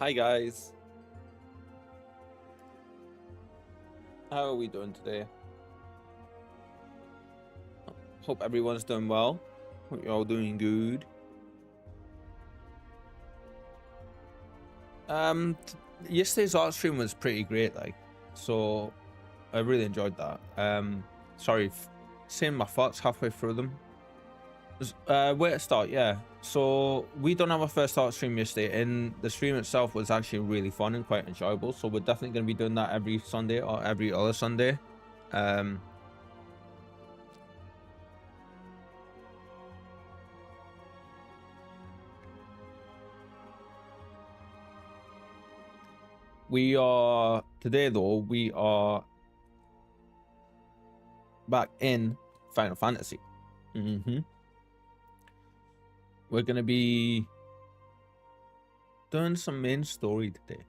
Hi guys, how are we doing today? Hope everyone's doing well. Hope you're all doing good. Yesterday's art stream was pretty great, so I really enjoyed that. Sorry, saying my thoughts halfway through them. Where to start? Yeah, so we done our first art stream yesterday, and the stream itself was actually really fun and quite enjoyable. So we're definitely going to be doing that every Sunday or every other Sunday. We are today though, we are back in Final Fantasy. We're gonna be doing some main story today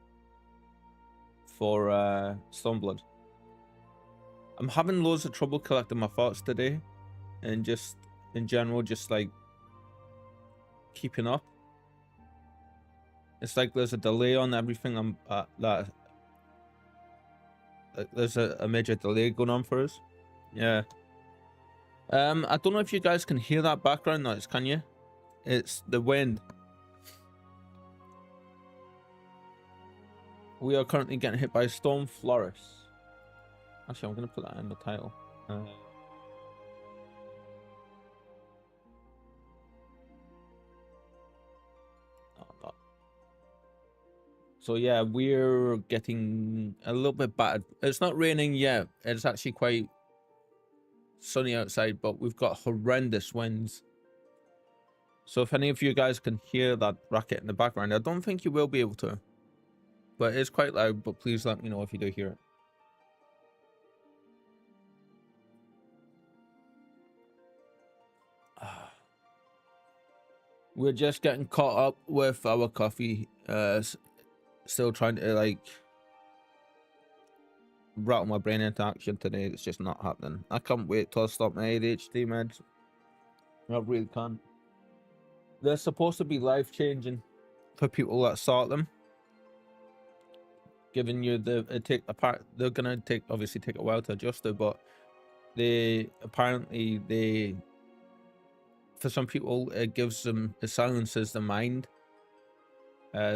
for Stormblood. I'm having loads of trouble collecting my thoughts today, and just in general, just like keeping up. It's like there's a delay on everything. There's a major delay going on for us. Yeah. I don't know if you guys can hear that background noise, can you? It's the wind. We are currently getting hit by Storm Flores. Actually, I'm going to put that in the title. So yeah, we're getting a little bit bad. It's not raining yet. It's actually quite sunny outside, but we've got horrendous winds. So if any of you guys can hear that racket in the background, I don't think you will be able to. But it's quite loud, but please let me know if you do hear it. We're just getting caught up with our coffee. Still trying to like rattle my brain into action today. It's just not happening. I can't wait till I stop my ADHD meds. I really can't. They're supposed to be life-changing for people that start them. Giving you they're gonna obviously take a while to adjust it, but for some people it silences the mind.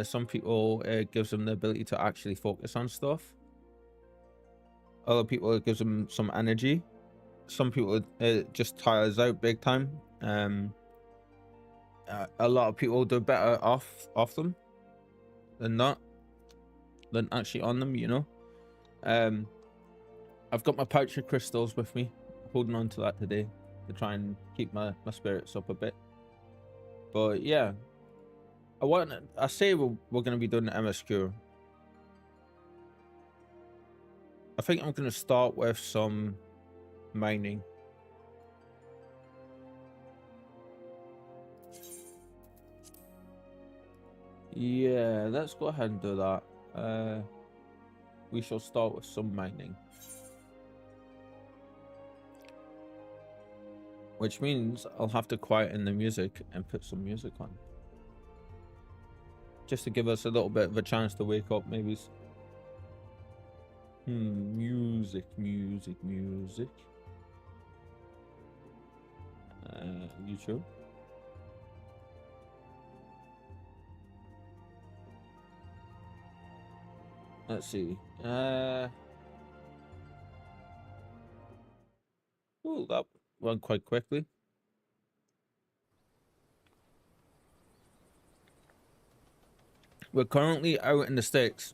Some people it gives them the ability to actually focus on stuff. Other people it gives them some energy. Some people it just tires out big time. A lot of people do better off them than actually on them, you know. I've got my pouch of crystals with me, holding on to that today to try and keep my spirits up a bit. But yeah, I say we're going to be doing the MSQ. I think I'm going to start with some mining. Yeah, let's go ahead and do that. We shall start with some mining. Which means I'll have to quieten the music and put some music on. Just to give us a little bit of a chance to wake up, maybe. Music. YouTube. Let's see. Oh, that went quite quickly. We're currently out in the sticks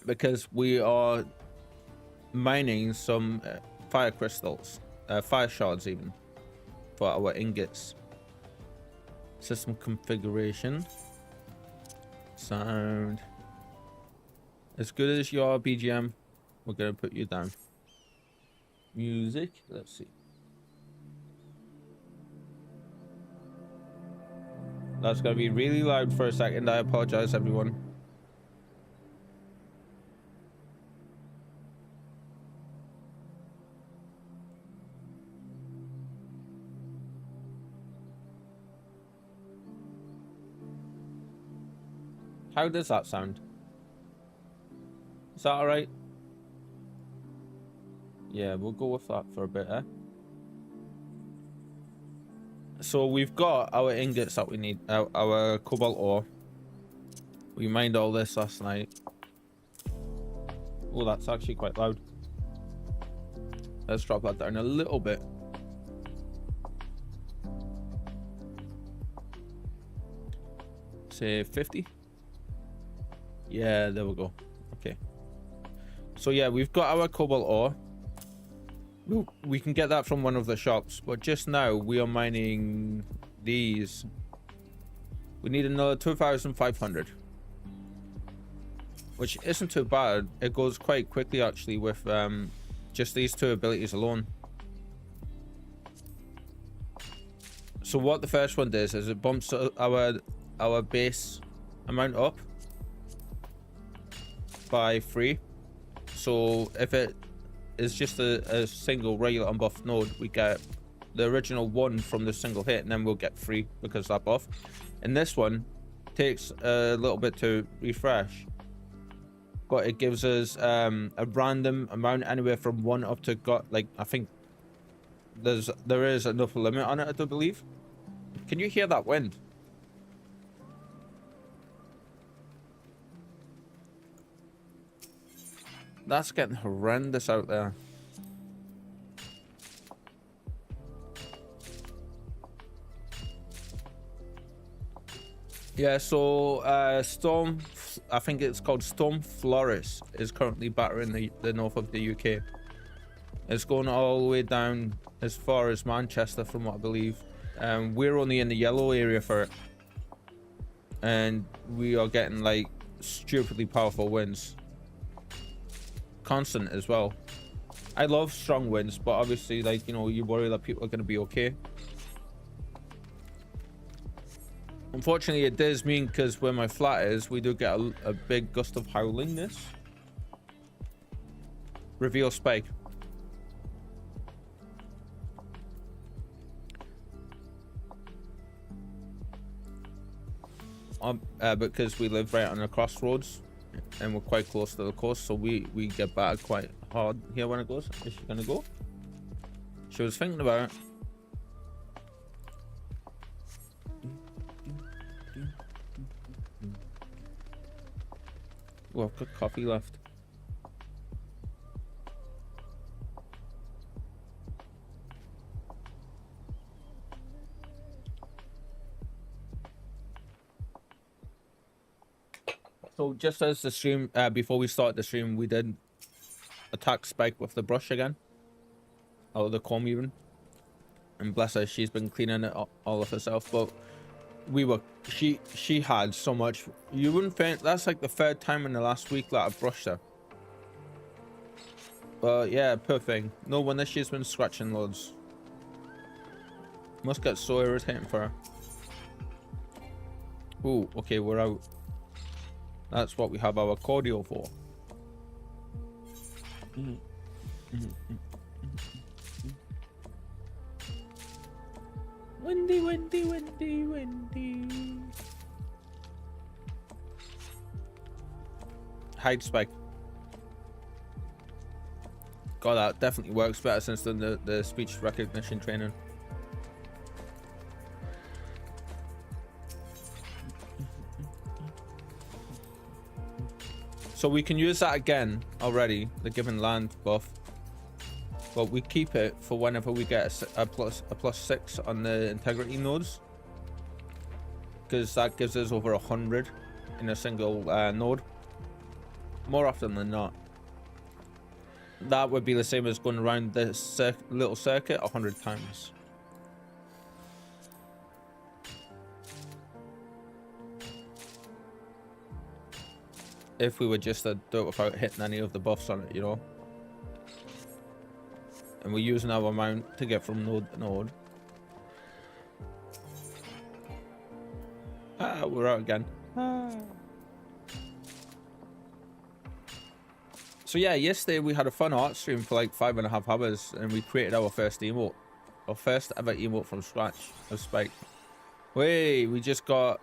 because we are mining some fire crystals, fire shards even, for our ingots. System configuration. Sound. As good as your BGM, we're gonna put you down. Music, let's see. That's gonna be really loud for a second. I apologize, everyone. How does that sound? Is that alright? Yeah, we'll go with that for a bit, eh? So we've got our ingots that we need, our cobalt ore. We mined all this last night. Oh, that's actually quite loud. Let's drop that down a little bit. Say 50. Yeah, there we go. Okay. So yeah, we've got our cobalt ore. We can get that from one of the shops, but just now we are mining these. We need another 2,500, which isn't too bad. It goes quite quickly actually with just these two abilities alone. So what the first one does is it bumps our base amount up by 3. So if it is just a single regular unbuffed node, we get the original 1 from the single hit, and then we'll get 3 because that buff. And this one takes a little bit to refresh, but it gives us a random amount, anywhere from 1 up to like I think there is an upper limit on it, I do believe. Can you hear that wind? That's getting horrendous out there. Yeah, so I think it's called Stormblood is currently battering the north of the UK. It's going all the way down as far as Manchester, from what I believe. We're only in the yellow area for it, and we are getting like stupidly powerful winds. Constant as well. I love strong winds, but obviously, like, you know, you worry that people are going to be okay. Unfortunately, it does mean, because where my flat is, we do get a big gust of howlingness. Reveal spike. Because we live right on the crossroads and we're quite close to the coast, so we get battered quite hard here when it goes. Is she gonna go? She was thinking about it. Well, I've got coffee left. So just as the stream, before we start the stream, we did attack Spike with the brush again, or the comb even. And bless her, she's been cleaning it all of herself. But she had so much. You wouldn't think that's like the 3rd time in the last week that I've brushed her. But yeah, poor thing. No wonder she's been scratching loads. Must get so irritating for her. Ooh, okay, we're out. That's what we have our cordial for. Windy, windy, windy, windy. Hide spike. God, that definitely works better since the speech recognition training. So we can use that again already, the given land buff, but we keep it for whenever we get a plus 6 on the integrity nodes, because that gives us over 100 in a single node, more often than not. That would be the same as going around this little circuit 100 times. If we were just to do it without hitting any of the buffs on it, you know. And we're using our mount to get from node to node. Ah, we're out again. Ah. So yeah, yesterday we had a fun art stream for like 5.5 hours, and we created our first emote. Our first ever emote from scratch of Spike. Wait, we just got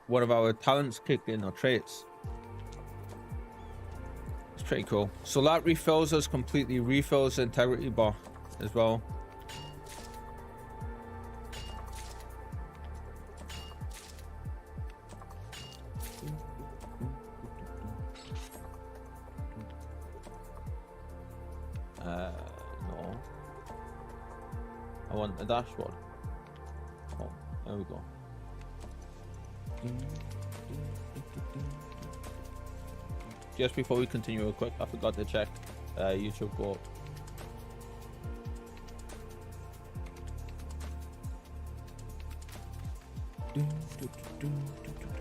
one of our talents kicked in, or traits. It's pretty cool. So that refills us completely, refills the integrity bar as well. No. I want the dashboard. Oh, there we go. Just before we continue real quick, I forgot to check YouTube go up.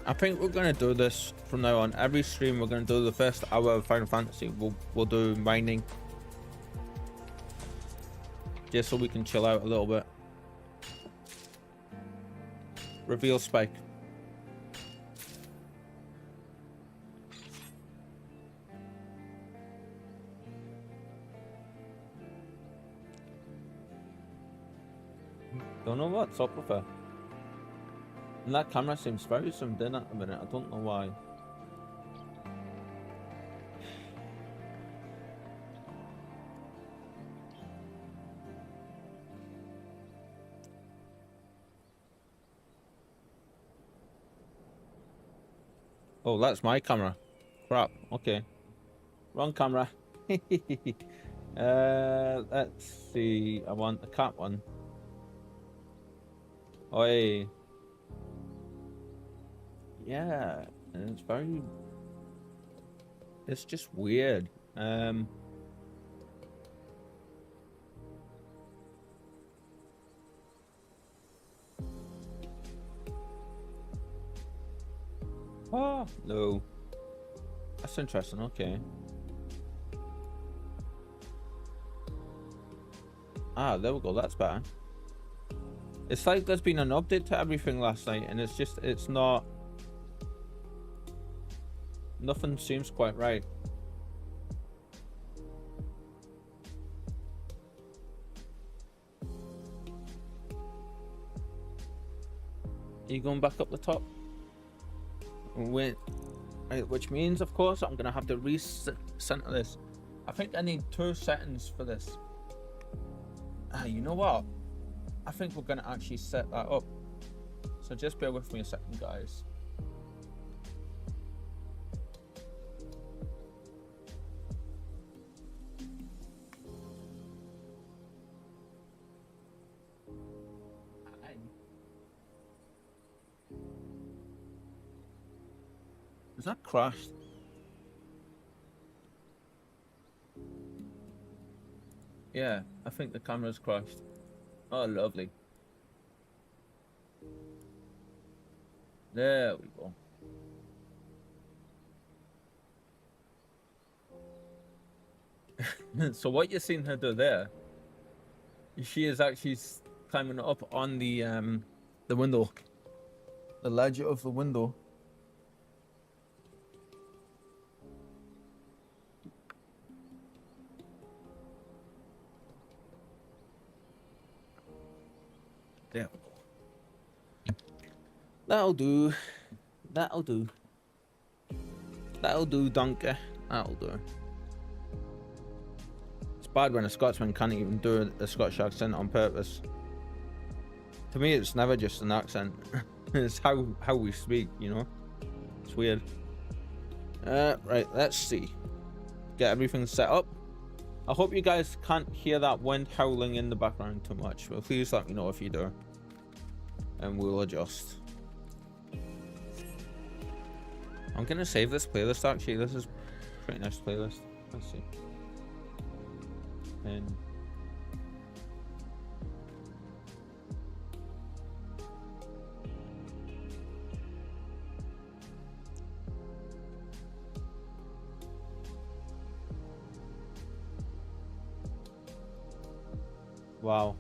I think we're gonna do this from now on. Every stream we're gonna do the first hour of Final Fantasy. We'll do mining, just so we can chill out a little bit. Reveal spike. Don't know what's up with her. And that camera seems very zoomed in at the minute. I don't know why. Oh, that's my camera. Crap. Okay. Wrong camera. Let's see. I want the cat one. Oi. Yeah, and it's very... It's just weird. Oh, no. That's interesting, okay. Ah, there we go, that's better. It's like there's been an update to everything last night, and it's just, it's not... Nothing seems quite right. Are you going back up the top? Wait, which means, of course, I'm gonna have to recenter this. I think I need 2 settings for this. You know what? I think we're gonna actually set that up. So just bear with me a second, guys. Is that crashed? Yeah, I think the camera's crashed. Oh, lovely. There we go. So what you're seeing her do there, she is actually climbing up on the window, the ledge of the window. There we go. That'll do. That'll do. That'll do, donkey. That'll do. It's bad when a Scotsman can't even do a Scottish accent on purpose. To me, it's never just an accent. It's how we speak, you know? It's weird. Right, let's see. Get everything set up. I hope you guys can't hear that wind howling in the background too much, but please let me know if you do, and we'll adjust. I'm gonna save this playlist actually. This is a pretty nice playlist. Let's see. And wow.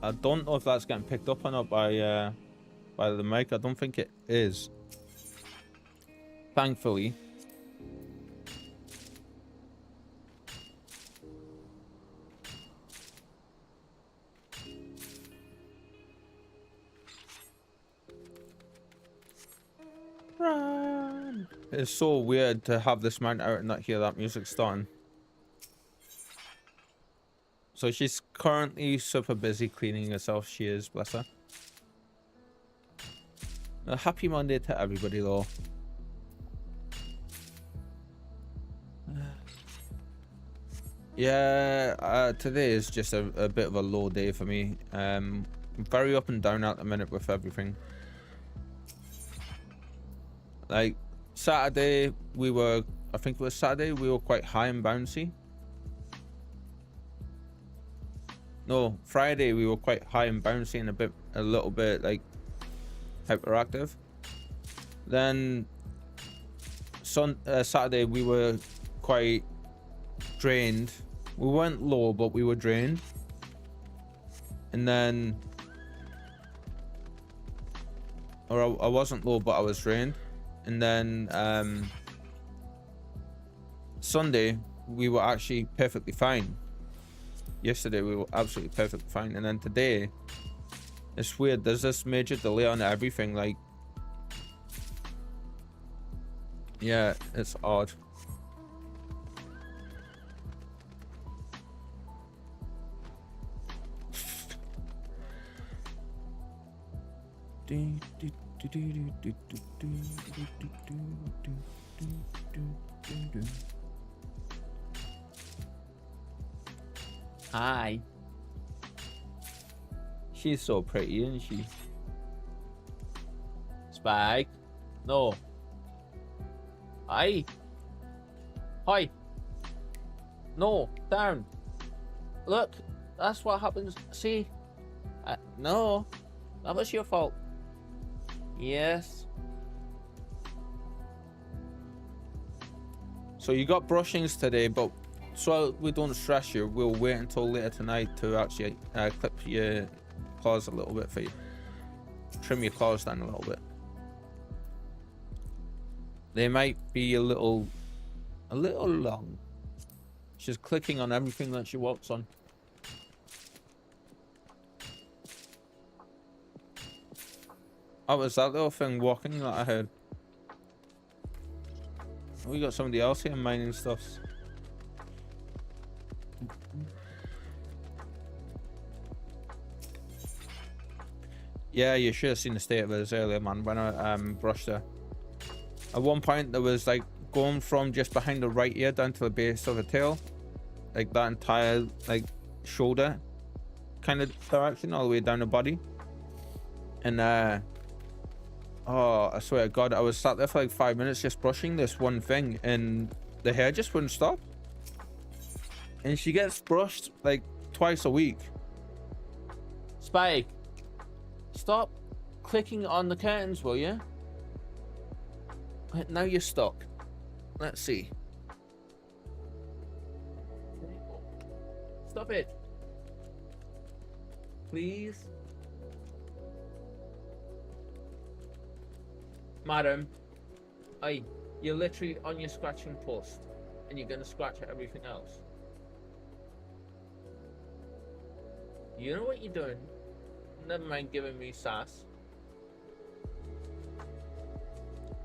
I don't know if that's getting picked up or not by the mic. I don't think it is. Thankfully. It's so weird to have this mount out and not hear that music starting. So she's currently super busy cleaning herself. She is, bless her. A happy Monday to everybody, though. Yeah, today is just a bit of a low day for me. I'm very up and down at the minute with everything. Like Saturday, I think it was Saturday, we were quite high and bouncy. No, Friday we were quite high and bouncy and a little bit like hyperactive. Then Saturday we were quite drained. We weren't low, but we were drained. And then, or I wasn't low, but I was drained. And then Sunday we were actually perfectly fine. Yesterday we were absolutely perfectly fine, and then today it's weird. There's this major delay on everything. Like, yeah, it's odd. Hi. She's so pretty, isn't she? Spike. No. Hi. Hi. No. Down. Look. That's what happens. See? No. That was your fault. Yes. So you got brushings today, but so we don't stress you, we'll wait until later tonight to actually clip your claws a little bit for you. Trim your claws down a little bit. They might be a little long. She's clicking on everything that she walks on. Oh, was that little thing walking that I heard? We got somebody else here mining stuffs. Yeah, you should have seen the state of hers earlier, man, when I brushed her. At one point, there was like going from just behind the right ear down to the base of the tail. Like that entire like shoulder kind of direction all the way down the body. And oh, I swear to God, I was sat there for like 5 minutes just brushing this one thing and the hair just wouldn't stop. And she gets brushed like twice a week. Spike, stop clicking on the curtains, will you? Now you're stuck. Let's see. Stop it. Please. Madam, you're literally on your scratching post and you're gonna scratch at everything else. You know what you're doing. Never mind giving me sass.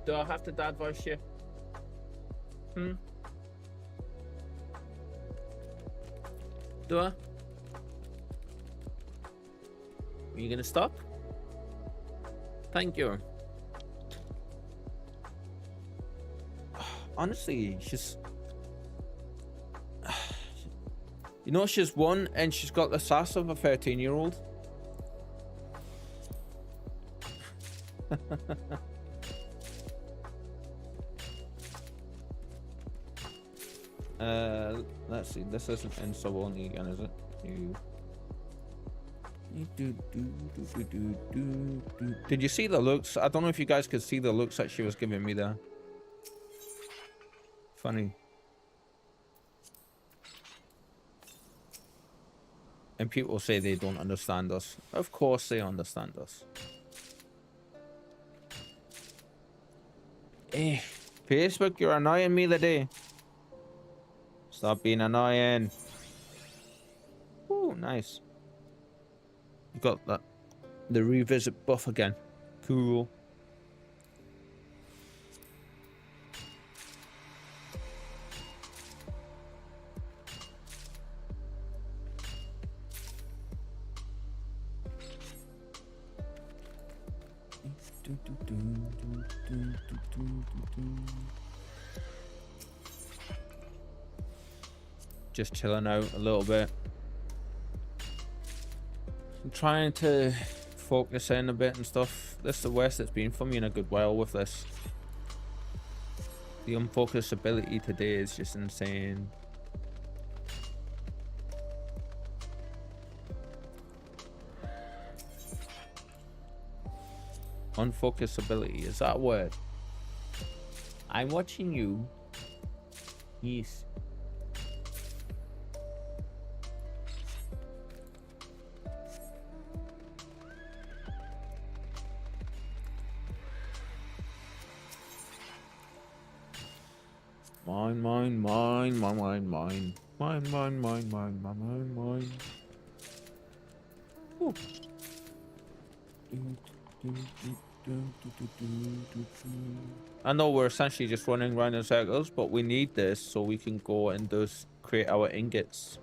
Do I have to dad voice you? Do I? Are you gonna stop? Thank you. Honestly, she's... You know, she's one and she's got the sass of a 13-year-old. Let's see. This isn't in sub only again, is it? Did you see the looks? I don't know if you guys could see the looks that she was giving me there. Funny. And people say they don't understand us. Of course they understand us. Facebook, you're annoying me today. Stop being annoying. Ooh, nice. You got that. The revisit buff again. Cool. Just chilling out a little bit. I'm trying to focus in a bit and stuff. This is the worst it's been for me in a good while with this. The unfocus ability today is just insane. Unfocus ability, is that a word? I'm watching you. Yes. Mine. Ooh. I know we're essentially just running around in circles, but we need this so we can go and just create our ingots.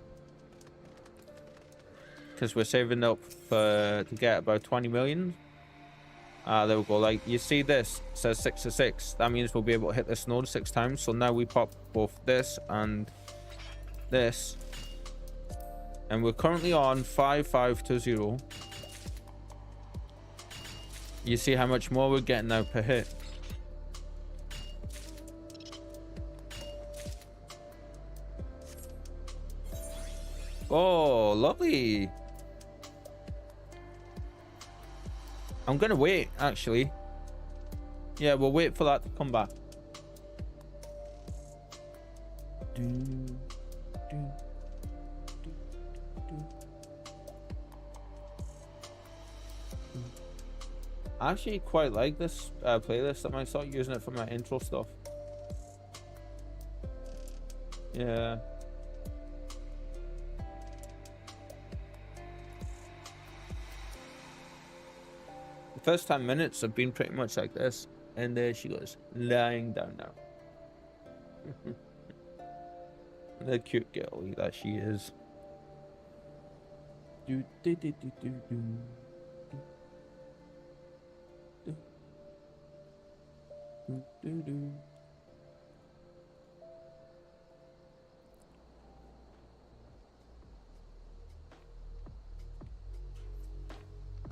Because we're saving up to get about 20 million. There we go. Like, you see this, it says 6 of 6. That means we'll be able to hit this node 6 times. So now we pop both this and this. And we're currently on 5520. You see how much more we're getting now per hit. Oh, lovely. I'm gonna wait, actually. Yeah, we'll wait for that to come back. I actually quite like this playlist. I might start using it for my intro stuff. Yeah. The first 10 minutes have been pretty much like this. And there she goes, lying down now. The cute girl that she is.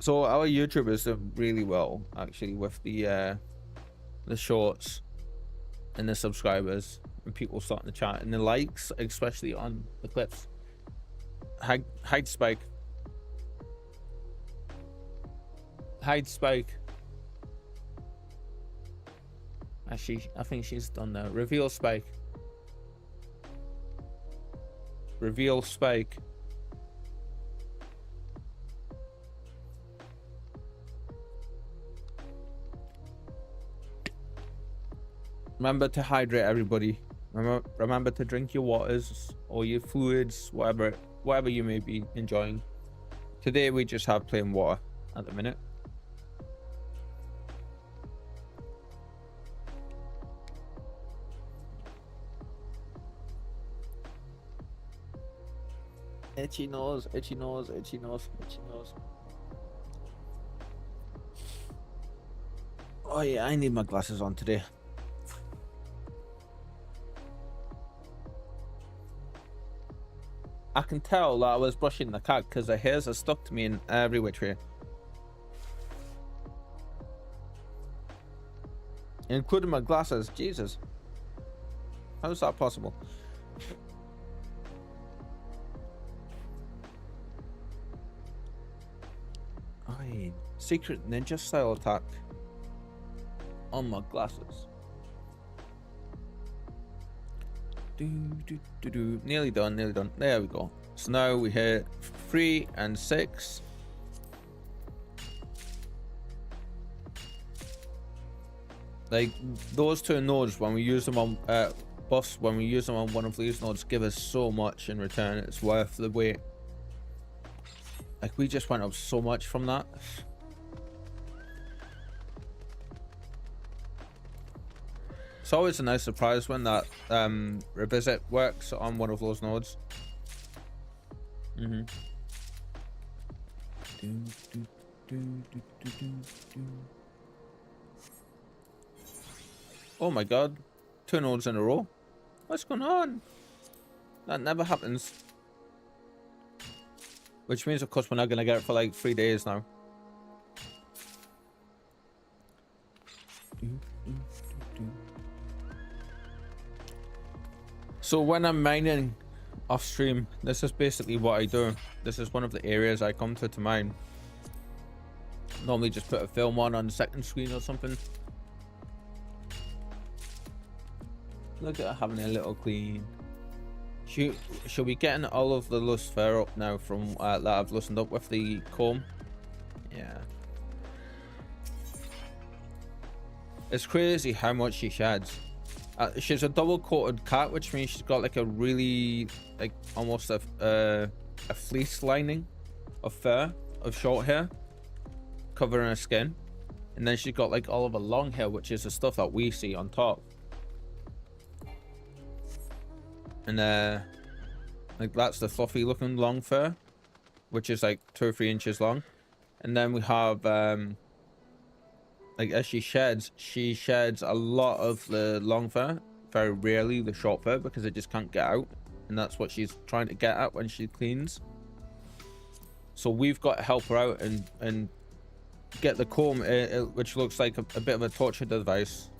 So our YouTubers do really well actually with the shorts and the subscribers and people starting to chat and the likes, especially on the clips. Hide Spike. Actually, I think she's done that. Reveal Spike. Remember to hydrate, everybody. Remember to drink your waters or your fluids, whatever you may be enjoying. Today we just have plain water at the minute. Itchy nose. Oh yeah, I need my glasses on today. I can tell that I was brushing the cat because the hairs are stuck to me in every which way. Including my glasses. Jesus. How is that possible? Aye. Secret ninja style attack on my glasses. Nearly done. There we go. So now we hit 3 and 6. Like those two nodes, when we use them on buffs, when we use them on one of these nodes, give us so much in return. It's worth the wait. Like we just went up so much from that. It's always a nice surprise when that revisit works on one of those nodes. Oh my god. 2 nodes in a row. What's going on? That never happens. Which means, of course, we're not going to get it for like 3 days now. So when I'm mining off stream, this is basically what I do. This is one of the areas I come to mine. Normally just put a film on the second screen or something. Look at her having a little clean. She'll be getting all of the loose fur up now from that I've loosened up with the comb. Yeah. It's crazy how much she sheds. She's a double coated cat, which means she's got like a really, like almost a fleece lining of fur, of short hair, covering her skin. And then she's got like all of her long hair, which is the stuff that we see on top. And like that's the fluffy looking long fur, which is like 2 or 3 inches long. And then we have like as she sheds a lot of the long fur, very rarely the short fur, because it just can't get out, and that's what she's trying to get at when she cleans. So we've got to help her out and get the comb, which looks like a bit of a torture device.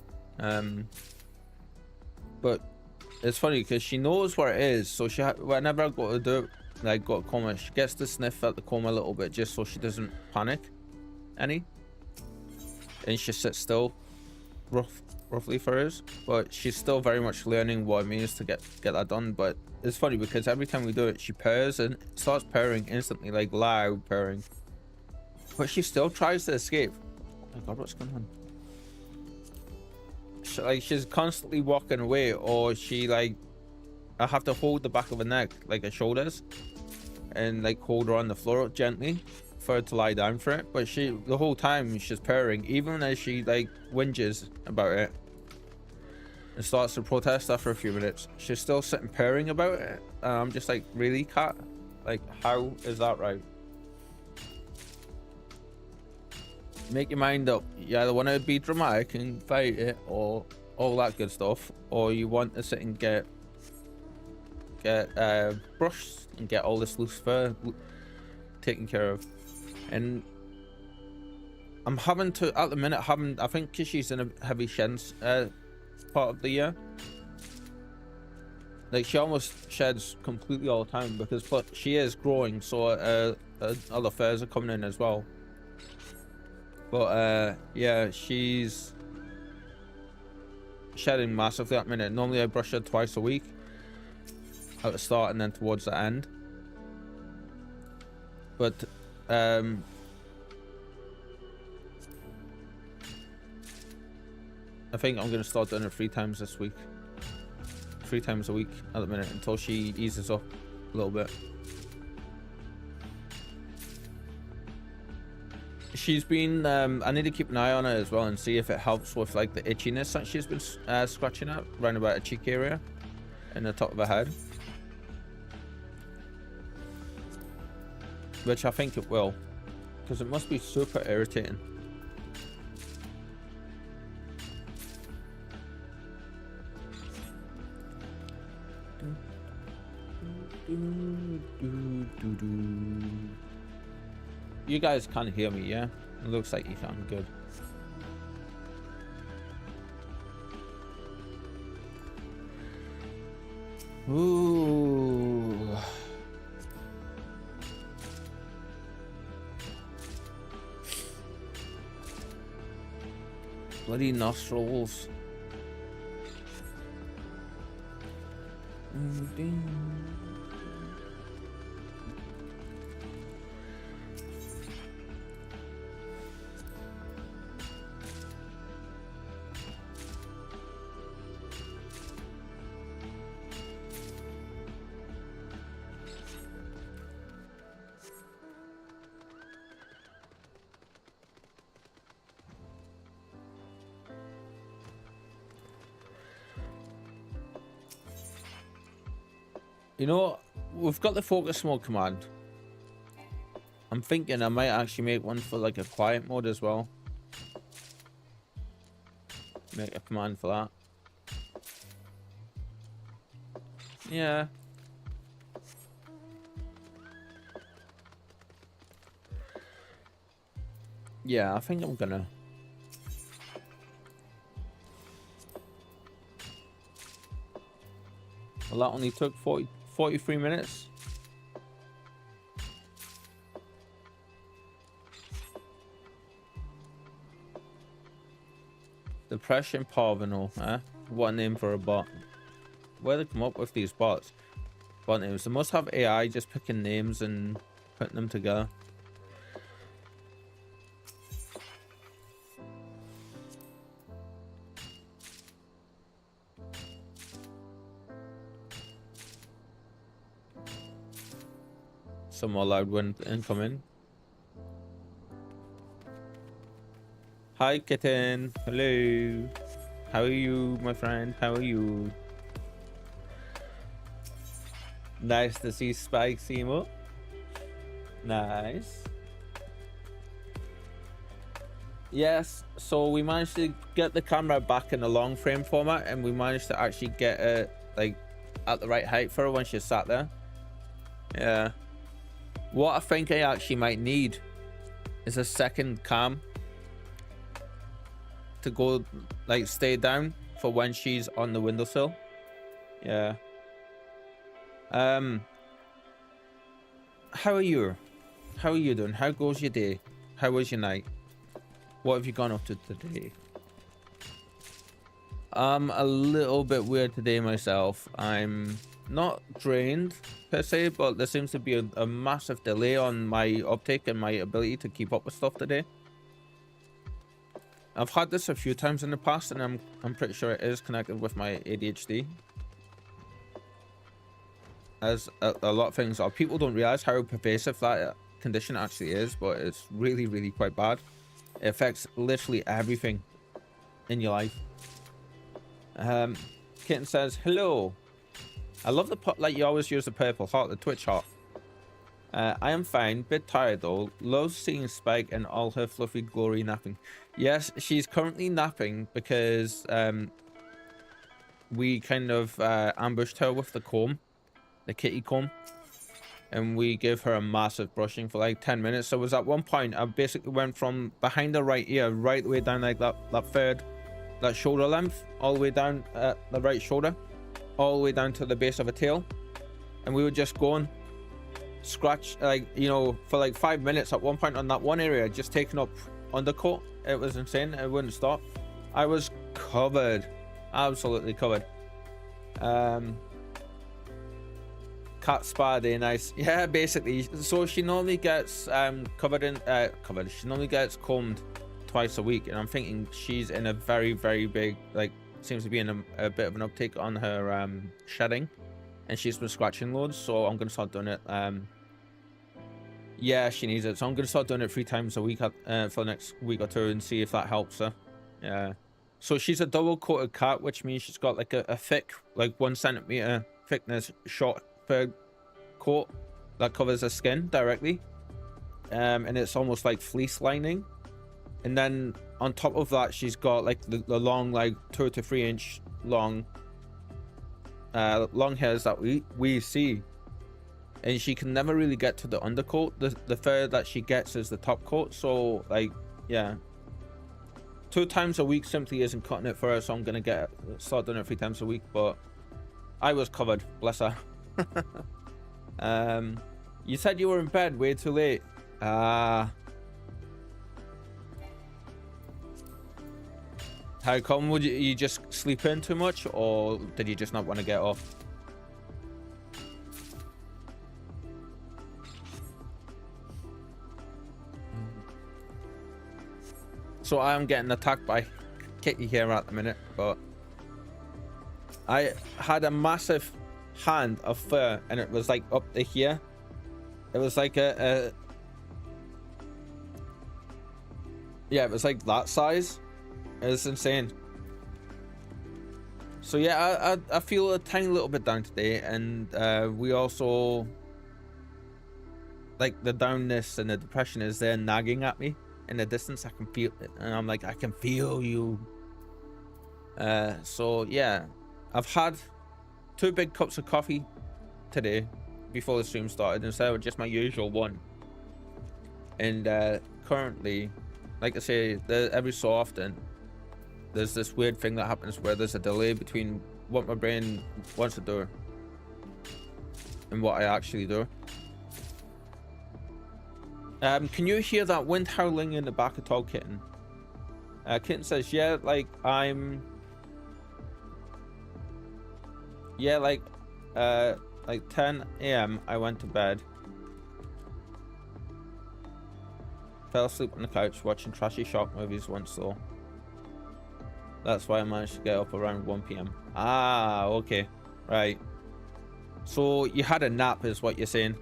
But it's funny because she knows where it is, so whenever I go to do it, like go to comb her, she gets to sniff at the comb a little bit just so she doesn't panic any. And she sits still roughly for us, but she's still very much learning what it means to get that done. But it's funny because every time we do it, she purrs and starts purring instantly, like loud purring, but she still tries to escape. Oh my god, what's going on? She's constantly walking away, or she like, I have to hold the back of her neck, like her shoulders, and like hold her on the floor gently for her to lie down for it. But the whole time she's purring, even as she like whinges about it and starts to protest after a few minutes. She's still sitting purring about it, and I'm just like, really, cat? Like, how is that right? Make your mind up. You either want to be dramatic and fight it, or all that good stuff, or you want to sit and get brushed and get all this loose fur taken care of. And I'm having to, at the minute, I think because she's in a heavy sheds part of the year, like she almost sheds completely all the time, because she is growing, so other furs are coming in as well. But yeah, she's shedding massively at the minute. Normally I brush her twice a week at the start and then towards the end. But I think I'm gonna start doing it 3 times this week. 3 times a week at the minute until she eases up a little bit. She's been I need to keep an eye on her as well and see if it helps with like the itchiness that she's been scratching at around about her cheek area and the top of her head, which I think it will, because it must be super irritating. You guys can't hear me, yeah? It looks like you can. Good. Ooh. Bloody nostrils. You know, we've got the focus mode command. I'm thinking I might actually make one for like a quiet mode as well. Make a command for that. Yeah. Yeah, I think I'm gonna. Well, that only took 43 minutes. Depression Parvino, eh? What a name for a bot. Where they come up with these bots? Bot names. They must have AI just picking names and putting them together. Some more loud wind incoming. Hi, kitten. Hello. How are you, my friend? How are you? Nice to see Spike Seymour. Nice. Yes, so we managed to get the camera back in a long frame format, and we managed to actually get it like at the right height for her when she sat there. Yeah. What I think I actually might need is a second cam to go like stay down for when she's on the windowsill. Yeah. How are you? How are you doing? How goes your day? How was your night? What have you gone up to today? I'm a little bit weird today myself. I'm not drained per se, but there seems to be a massive delay on my uptake and my ability to keep up with stuff today. I've had this a few times in the past, and I'm pretty sure it is connected with my ADHD. As a lot of things are. People don't realize how pervasive that condition actually is, but it's really, really quite bad. It affects literally everything in your life. Kitten says, hello. I love the like you always use the purple heart, the Twitch heart. I am fine, bit tired though. Loves seeing Spike and all her fluffy glory napping. Yes, she's currently napping because we kind of ambushed her with the comb, the kitty comb, and we gave her a massive brushing for like 10 minutes. So it was at one point I basically went from behind her right ear right the way down like that shoulder length, all the way down the right shoulder, all the way down to the base of her tail, and we were just going scratch, like, you know, for like 5 minutes at one point on that one area, just taking up undercoat. It was insane. It wouldn't stop. I was covered, absolutely covered. Cat spa day, nice. Yeah, basically. So she normally gets she normally gets combed twice a week, and I'm thinking she's in a very, very big, like, seems to be in a bit of an uptake on her shedding, and she's been scratching loads, so I'm gonna start doing it. Yeah, she needs it, so I'm gonna start doing it 3 times a week for the next week or 2 and see if that helps her. Yeah. So she's a double coated cat, which means she's got like a thick, like 1 centimeter thickness short fur coat that covers her skin directly, and it's almost like fleece lining. And then on top of that, she's got like the long, like 2 to 3 inch long hairs that we see, and she can never really get to the undercoat. The fur that she gets is the top coat. So like, yeah, 2 times a week simply isn't cutting it for her, so I'm gonna start doing it 3 times a week. But I was covered, bless her. You said you were in bed way too late. How come? Would you just sleep in too much, or did you just not want to get off? So I am getting attacked by Kitty here at the minute, but I had a massive hand of fur, and it was like up to here. It was like yeah, it was like that size. It's insane. So yeah, I feel a tiny little bit down today, and we also, like, the downness and the depression is there nagging at me in the distance. I can feel it, and I'm like, I can feel you. So yeah, I've had 2 big cups of coffee today before the stream started instead of just my usual one. And currently, like I say, every so often there's this weird thing that happens where there's a delay between what my brain wants to do and what I actually do. Can you hear that wind howling in the back at all, Kitten? Kitten says, yeah, like yeah, like 10 a.m. I went to bed, fell asleep on the couch watching trashy shark movies once though. That's why I managed to get up around 1 p.m. Ah, okay, right. So you had a nap is what you're saying.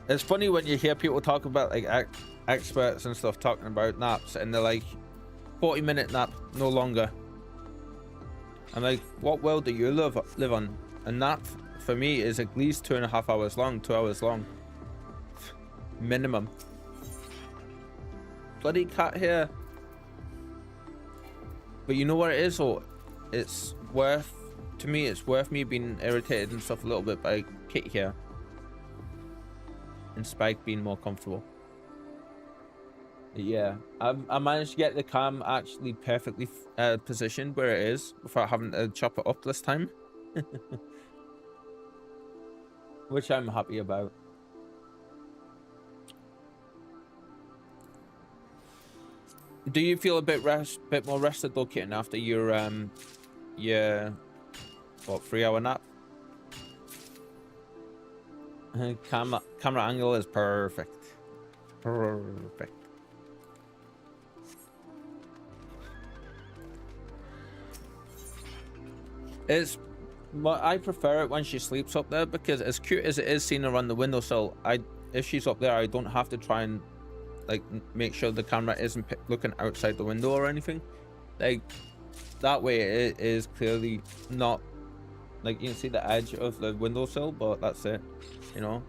It's funny when you hear people talk about like experts and stuff talking about naps and they're like 40-minute nap, no longer. I'm like, what world do you live on? A nap for me is at least 2.5 hours long, 2 hours long. Minimum. Bloody cat here. But you know what it is, or it's worth, to me, it's worth me being irritated and stuff a little bit by Kit here. And Spike being more comfortable. Yeah, I managed to get the cam actually perfectly positioned where it is without having to chop it up this time. Which I'm happy about. Do you feel a bit more rested though, Kitten, after your what, 3-hour nap? Camera angle is perfect. Perfect. I prefer it when she sleeps up there because as cute as it is seeing her on the windowsill, if she's up there, I don't have to try and like make sure the camera isn't looking outside the window or anything. Like that way it is clearly not, like you can see the edge of the windowsill, but that's it, you know.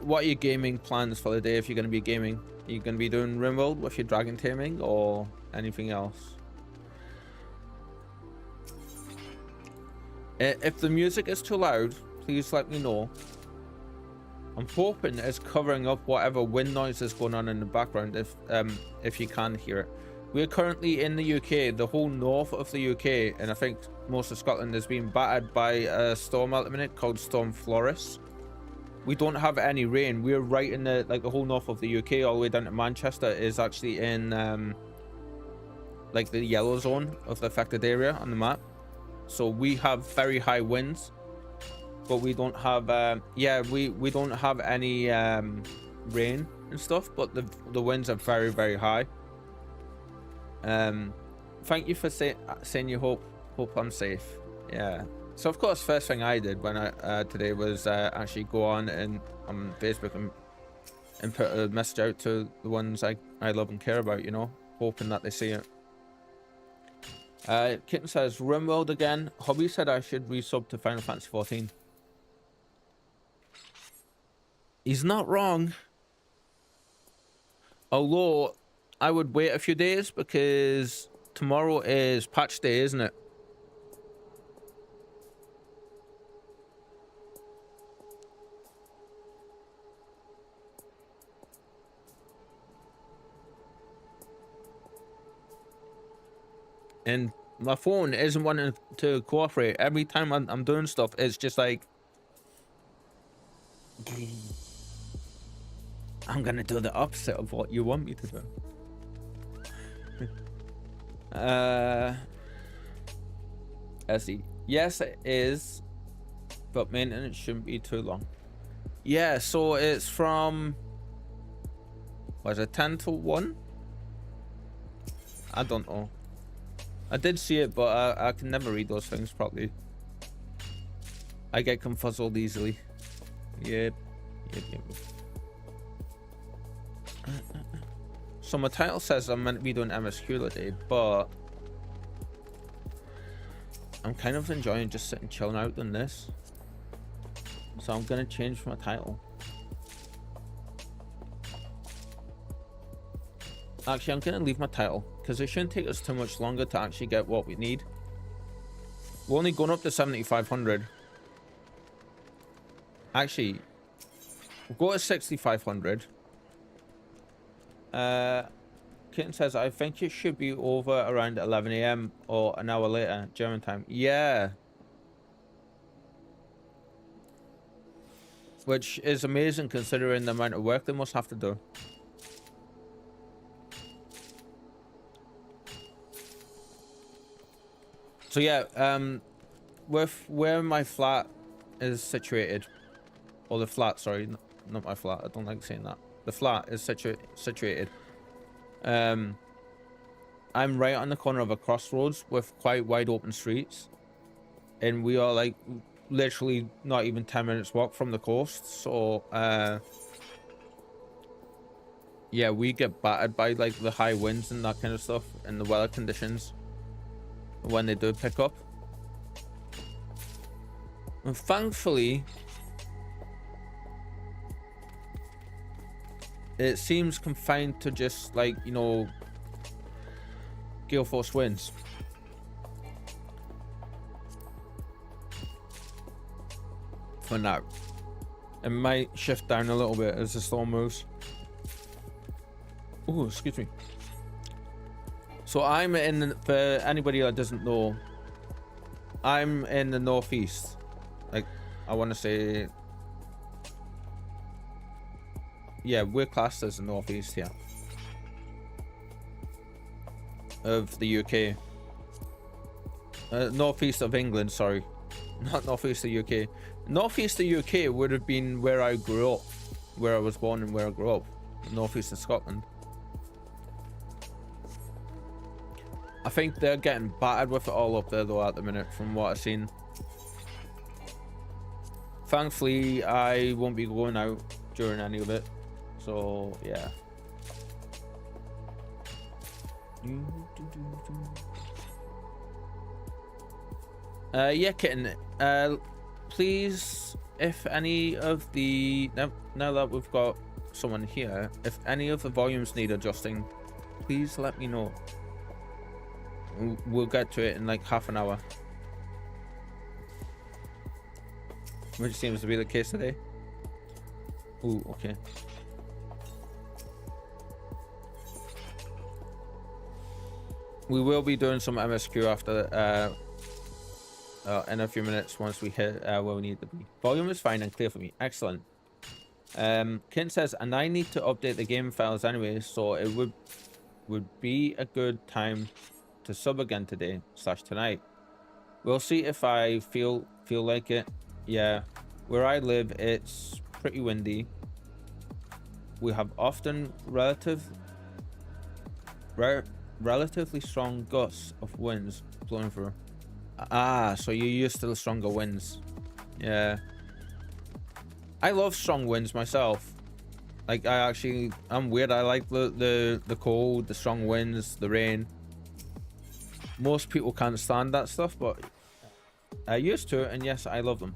What are your gaming plans for the day if you're going to be gaming? Are you going to be doing RimWorld with your dragon taming or anything else? If the music is too loud, please let me know. I'm hoping it's covering up whatever wind noise is going on in the background if you can hear it. We're currently in the UK, the whole north of the UK, and I think most of Scotland is being battered by a storm at the minute called Storm Floris. We don't have any rain. We're right in the whole north of the UK, all the way down to Manchester is actually in like the yellow zone of the affected area on the map. So we have very high winds, but we don't have we don't have any rain and stuff, but the winds are very, very high. Thank you for saying you hope I'm safe. Yeah. So of course, first thing I did when I today was actually go on Facebook and put a message out to the ones I love and care about, you know, hoping that they see it. Kitten says RimWorld again. Hobby said I should resub to Final Fantasy 14. He's not wrong. Although I would wait a few days because tomorrow is patch day, isn't it? And my phone isn't wanting to cooperate. Every time I'm doing stuff, it's just like, I'm gonna do the opposite of what you want me to do. Let's see. Yes, it is, but maintenance shouldn't be too long. Yeah, so it's from, was it 10 to 1? I don't know. I did see it, but I can never read those things properly. I get confuzzled easily. Yep. So my title says I'm meant to be doing MSQ today, but I'm kind of enjoying just sitting chilling out than this. So I'm gonna change my title. Actually, I'm gonna leave my title because it shouldn't take us too much longer to actually get what we need. We're only going up to 7,500. Actually, we'll go to 6,500. Kitten says, I think it should be over around 11 AM or an hour later, German time. Yeah. Which is amazing considering the amount of work they must have to do. So yeah, with where my flat is situated, or the flat, sorry, not my flat, I don't like saying that. The flat is situated. I'm right on the corner of a crossroads with quite wide open streets. And we are like literally not even 10 minutes walk from the coast. So, yeah, we get battered by like the high winds and that kind of stuff and the weather conditions when they do pick up. And thankfully, it seems confined to just like, you know, gale force winds. For now. It might shift down a little bit as the storm moves. Oh, excuse me. So I'm in, for anybody that doesn't know, I'm in the northeast. Like, I want to say, yeah, we're classed as the northeast here of the UK. Northeast of England, sorry, not northeast of UK. Northeast of UK would have been where I grew up, where I was born and where I grew up. Northeast of Scotland. I think they're getting battered with it all up there though at the minute from what I've seen. Thankfully, I won't be going out during any of it. So, yeah. Yeah, Kitten. Please, if any of the... Now that we've got someone here, if any of the volumes need adjusting, please let me know. We'll get to it in like half an hour. Which seems to be the case today. Ooh, okay. We will be doing some MSQ after in a few minutes once we hit where we need to be. Volume is fine and clear for me. Excellent. Kent says, and I need to update the game files anyway, so it would be a good time to sub again today / tonight. We'll see if I feel like it. Yeah, where I live, it's pretty windy. We have often relatively strong gusts of winds blowing through. Ah, so you're used to the stronger winds. Yeah. I love strong winds myself. Like, I'm weird. I like the cold, the strong winds, the rain. Most people can't stand that stuff, but I used to it, and yes, I love them.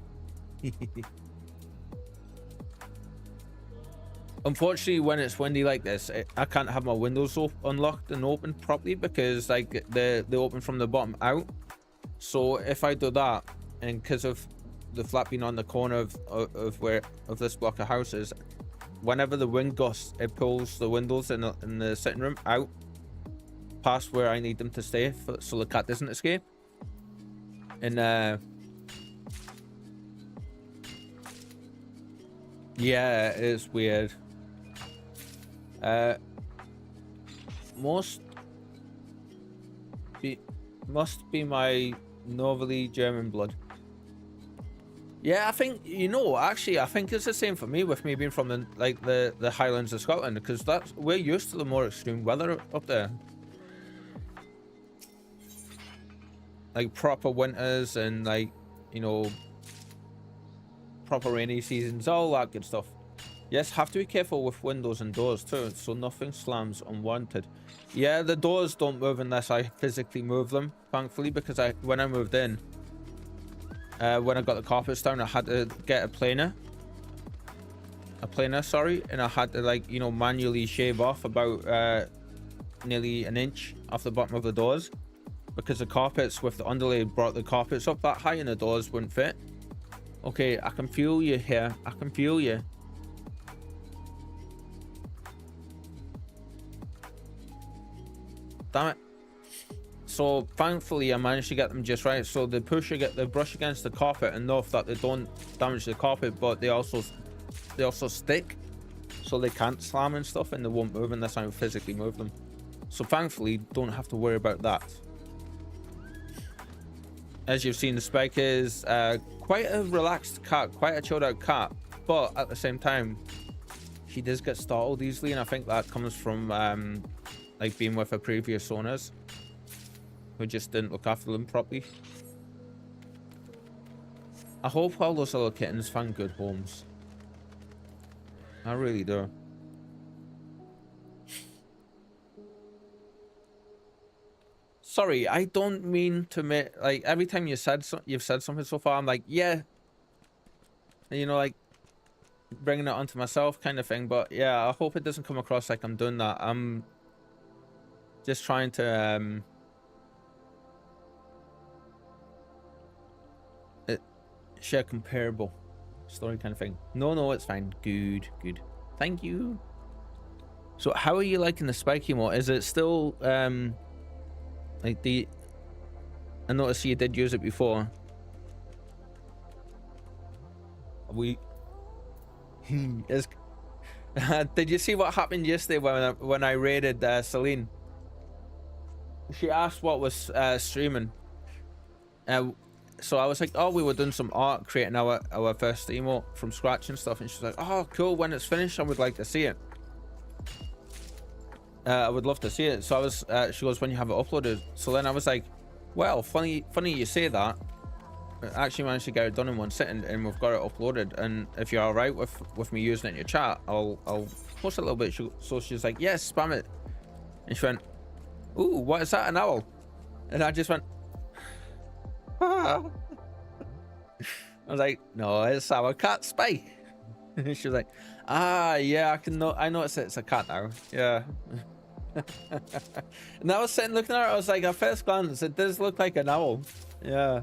Unfortunately, when it's windy like this, I can't have my windows unlocked and open properly because like they open from the bottom out. So if I do that, and because of the flat being on the corner of this block of houses, whenever the wind gusts, it pulls the windows in the sitting room out past where I need them to stay so the cat doesn't escape. And yeah, it's weird. Must be my northerly German blood. Yeah, I think, you know, actually, I think it's the same for me with me being from the Highlands of Scotland, because we're used to the more extreme weather up there. Like proper winters and like, you know, proper rainy seasons, all that good stuff. Yes, have to be careful with windows and doors too, so nothing slams unwanted. Yeah, the doors don't move unless I physically move them, thankfully, because when I moved in, when I got the carpets down, I had to get a planer, sorry, and I had to, like, you know, manually shave off about nearly an inch off the bottom of the doors, because the carpets with the underlay brought the carpets up that high and the doors wouldn't fit. Okay, I can feel you here. I can feel you. Damn it. So thankfully I managed to get them just right. So they brush against the carpet enough that they don't damage the carpet, but they also stick, so they can't slam and stuff, and they won't move unless I physically move them. So thankfully don't have to worry about that. As you've seen, the Spike is quite a relaxed cat, quite a chilled out cat, but at the same time she does get startled easily, and I think that comes from like being with her previous owners who just didn't look after them properly. I hope all those little kittens find good homes. I really do. Sorry, I don't mean to make, like, every time you've said something so far, I'm like, yeah, you know, like bringing it onto myself kind of thing. But yeah, I hope it doesn't come across like I'm doing that. I'm just trying to share comparable story kind of thing. No, it's fine. Good. Thank you. So how are you liking the Spike emote? Is it still like I noticed you did use it before. Did you see what happened yesterday when I raided Celine? She asked what was streaming. So I was like, oh, we were doing some art, creating our first emote from scratch and stuff, and she's like, oh, cool, when it's finished I would like to see it. I would love to see it. So I was she goes, when you have it uploaded. So then I was like, well, funny you say that. I actually managed to get it done in one sitting, and we've got it uploaded, and if you're all right with me using it in your chat, I'll post a little bit. So she's like, yes, spam it. And she went, ooh, what is that, an owl? And I just went, I was like, no, it's our cat Spike. She was like, ah, yeah, I noticed it's a cat now. Yeah. And I was sitting looking at it, I was like, at first glance it does look like an owl. Yeah.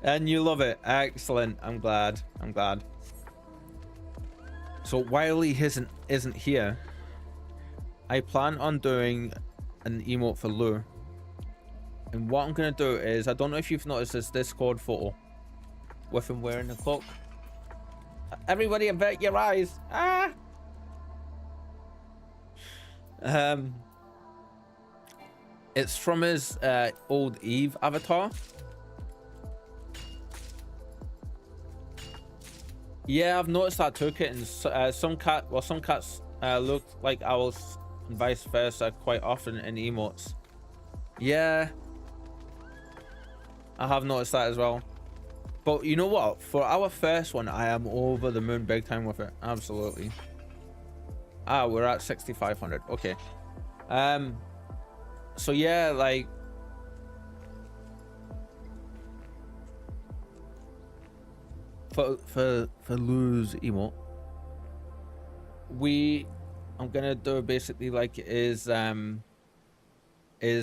And you love it. Excellent. I'm glad. So while he isn't here, I plan on doing an emote for Lou. And what I'm gonna do is, I don't know if you've noticed this Discord photo with him wearing the cloak. Everybody avert your eyes. Ah. It's from his old Eve avatar. Yeah, I've noticed that too, kittens. Some cats look like owls and vice versa quite often in emotes. Yeah, I have noticed that as well. But you know what? For our first one, I am over the moon big time with it. Absolutely. Ah, we're at 6,500. Okay. So yeah, like, for Lou's emote, I'm gonna do basically like his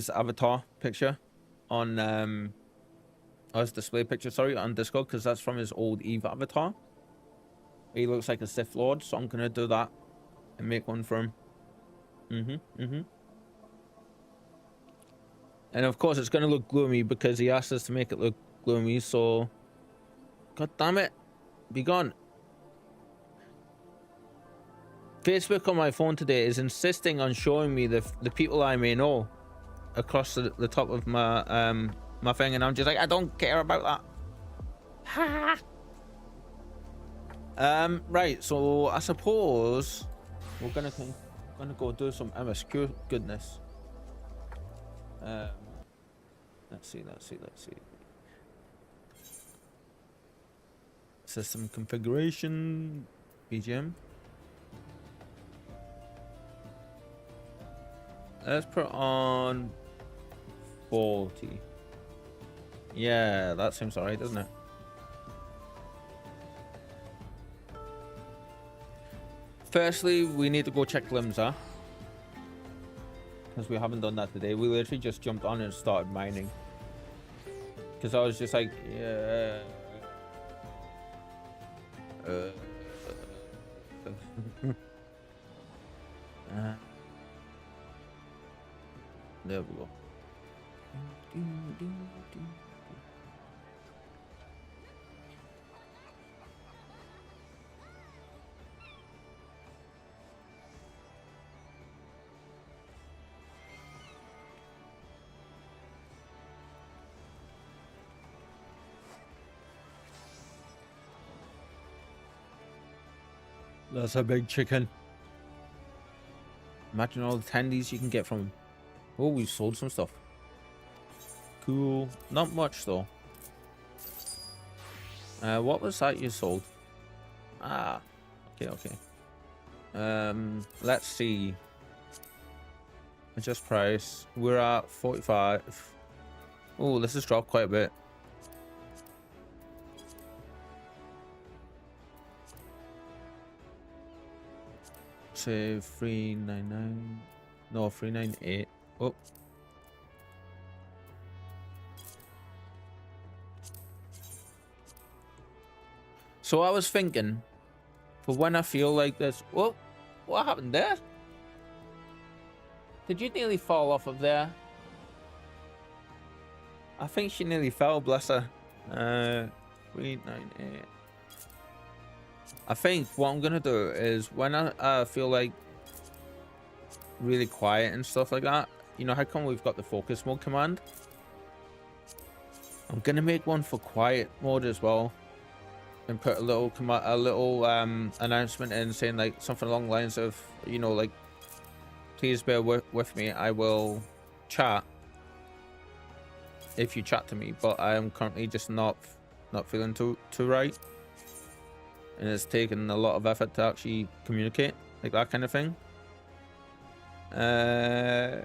avatar picture on his display picture, sorry, on Discord, because that's from his old Eve avatar. He looks like a Sith Lord, so I'm gonna do that and make one for him. And of course it's gonna look gloomy because he asked us to make it look gloomy, so god damn it, be gone. Facebook on my phone today is insisting on showing me the people I may know across the top of my my thing, and I'm just like, I don't care about that. Right, so I suppose we're gonna go do some MSQ goodness. Let's see. System configuration, BGM. Let's put on 40. Yeah, that seems alright, doesn't it? Firstly, we need to go check Limsa, because we haven't done that today. We literally just jumped on and started mining. Because I was just like, yeah. There we go. That's a big chicken. Imagine all the tendies you can get from him. Oh, we sold some stuff. Cool. Not much though. What was that you sold? Ah, okay. Let's see. Adjust price. We're at 45. Oh, this has dropped quite a bit. Say 399. No, 398. Oh. So I was thinking, for when I feel like this. Oh, what happened there? Did you nearly fall off of there? I think she nearly fell, bless her. 398. I think what I'm gonna do is when I feel like really quiet and stuff like that, you know how come we've got the focus mode command? I'm gonna make one for quiet mode as well, and put a little announcement in saying like something along the lines of, you know, like, please bear with me. I will chat if you chat to me, but I am currently just not feeling too right, and it's taken a lot of effort to actually communicate, like that kind of thing. Yeah,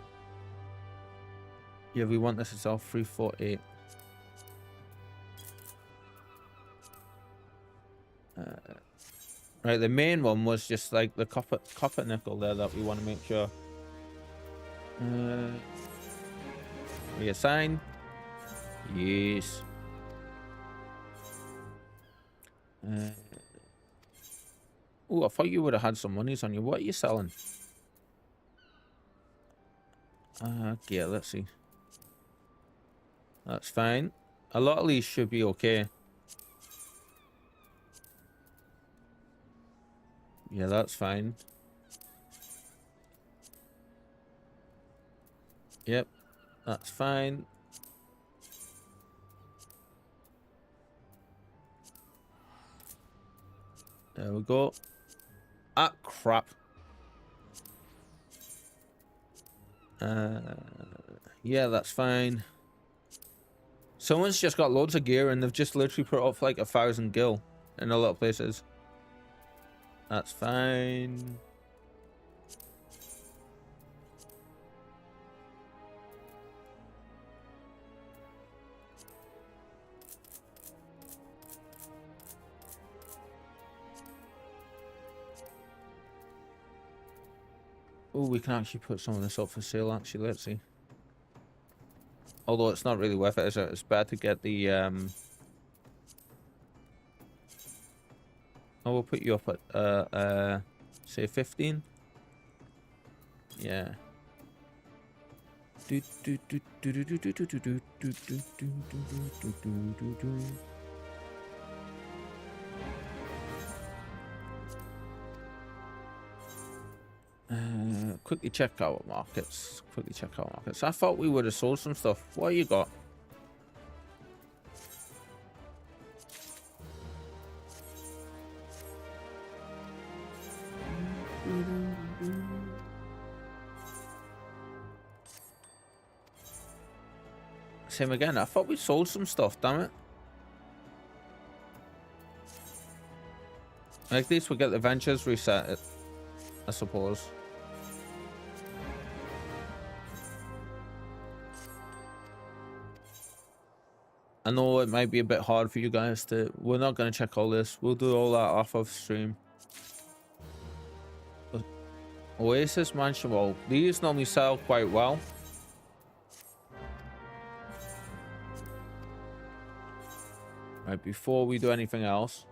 we want this itself 348. Right, the main one was just like the copper nickel there that we want to make sure. Reassign. Yes. Oh, I thought you would have had some monies on you. What are you selling? Yeah, let's see. That's fine. A lot of these should be okay. Yeah, that's fine. Yep, that's fine. There we go. Ah, crap. Yeah, that's fine. Someone's just got loads of gear and they've just literally put off like 1,000 gil in a lot of places. That's fine. Oh, we can actually put some of this up for sale, actually. Let's see. Although it's not really worth it, is it? It's better to get the, Oh, we'll put you up at, say 15? Yeah. Quickly check our markets. I thought we would have sold some stuff. What you got? Same again. I thought we sold some stuff, damn it. At least we'll get the ventures reset, I suppose. I know it might be a bit hard for you guys to... We're not going to check all this. We'll do all that off of stream. Oasis Mansion Wall. These normally sell quite well. Right, before we do anything else.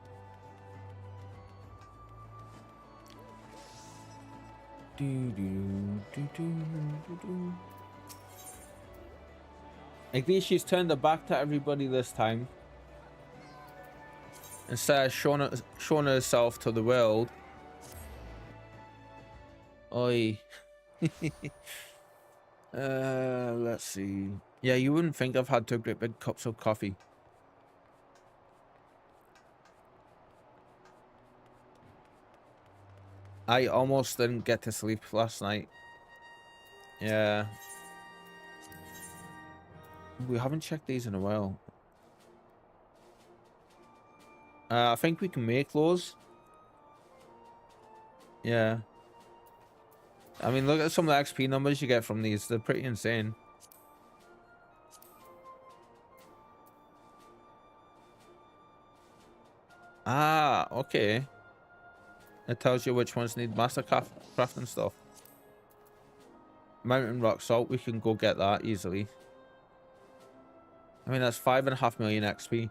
At least she's turned her back to everybody this time. Instead of showing herself to the world. Oi. Let's see. Yeah, you wouldn't think I've had two great big cups of coffee. I almost didn't get to sleep last night. Yeah. We haven't checked these in a while. I think we can make those. Yeah. I mean, look at some of the XP numbers you get from these. They're pretty insane. Ah, okay. It tells you which ones need master craft and stuff. Mountain rock salt, we can go get that easily. I mean, that's 5.5 million XP.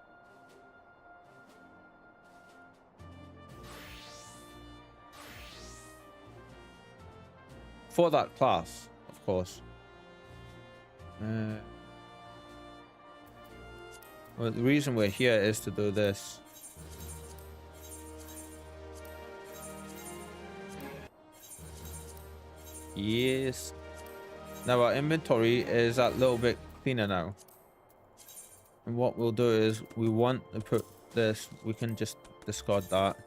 For that class, of course. Well, the reason we're here is to do this. Yes. Now our inventory is a little bit cleaner now. And what we'll do is we want to put this, we can just discard that.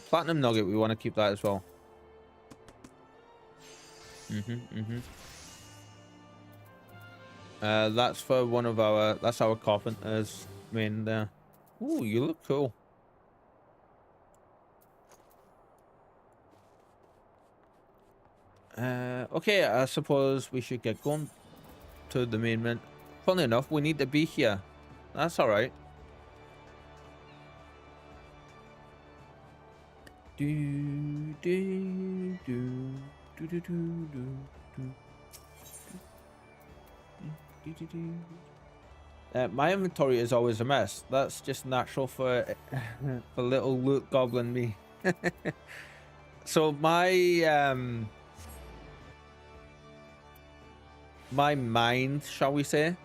Platinum nugget, we want to keep that as well. That's for one of our, that's our carpenter's main there. Ooh, you look cool. Okay, I suppose we should get going to the main mint. Funny enough, we need to be here. That's alright. My inventory is always a mess. That's just natural for for little loot goblin me. So my my mind, shall we say,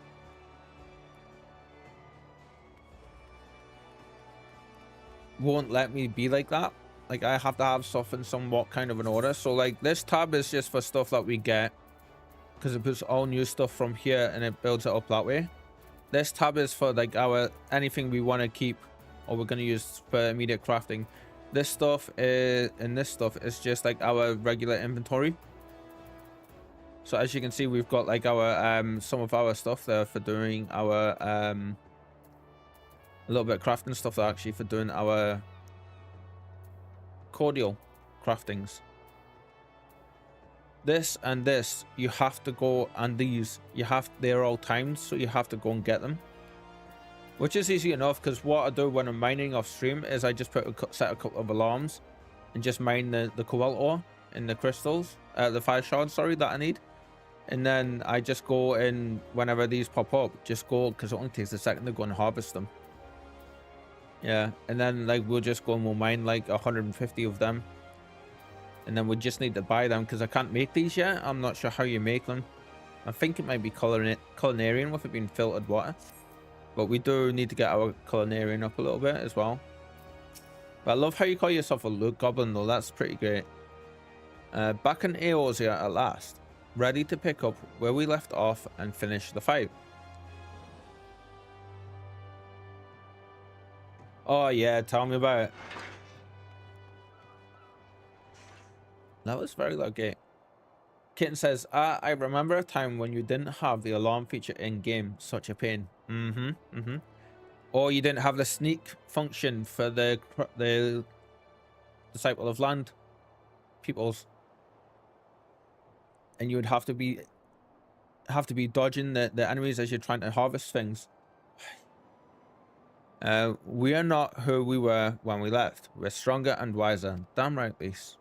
won't let me be like that. Like, I have to have stuff in somewhat kind of an order. So like this tab is just for stuff that we get, because it puts all new stuff from here and it builds it up that way. This tab is for like our anything we want to keep or we're going to use for immediate crafting. This stuff is, and this stuff is just like our regular inventory. So as you can see, we've got like our some of our stuff there for doing our a little bit of crafting stuff there actually for doing our cordial craftings. This and this you have to go, and these you have, they're all timed, so you have to go and get them, which is easy enough, because what I do when I'm mining off stream is I just set a couple of alarms and just mine the cobalt ore and the crystals, the fire shards, sorry, that I need. And then I just go in whenever these pop up, just go, because it only takes a second to go and harvest them. Yeah, and then like we'll just go and we'll mine like 150 of them. And then we just need to buy them, because I can't make these yet. I'm not sure how you make them. I think it might be culinarian with it being filtered water. But we do need to get our culinarian up a little bit as well. But I love how you call yourself a loot goblin though. That's pretty great. Back in Eorzea at last. Ready to pick up where we left off and finish the fight. Oh yeah, tell me about it. That was very lucky. Kitten says, I remember a time when you didn't have the alarm feature in game. Such a pain. Or you didn't have the sneak function for the Disciple of Land peoples. And you would have to be have to be dodging the enemies as you're trying to harvest things. We are not who we were when we left. We're stronger and wiser. Damn right, Beast.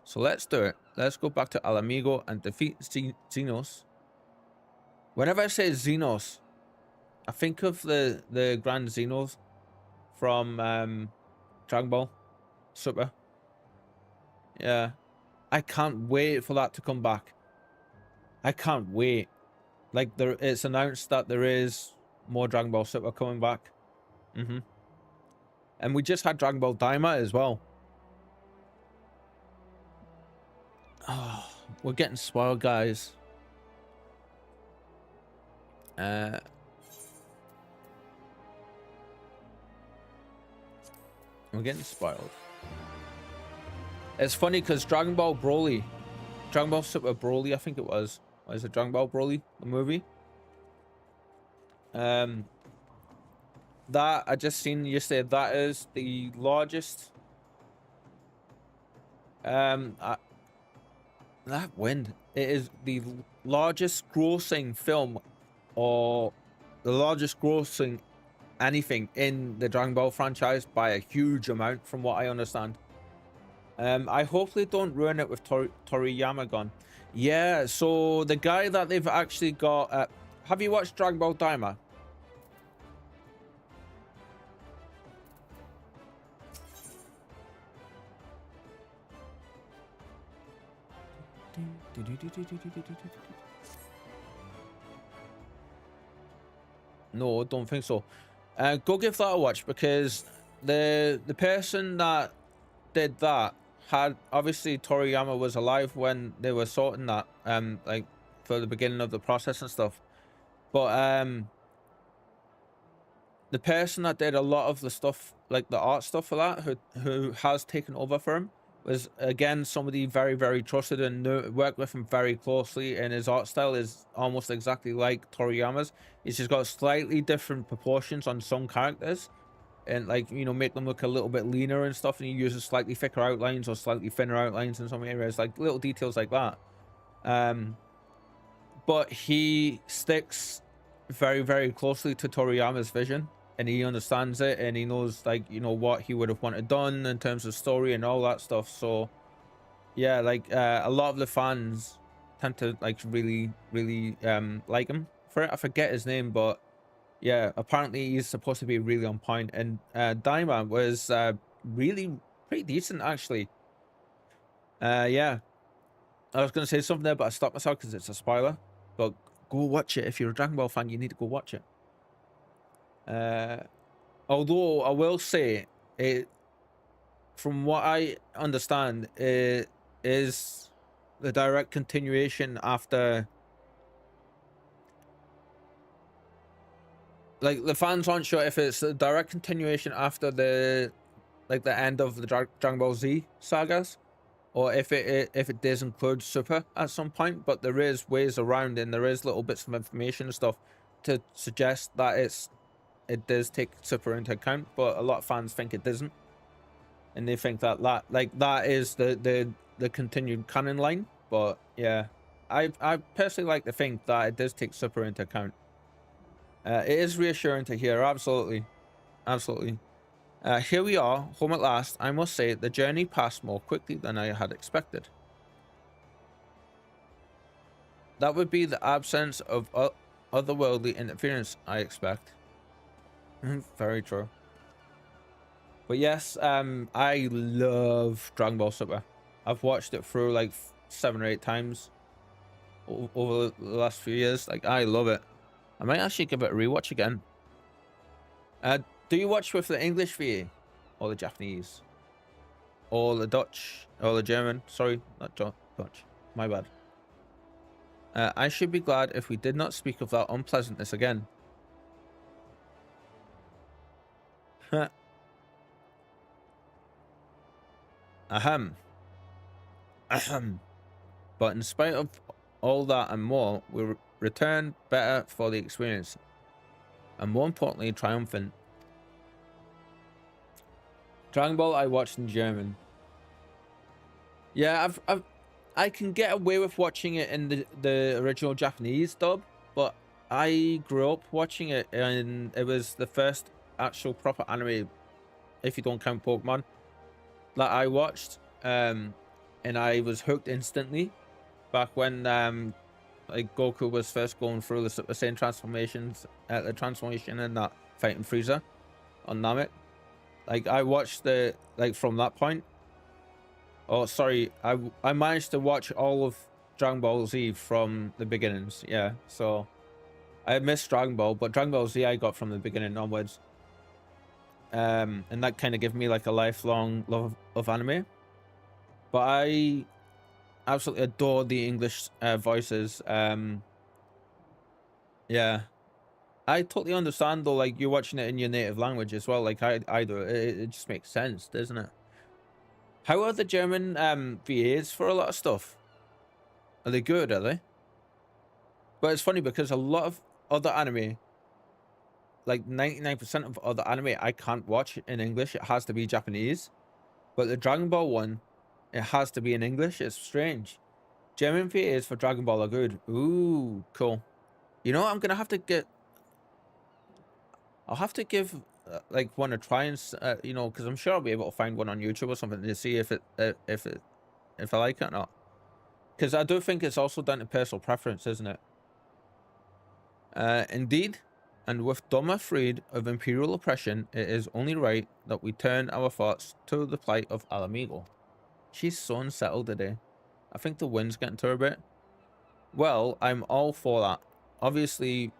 So let's do it. Let's go back to Alamigo and defeat Xenos. Whenever I say Xenos, I think of the Grand Xenos from Dragon Ball Super. Yeah. I can't wait for that to come back. I can't wait. Like, it's announced that there is more Dragon Ball Super coming back. And we just had Dragon Ball Daima as well. Oh, we're getting spoiled, guys. We're getting spoiled. It's funny because Dragon Ball Broly, Dragon Ball Super Broly, I think it was. Or is it Dragon Ball Broly, the movie? That I just seen yesterday. That is the largest. That wind. It is the largest grossing film, or the largest grossing anything in the Dragon Ball franchise by a huge amount, from what I understand. I hopefully don't ruin it with Toriyama gone. Yeah, so the guy that they've actually got. Have you watched Dragon Ball Daima? No, don't think so. Go give that a watch, because the person that did that had, obviously Toriyama was alive when they were sorting that, like for the beginning of the process and stuff. But the person that did a lot of the stuff, like the art stuff for that, who has taken over for him, was again somebody very, very trusted and worked with him very closely, and his art style is almost exactly like Toriyama's. He's just got slightly different proportions on some characters, and, like, you know, make them look a little bit leaner and stuff, and he uses slightly thicker outlines or slightly thinner outlines in some areas, like little details like that. But he sticks very, very closely to Toriyama's vision, and he understands it, and he knows, like, you know, what he would have wanted done in terms of story and all that stuff. So yeah, like a lot of the fans tend to, like, really, really like him for it. I forget his name, but yeah, apparently he's supposed to be really on point. And Daima was really pretty decent, actually. Yeah, I was gonna say something there, but I stopped myself because it's a spoiler. But go watch it. If you're a Dragon Ball fan, you need to go watch it. Although I will say, it, from what I understand, it is the direct continuation after. Like, the fans aren't sure if it's a direct continuation after the, like, the end of the Dragon Ball Z sagas, or if it does include Super at some point. But there is ways around, and there is little bits of information and stuff to suggest that it does take Super into account. But a lot of fans think it doesn't, and they think that that is the continued canon line. But yeah, I personally like to think that it does take Super into account. It is reassuring to hear. Absolutely. Here we are, home at last. I must say, the journey passed more quickly than I had expected. That would be the absence of otherworldly interference, I expect. Very true. But yes, I love Dragon Ball Super. I've watched it through like 7 or 8 times over the last few years. Like, I love it. I might actually give it a rewatch again. Do you watch with the English VA or the Japanese or the Dutch or the German? Sorry, not Dutch. My bad. I should be glad if we did not speak of that unpleasantness again. Ahem. But in spite of all that and more, we return better for the experience, and more importantly, triumphant. Dragon Ball I watched in German. Yeah, I can get away with watching it in the original Japanese dub, I grew up watching it, and it was the first actual proper anime, if you don't count Pokemon, that I watched. And I was hooked instantly back when like Goku was first going through the Super Saiyan transformations, the transformation and that fighting Frieza on Namek. Like I watched the from that point. Oh, sorry, I managed to watch all of Dragon Ball Z from the beginnings. Yeah, so I missed Dragon Ball, but Dragon Ball Z I got from the beginning onwards. And that kind of gave me like a lifelong love of anime. But I absolutely adore the English voices. Yeah, I totally understand though. Like you're watching it in your native language as well. Like I do. It just makes sense, doesn't it? How are the German VAs for a lot of stuff? Are they good? Are they? But it's funny because a lot of other anime, like 99% of other anime, I can't watch in English. It has to be Japanese. But the Dragon Ball one, it has to be in English. It's strange. German VAs for Dragon Ball are good. Ooh, cool. You know what? I'm gonna have to get. I'll have to give like one a try and you know, because I'm sure I'll be able to find one on YouTube or something to see if I like it or not. Because I do think it's also down to personal preference, isn't it? Indeed, and with Doma freed of imperial oppression, it is only right that we turn our thoughts to the plight of Alamigo. She's so unsettled today. I think the wind's getting to her a bit. Well, I'm all for that. Obviously,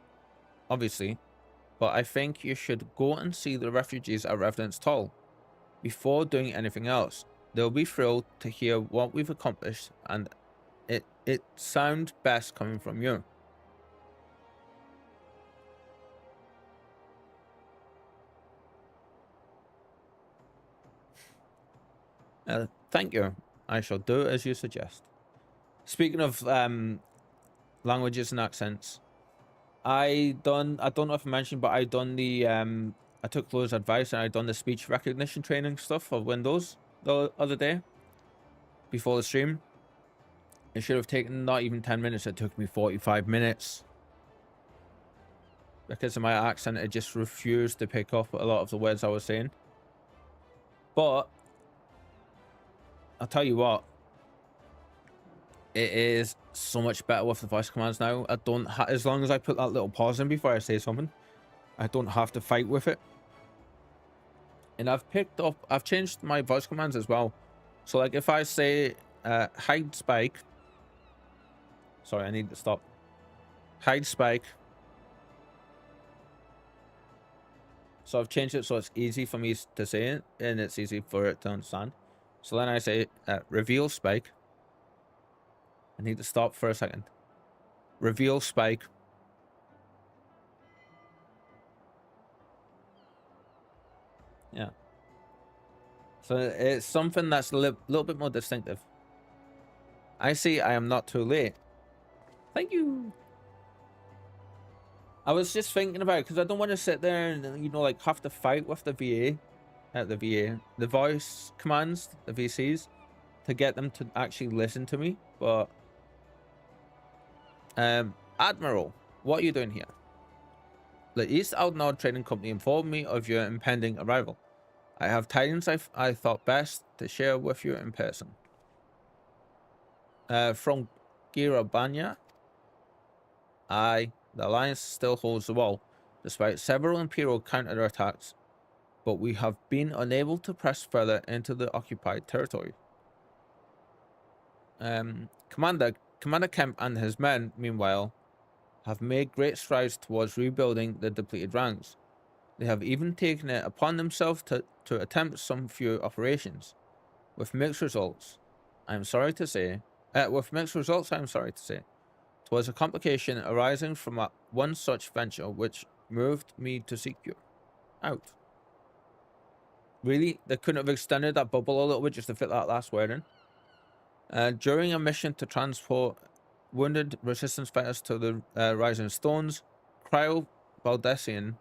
but I think you should go and see the refugees at Revenant's Toll before doing anything else. They'll be thrilled to hear what we've accomplished, and it sounds best coming from you. Thank you. I shall do as you suggest. Speaking of languages and accents, I don't know if I mentioned, but I done the I took Flo's advice and I done the speech recognition training stuff for Windows the other day before the stream. It should have taken not even 10 minutes. It took me 45 minutes. Because of my accent, it just refused to pick up a lot of the words I was saying. But I'll tell you what, it is so much better with the voice commands now. I don't as long as I put that little pause in before I say something, I don't have to fight with it. And I've changed my voice commands as well. So like if I say hide spike, sorry, I need to stop. Hide spike. So I've changed it so it's easy for me to say it and it's easy for it to understand. So then I say reveal spike. I need to stop for a second. Reveal spike. Yeah. So it's something that's a little bit more distinctive. I see I am not too late. Thank you. I was just thinking about it because I don't want to sit there and, you know, like have to fight with the VA, the voice commands, the VCs, to get them to actually listen to me. But, Admiral, what are you doing here? The East Outnord Trading Company informed me of your impending arrival. I have tidings I thought best to share with you in person. From Girabanya, the Alliance still holds the wall, despite several Imperial counterattacks, but we have been unable to press further into the occupied territory. Commander Kemp and his men, meanwhile, have made great strides towards rebuilding the depleted ranks. They have even taken it upon themselves to attempt some few operations. With mixed results, I'm sorry to say. It was a complication arising from one such venture which moved me to seek you out. Really? They couldn't have extended that bubble a little bit just to fit that last word in? During a mission to transport wounded resistance fighters to the Rising Stones, Cryo Baldessian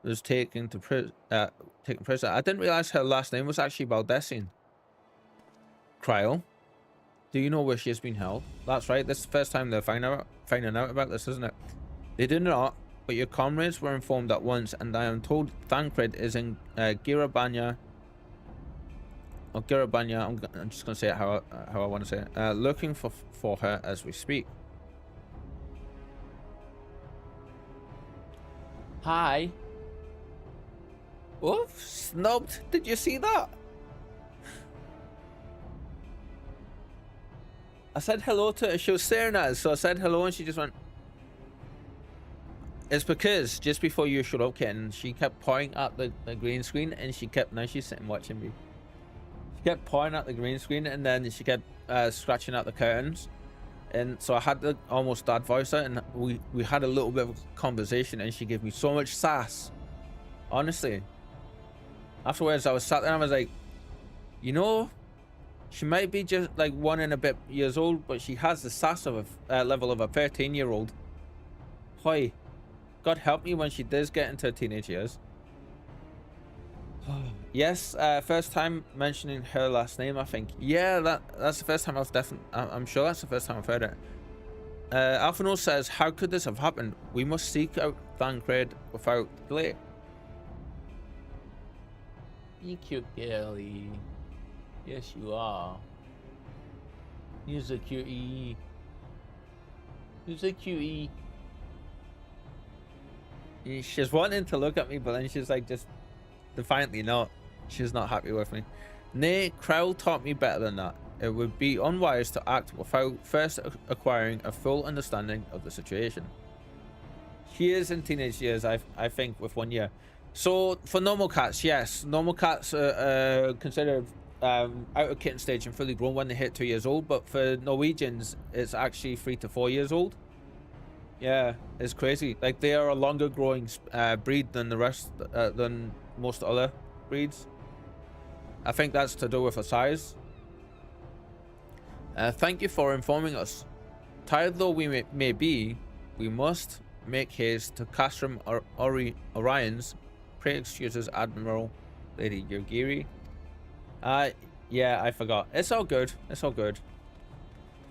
was taken prisoner. I didn't realize her last name was actually Baldessian. Cryo, do you know where she has been held? That's right. This is the first time they're finding out about this, isn't it? They do not, but your comrades were informed at once, and I am told Thancred is in Girabanya. Or Girabanya, I'm just gonna say it how I want to say it. Looking for her as we speak. Hi. Oh, snubbed. Did you see that? I said hello to her. She was staring at us, so I said hello, and she just went. It's because just before you showed up, Ken, she kept pointing at the green screen, and now she's sitting watching me. She kept pointing at the green screen, and then she kept scratching at the curtains. And so I had to almost dad voice her, and we had a little bit of a conversation, and she gave me so much sass. Honestly. Afterwards, I was sat there and I was like, you know, she might be just like 1 and a bit years old, but she has the sass of a level of a 13-year-old. Hoy. God help me when she does get into her teenage years. Yes, first time mentioning her last name, I think. Yeah, that's the first time I'm sure that's the first time I've heard it. Alphano says, how could this have happened? We must seek out Thancred without delay. You cute girlie. Yes, you are. You're a cutie. You're a cutie. She's wanting to look at me, but then she's like just defiantly not. She's not happy with me. Nay, Krell taught me better than that. It would be unwise to act without first acquiring a full understanding of the situation. She is in teenage years, I think, with 1 year. So for normal cats, yes, normal cats are considered out of kitten stage and fully grown when they hit 2 years old. But for Norwegians, it's actually 3 to 4 years old. Yeah, it's crazy. Like they are a longer growing breed than the rest, than most other breeds. I think that's to do with the size. Thank you for informing us. Tired though we may be, we must make haste to Castrum Orion's. Pray excuses, Admiral Lady Yogiri. Yeah, I forgot. It's all good. It's all good.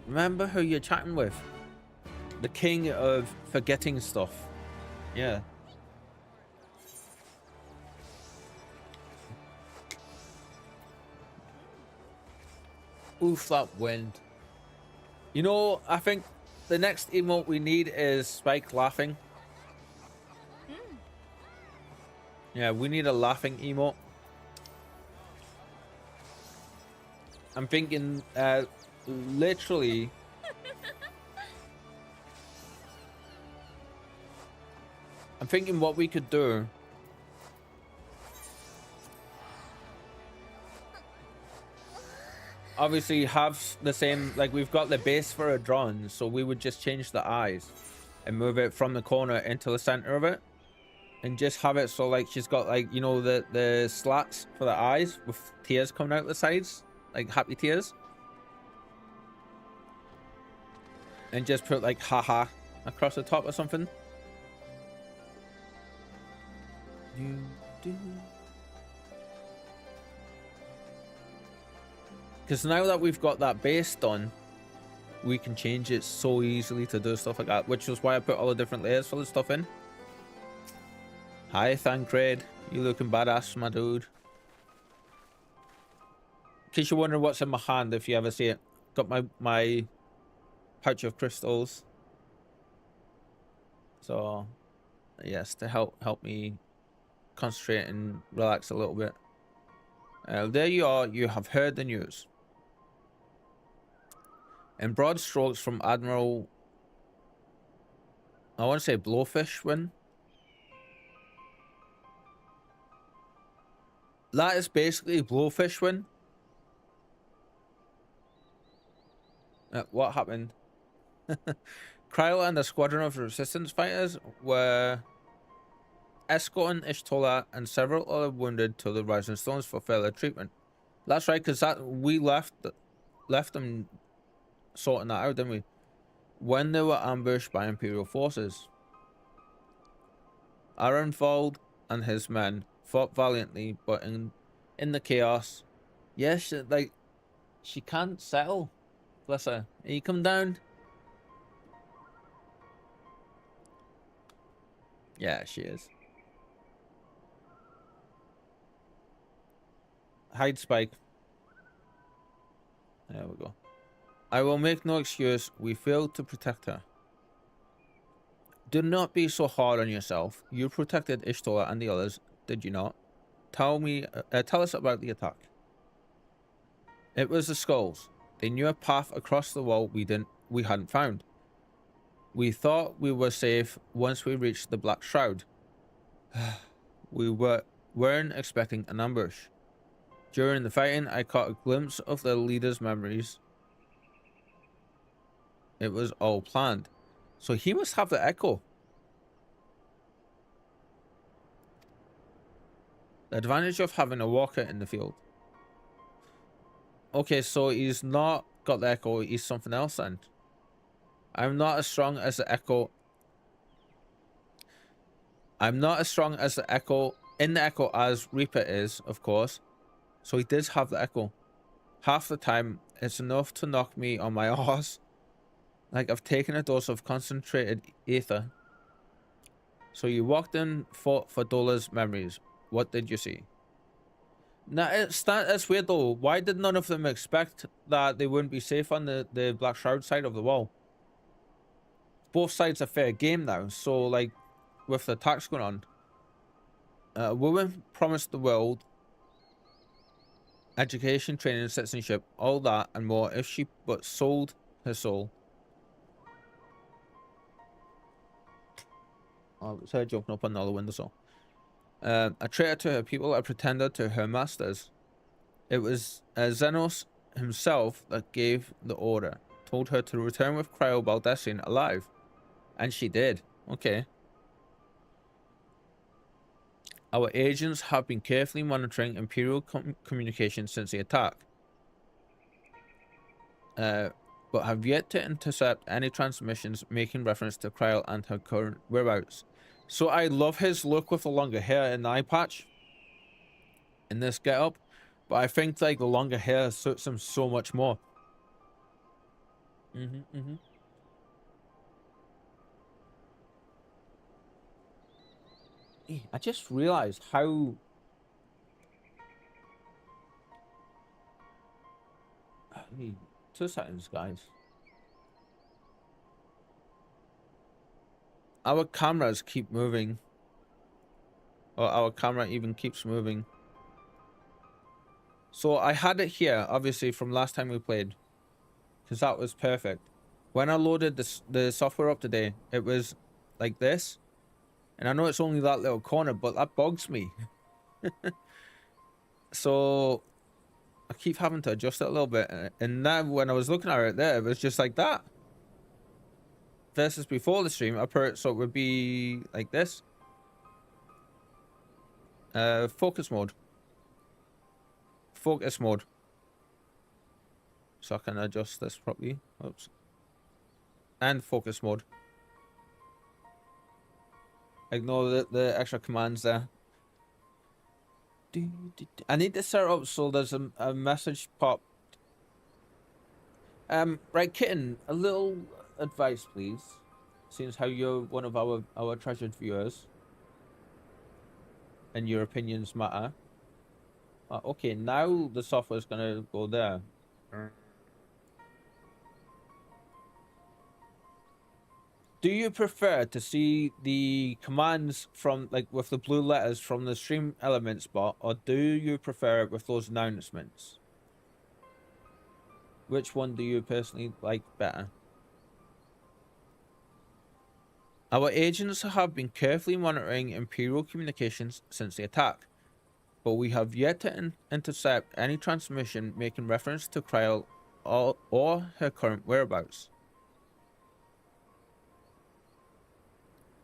Remember who you're chatting with. The king of forgetting stuff. Yeah. Oof, that wind. You know, I think the next emote we need is Spike laughing. Yeah, we need a laughing emote. I'm thinking, literally. I'm thinking what we could do. Obviously have the same, like we've got the base for a drone, so we would just change the eyes and move it from the corner into the center of it. And just have it so like she's got like, you know, the slats for the eyes with tears coming out the sides, like happy tears. And just put like haha across the top or something. Because now that we've got that base done, we can change it so easily to do stuff like that, which is why I put all the different layers for the stuff in. Hi, Thancred. You looking badass, my dude. In case you're wondering what's in my hand, if you ever see it, got my pouch of crystals. So, yes, to help me concentrate and relax a little bit. There you are. You have heard the news. In broad strokes from Admiral, I want to say Blowfishwin. That is basically Blowfishwin. What happened? Kryla and a squadron of resistance fighters were escorting Ishtola and several other wounded to the Rising Stones for further treatment. That's right, because we left them sorting that out, didn't we? When they were ambushed by Imperial forces. Arenfold and his men fought valiantly, but in the chaos, yes, like she can't settle. Bless her. You come down. Yeah, she is. Hide Spike. There we go. I will make no excuse. We failed to protect her. Do not be so hard on yourself. You protected Ishtar and the others, did you not? Tell us about the attack. It was the skulls. They knew a path across the wall we hadn't found. We thought we were safe once we reached the Black Shroud. weren't expecting an ambush. During the fighting, I caught a glimpse of the leader's memories. It was all planned. So he must have the echo. The advantage of having a walker in the field. Okay, so he's not got the echo, he's something else then. I'm not as strong as the echo. I'm not as strong as the echo in the echo as Reeper is, of course. So he does have the echo. Half the time, it's enough to knock me on my arse. Like I've taken a dose of concentrated ether. So you walked in for Dola's memories. What did you see? Now, it's weird though. Why did none of them expect that they wouldn't be safe on the Black Shroud side of the wall? Both sides are fair game now. So, like, with the attacks going on, a woman promised the world education, training, citizenship, all that and more if she but sold her soul. Oh, it's her jumping up on the other windowsill. A traitor to her people, a pretender to her masters. It was Xenos himself that gave the order, told her to return with Cryo Baldessian alive. And she did. Okay. Our agents have been carefully monitoring Imperial communications since the attack. But have yet to intercept any transmissions making reference to Cryo and her current whereabouts. So I love his look with the longer hair and the eye patch in this getup, but I think like the longer hair suits him so much more. I just realized how 2 seconds, guys. Our cameras keep moving. Or our camera even keeps moving. So I had it here, obviously, from last time we played. Because that was perfect. When I loaded the software up today, it was like this. And I know it's only that little corner, but that bugs me. So I keep having to adjust it a little bit. And now when I was looking at it there, it was just like that. Versus before the stream, I put it so it would be like this. Focus mode. Focus mode. So I can adjust this properly. Oops. And focus mode. Ignore the extra commands there. I need to set it up so there's a message pop. Right, Kitten, a little advice, please. Seeing how you're one of our treasured viewers. And your opinions matter. Okay, now the software's gonna go there. Do you prefer to see the commands from, like, with the blue letters from the stream element spot, or do you prefer it with those announcements? Which one do you personally like better? Our agents have been carefully monitoring Imperial communications since the attack, but we have yet to intercept any transmission making reference to Kryl or her current whereabouts.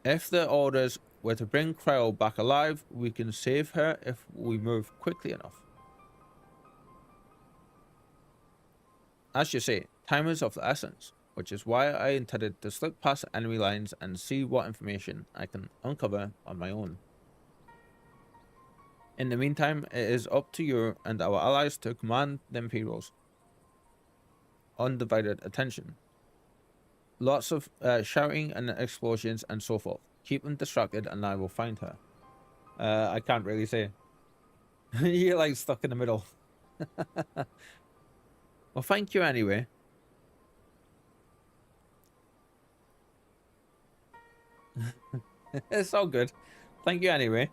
If the orders were to bring Kryl back alive, we can save her if we move quickly enough. As you say, time is of the essence, which is why I intended to slip past enemy lines and see what information I can uncover on my own. In the meantime, it is up to you and our allies to command the Imperials. Undivided attention. Lots of shouting and explosions and so forth. Keep them distracted and I will find her. I can't really say. You're like stuck in the middle. Well, thank you anyway. It's all good. Thank you anyway.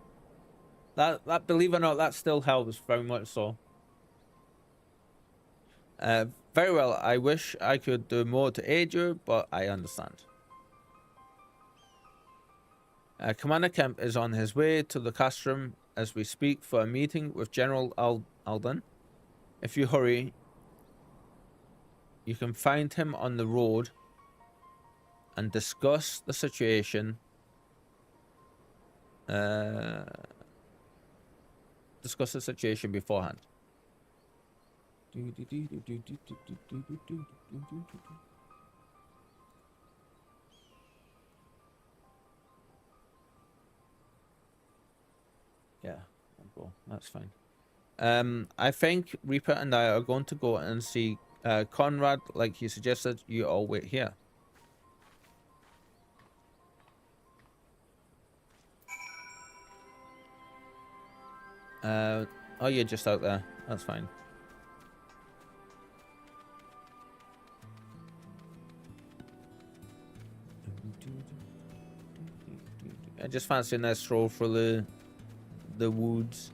That believe it or not, that still helps very much so. Very well. I wish I could do more to aid you, but I understand. Commander Kemp is on his way to the castrum as we speak for a meeting with General Alden. If you hurry, you can find him on the road and discuss the situation. Discuss the situation beforehand. Yeah, that's fine. I think Reaper and I are going to go and see Conrad, like he suggested. You all wait here. Oh, you're just out there. That's fine. I just fancy a nice stroll through the woods.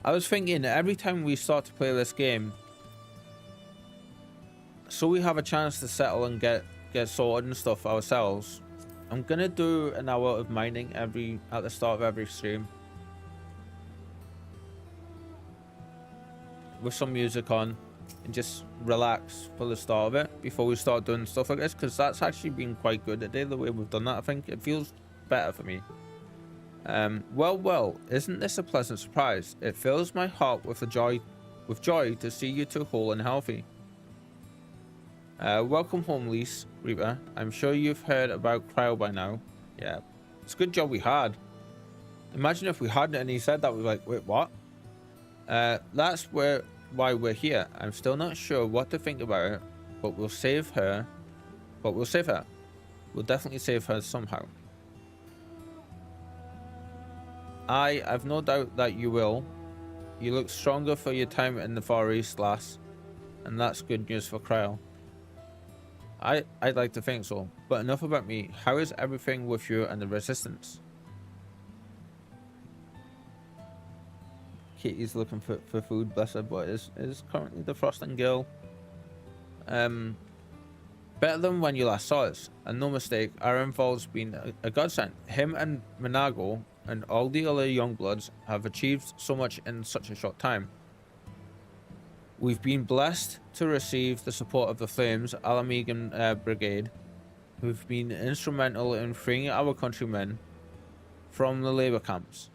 I was thinking every time we start to play this game, so we have a chance to settle and get sorted and stuff ourselves, I'm gonna do an hour of mining at the start of every stream with some music on and just relax for the start of it before we start doing stuff like this, because that's actually been quite good today, the way we've done that. I think it feels better for me. Well, isn't this a pleasant surprise? It fills my heart with joy to see you two whole and healthy. Welcome home, Reaper. I'm sure you've heard about Cryo by now. Yeah, it's a good job we had. Imagine if we hadn't and he said that, we'd be like, wait, what? That's why we're here. I'm still not sure what to think about it, but we'll save her. We'll definitely save her somehow. I've no doubt that you will. You look stronger for your time in the Far East, lass, and that's good news for Cryo. I'd like to think so, but enough about me. How is everything with you and the Resistance? Katie's looking for food, bless her, but is currently the Frosting Girl. Better than when you last saw us, and no mistake, our involve's been a godsend. Him and Minago and all the other young bloods have achieved so much in such a short time. We've been blessed to receive the support of the Flames Alamegan Brigade, who've been instrumental in freeing our countrymen from the labor camps.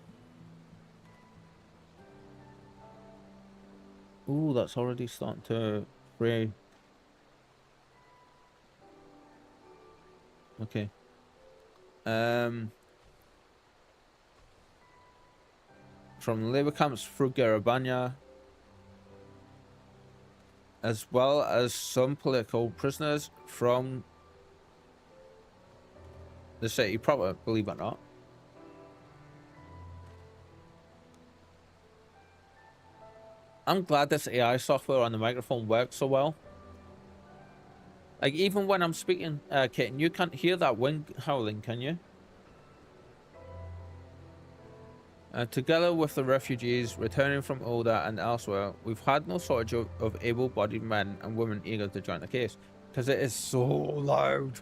Ooh, that's already starting to fray. Okay. From the labor camps through Garabanya, as well as some political prisoners from the city proper, believe it or not. I'm glad this AI software on the microphone works so well. Like, even when I'm speaking, Kitten, you can't hear that wind howling, can you? Together with the refugees returning from Oda and elsewhere, we've had no shortage of able-bodied men and women eager to join the case, because it is so loud.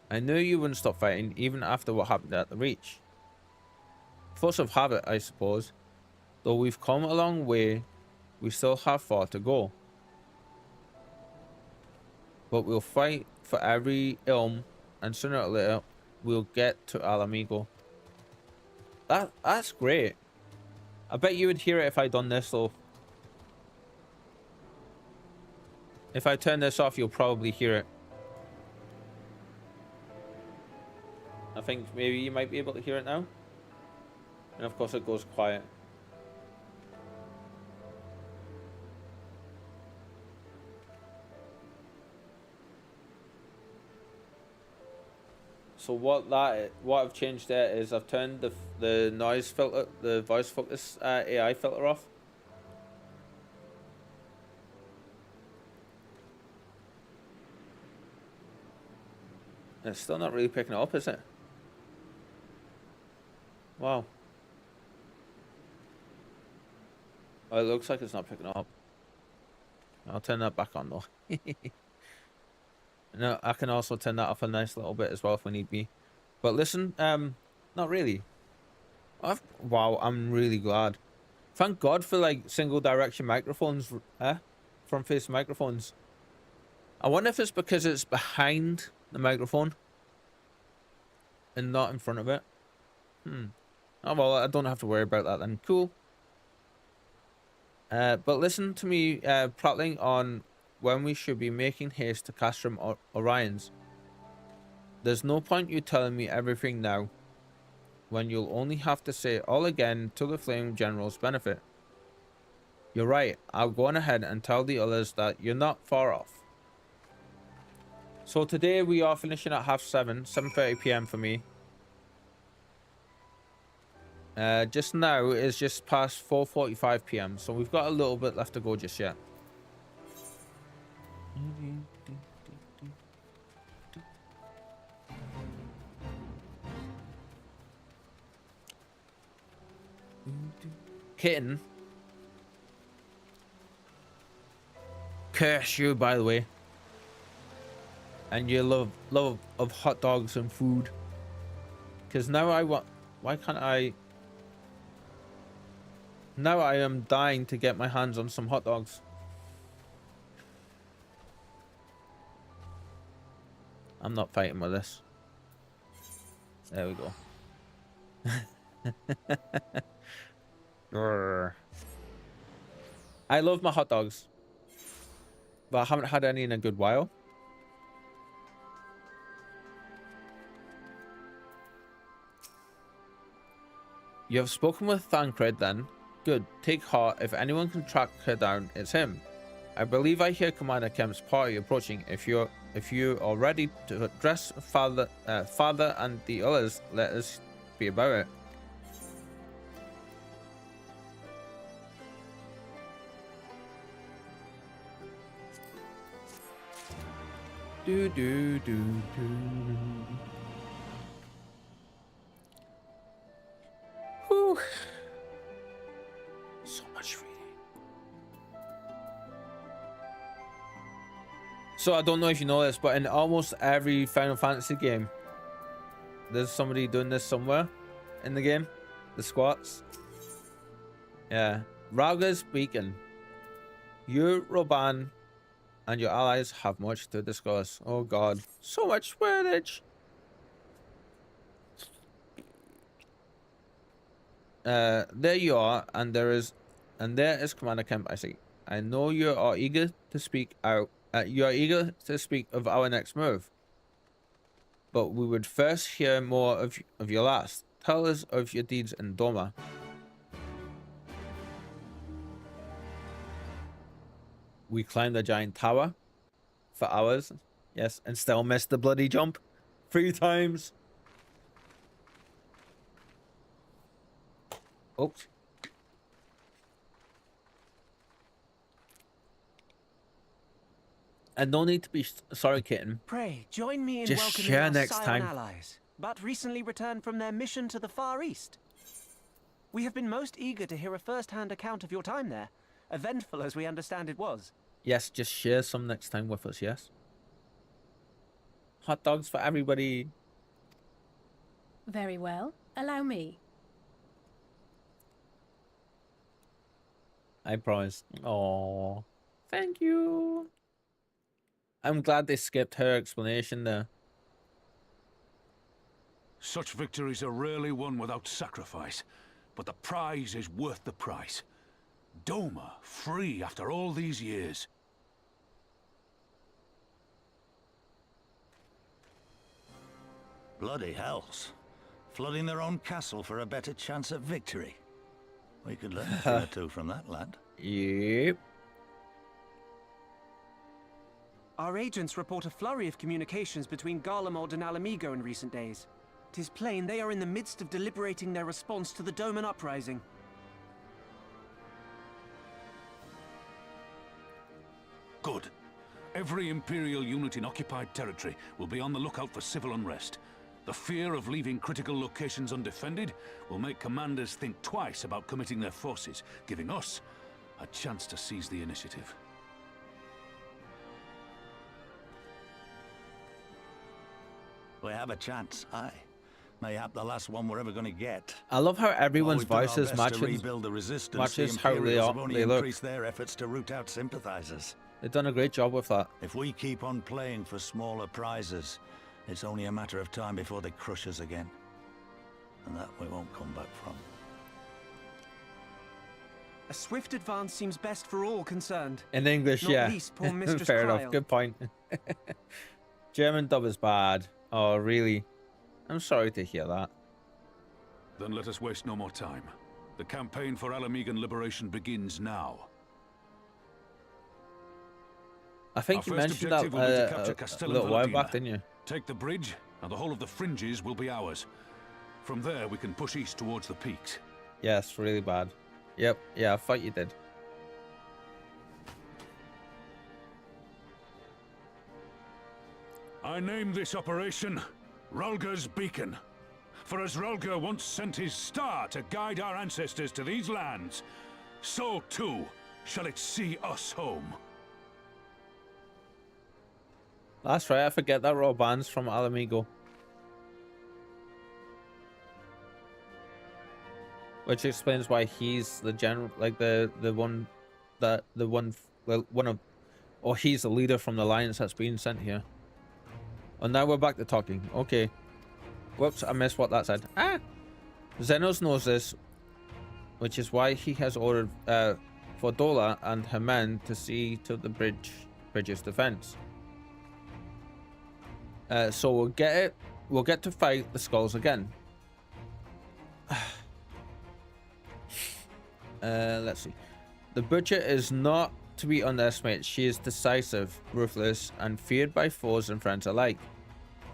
I knew you wouldn't stop fighting, even after what happened at the Reach. Force of habit, I suppose. Though we've come a long way, we still have far to go. But we'll fight for every ilm, and sooner or later, we'll get to Alamigo. That's great. I bet you would hear it if I'd done this, though. If I turn this off, you'll probably hear it. I think maybe you might be able to hear it now. And of course it goes quiet. So what I've changed there is I've turned the noise filter, the voice focus AI filter off. And it's still not really picking it up, is it? Wow. Oh, it looks like it's not picking it up. I'll turn that back on though. No, I can also turn that off a nice little bit as well if we need be. But listen, not really. Wow, I'm really glad. Thank God for like single direction microphones, front face microphones. I wonder if it's because it's behind the microphone and not in front of it. Oh well, I don't have to worry about that then. Cool. But listen to me prattling on when we should be making haste to Castrum Orions. There's no point you telling me everything now, when you'll only have to say it all again to the Flame General's benefit. You're right, I'll go on ahead and tell the others that you're not far off. So today we are finishing at 7:30, 7:30 PM for me. Just now is just past 4:45 PM, so we've got a little bit left to go just yet. Kitten. Curse you, by the way. And your love of hot dogs and food. Because now I want... Why can't I... Now I am dying to get my hands on some hot dogs. I'm not fighting with this. There we go. I love my hot dogs, but I haven't had any in a good while. You have spoken with Thancred then? Good. Take heart. If anyone can track her down, it's him. I believe I hear Commander Kemp's party approaching. If you are ready to address Father and the others, let us be about it. Do do do do. Whew. So much reading. So I don't know if you know this, but in almost every Final Fantasy game, there's somebody doing this somewhere in the game. The squats. Yeah. Rauga's Beacon. You, Roban, and your allies have much to discuss. Oh god. So much wordage. There you are, and there is Commander Kemp, I see. I know you are eager to speak out. You are eager to speak of our next move. But we would first hear more of your last. Tell us of your deeds in Doma. We climbed a giant tower for hours. Yes, and still missed the bloody jump 3 times. Oops. And no need to be sorry, kitten. Pray, join me in just welcoming share our next Scion time. allies, but recently returned from their mission to the Far East. We have been most eager to hear a first-hand account of your time there, eventful as we understand it was. Yes, just share some next time with us, yes? Hot dogs for everybody. Very well. Allow me. I promise. Oh, thank you. I'm glad they skipped her explanation there. Such victories are rarely won without sacrifice, but the prize is worth the price. Doma, free after all these years. Bloody hells. Flooding their own castle for a better chance at victory. We could learn a thing or two from that lad. Yep. Our agents report a flurry of communications between Garlemald and Alamigo in recent days. 'Tis plain they are in the midst of deliberating their response to the Doman uprising. Good. Every Imperial unit in occupied territory will be on the lookout for civil unrest. The fear of leaving critical locations undefended will make commanders think twice about committing their forces, giving us a chance to seize the initiative. We have a chance, aye. Mayhap the last one we're ever going to get. I love how everyone's We've done our voices best to matches rebuild the resistance. matches The how Imperials have only they look. increased their efforts to root out sympathizers. They've done a great job with that. If we keep on playing for smaller prizes, it's only a matter of time before they crush us again. And that we won't come back from. A swift advance seems best for all concerned. In English, Not yeah. least poor Mistress Fair Krile. enough. Good point. German dub is bad. Oh, really? I'm sorry to hear that. Then let us waste no more time. The campaign for Alamigan liberation begins now. I think you Our first mentioned that objective will be to capture a Castellum little while Valentina. back, didn't you? Take the bridge, and the whole of the fringes will be ours. From there, we can push east towards the peaks. Yes, really bad. Yep, yeah, I thought you did. I name this operation Rulga's Beacon. For as Rulga once sent his star to guide our ancestors to these lands, so too shall it see us home. That's right, I forget that raw bands from Alamigo. Which explains why he's the general, like one of, or he's the leader from the alliance that's being sent here. And now we're back to talking. Okay. Whoops, I missed what that said. Ah! Xenos knows this, which is why he has ordered Fordola and her men to see to the bridge's defense. So we'll get to fight the skulls again. Let's see. The butcher is not to be underestimated. She is decisive, ruthless, and feared by foes and friends alike.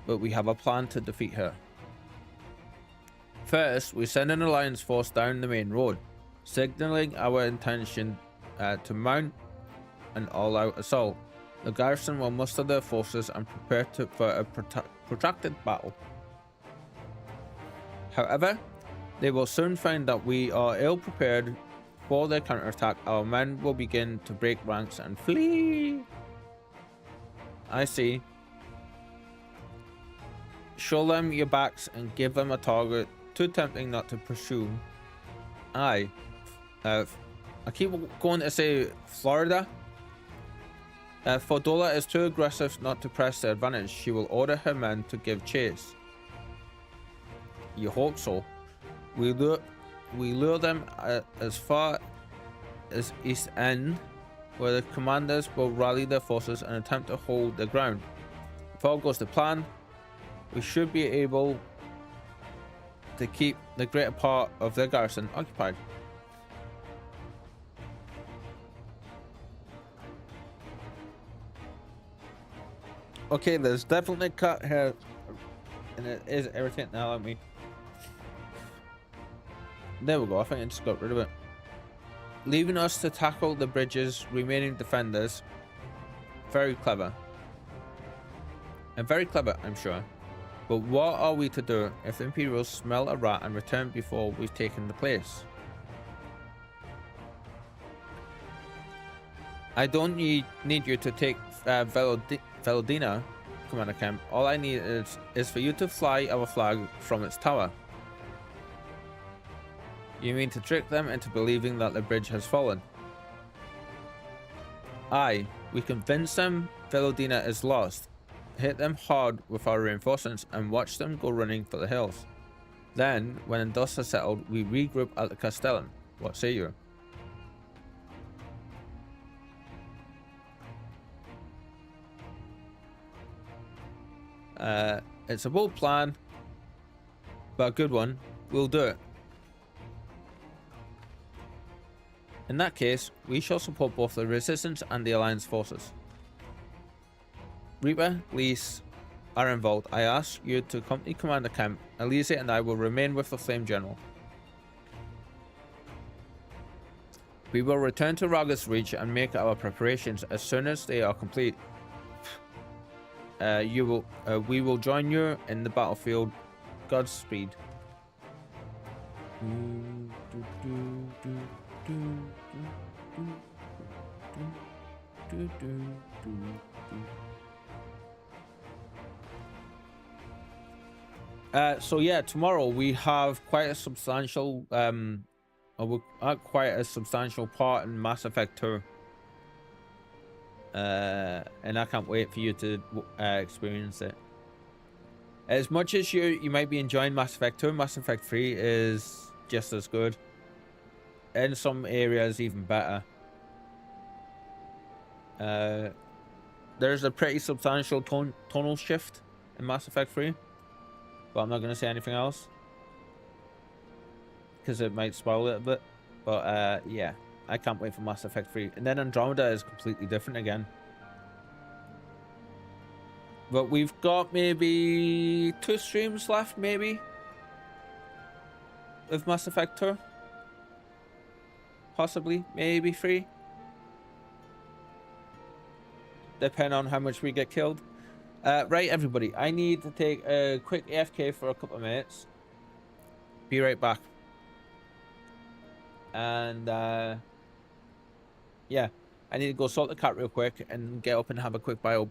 But we have a plan to defeat her. First, we send an alliance force down the main road, signaling our intention to mount an all-out assault. The garrison will muster their forces and prepare for a protracted battle. However, they will soon find that we are ill-prepared for their counterattack. Our men will begin to break ranks and flee. I see. Show them your backs and give them a target too tempting not to pursue. I keep going to say Florida. Fordola is too aggressive not to press their advantage. She will order her men to give chase. You hope so. We lure them as far as East End, where the commanders will rally their forces and attempt to hold their ground. If all goes to plan, we should be able to keep the greater part of their garrison occupied. Okay, there's definitely a cut here, and it is irritating now at me. There we go, I think I just got rid of it. Leaving us to tackle the bridge's remaining defenders. Very clever. And very clever, I'm sure. But what are we to do if the Imperials smell a rat and return before we've taken the place? I don't need you to take Velodina, Commander Kemp. All I need is for you to fly our flag from its tower. You mean to trick them into believing that the bridge has fallen? Aye, we convince them Velodina is lost, hit them hard with our reinforcements, and watch them go running for the hills. Then, when the dust has settled, we regroup at the Castellum. What say you? It's a bold plan, but a good one, we'll do it. In that case, we shall support both the Resistance and the Alliance forces. Reaper, Lise are involved. I ask you to accompany Commander Kemp. Elise and I will remain with the Flame General. We will return to Raga's Reach and make our preparations as soon as they are complete. We will join you in the battlefield. Godspeed. So yeah, tomorrow we have quite a substantial part in Mass Effect 2. And I can't wait for you to experience it. As much as you might be enjoying Mass Effect 2, Mass Effect 3 is just as good. In some areas, even better. There's a pretty substantial tonal shift in Mass Effect 3. But I'm not going to say anything else. Because it might spoil it a bit. But yeah, I can't wait for Mass Effect 3. And then Andromeda is completely different again. But we've got maybe 2 streams left, maybe. Of Mass Effect 2. Possibly, maybe 3. Depending on how much we get killed. Right, everybody. I need to take a quick AFK for a couple of minutes. Be right back. And, yeah. I need to go sort the cat real quick and get up and have a quick bio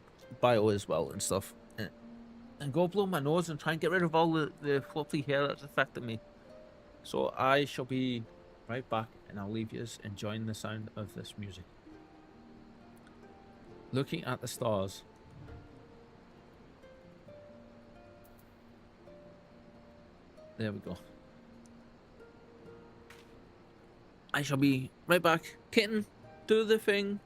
as well and stuff. And go blow my nose and try and get rid of all the fluffy hair that's affecting me. So I shall be right back and I'll leave you enjoying the sound of this music. Looking at the stars. There we go. I shall be right back. Kitten, do the thing.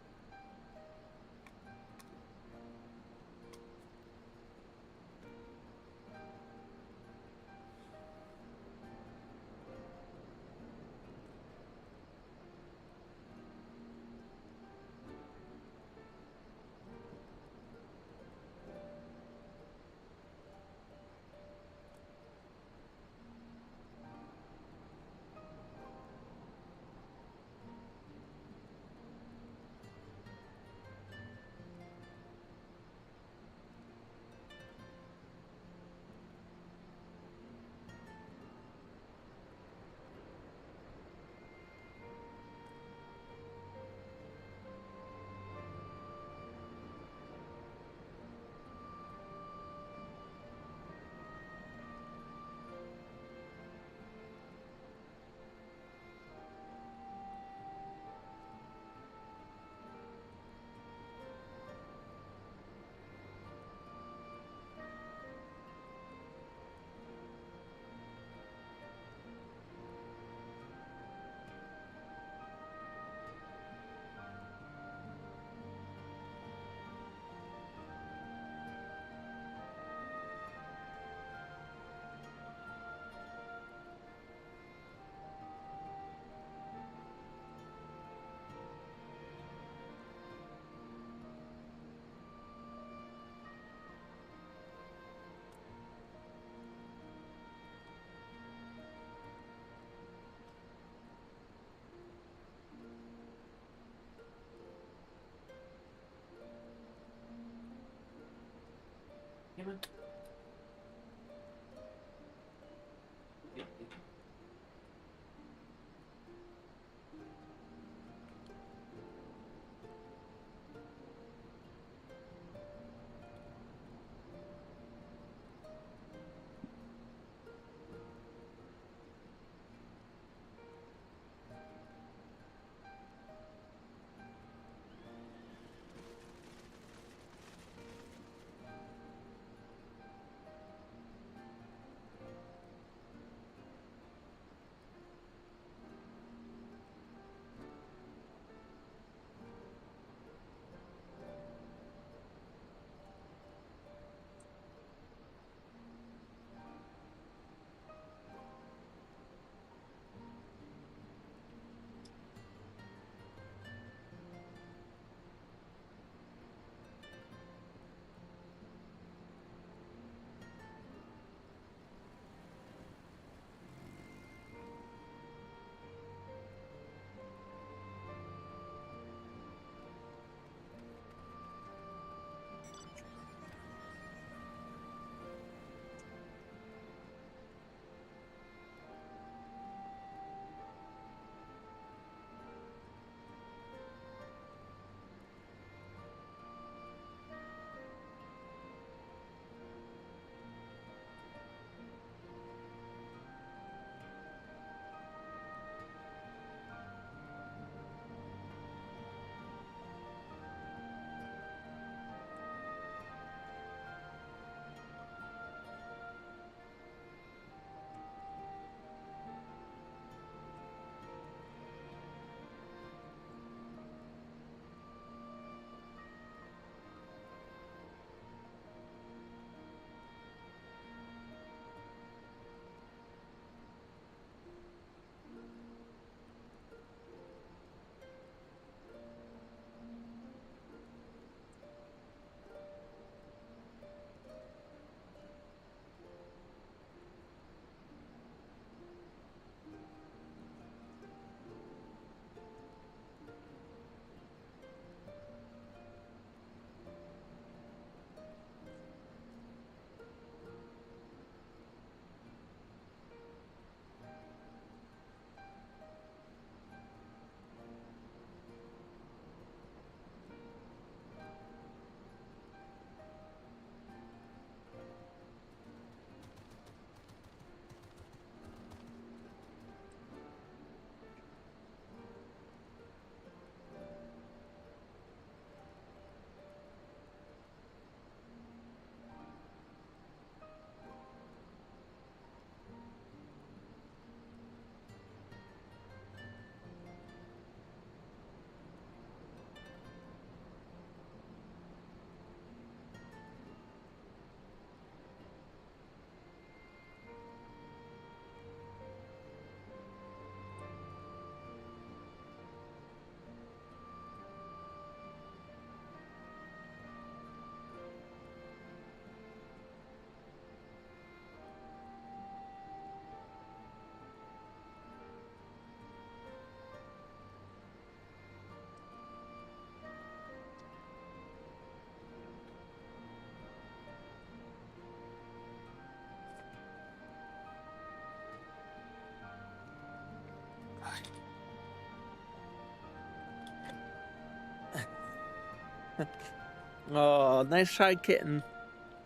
Oh, nice try, kitten.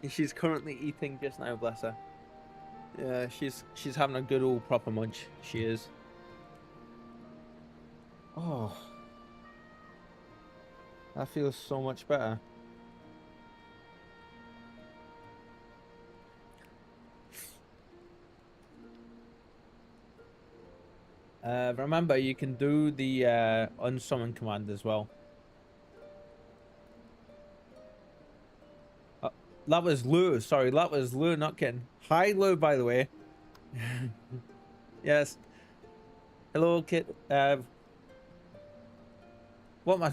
She's currently eating just now, bless her. Yeah, she's having a good old proper munch. She is. Oh, that feels so much better. Remember, you can do the unsummon command as well. That was Lou. Sorry, that was Lou, not Kitten. Hi, Lou, by the way. Yes. Hello, Kit. What am I?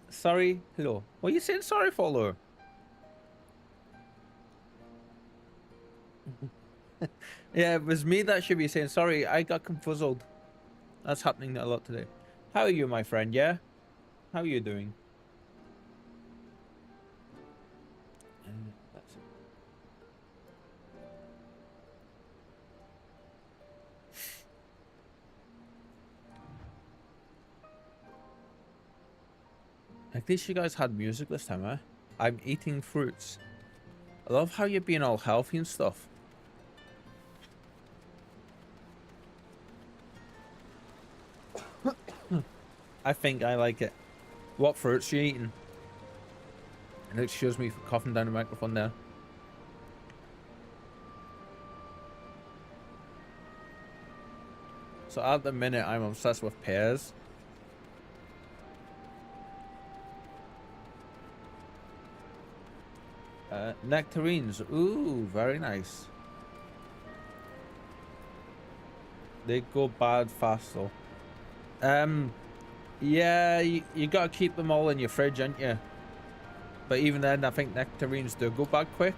Sorry. Hello. What are you saying sorry for, Lou? Yeah, it was me that should be saying sorry. I got confuzzled. That's happening a lot today. How are you, my friend? Yeah? How are you doing? That's it. At least you guys had music this time, huh? I'm eating fruits. I love how you're being all healthy and stuff. I think I like it. What fruits are you eating? And excuse me for coughing down the microphone there. So at the minute, I'm obsessed with pears. Nectarines. Ooh, very nice. They go bad fast though. Yeah, you gotta keep them all in your fridge, ain't you? But even then, I think nectarines do go bad quick.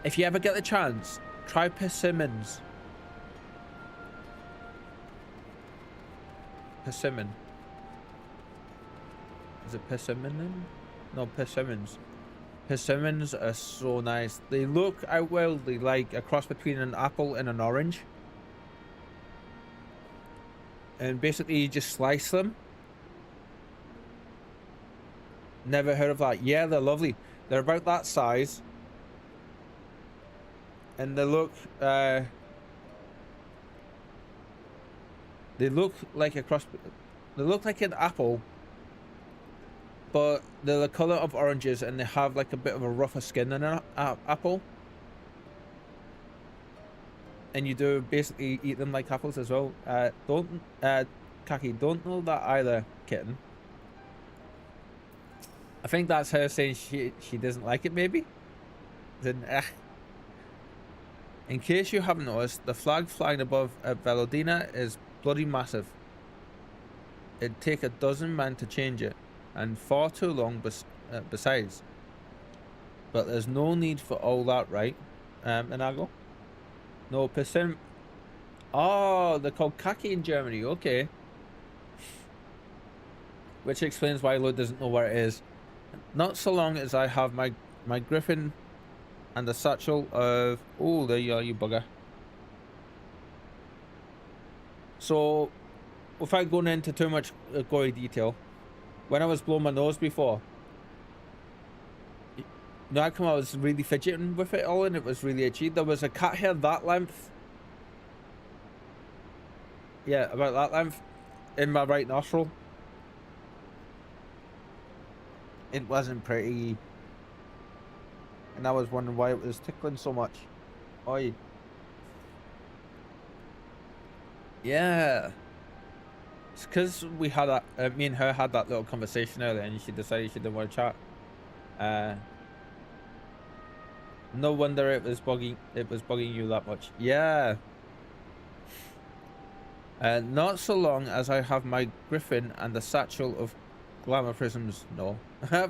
If you ever get the chance, try persimmons. Persimmon. Is it persimmon? No, persimmons. Persimmons are so nice. They look outwardly like a cross between an apple and an orange. And basically you just slice them. Never heard of that. Yeah, they're lovely. They're about that size. And they look like a cross. They look like an apple, but they're the color of oranges and they have like a bit of a rougher skin than an apple. And you do basically eat them like apples as well. Kaki, don't know that either, kitten. I think that's her saying she doesn't like it, maybe? Then, In case you haven't noticed, the flag flying above Velodina is bloody massive. It'd take a dozen men to change it, and far too long besides. But there's no need for all that, right, Inago? No, persimmon. Oh, they're called kaki in Germany. Okay. Which explains why Lud doesn't know where it is. Not so long as I have my griffin and the satchel of... Oh, there you are, you bugger. So, without going into too much gory detail, when I was blowing my nose before, no, I was really fidgeting with it all and it was really itchy. There was a cat hair that length. Yeah, about that length in my right nostril. It wasn't pretty. And I was wondering why it was tickling so much. Oi. Yeah. It's because we had that, me and her had that little conversation earlier and she decided she didn't want to chat. No wonder it was bugging you that much. Yeah. Not so long as I have my griffin and the satchel of glamour prisms. No.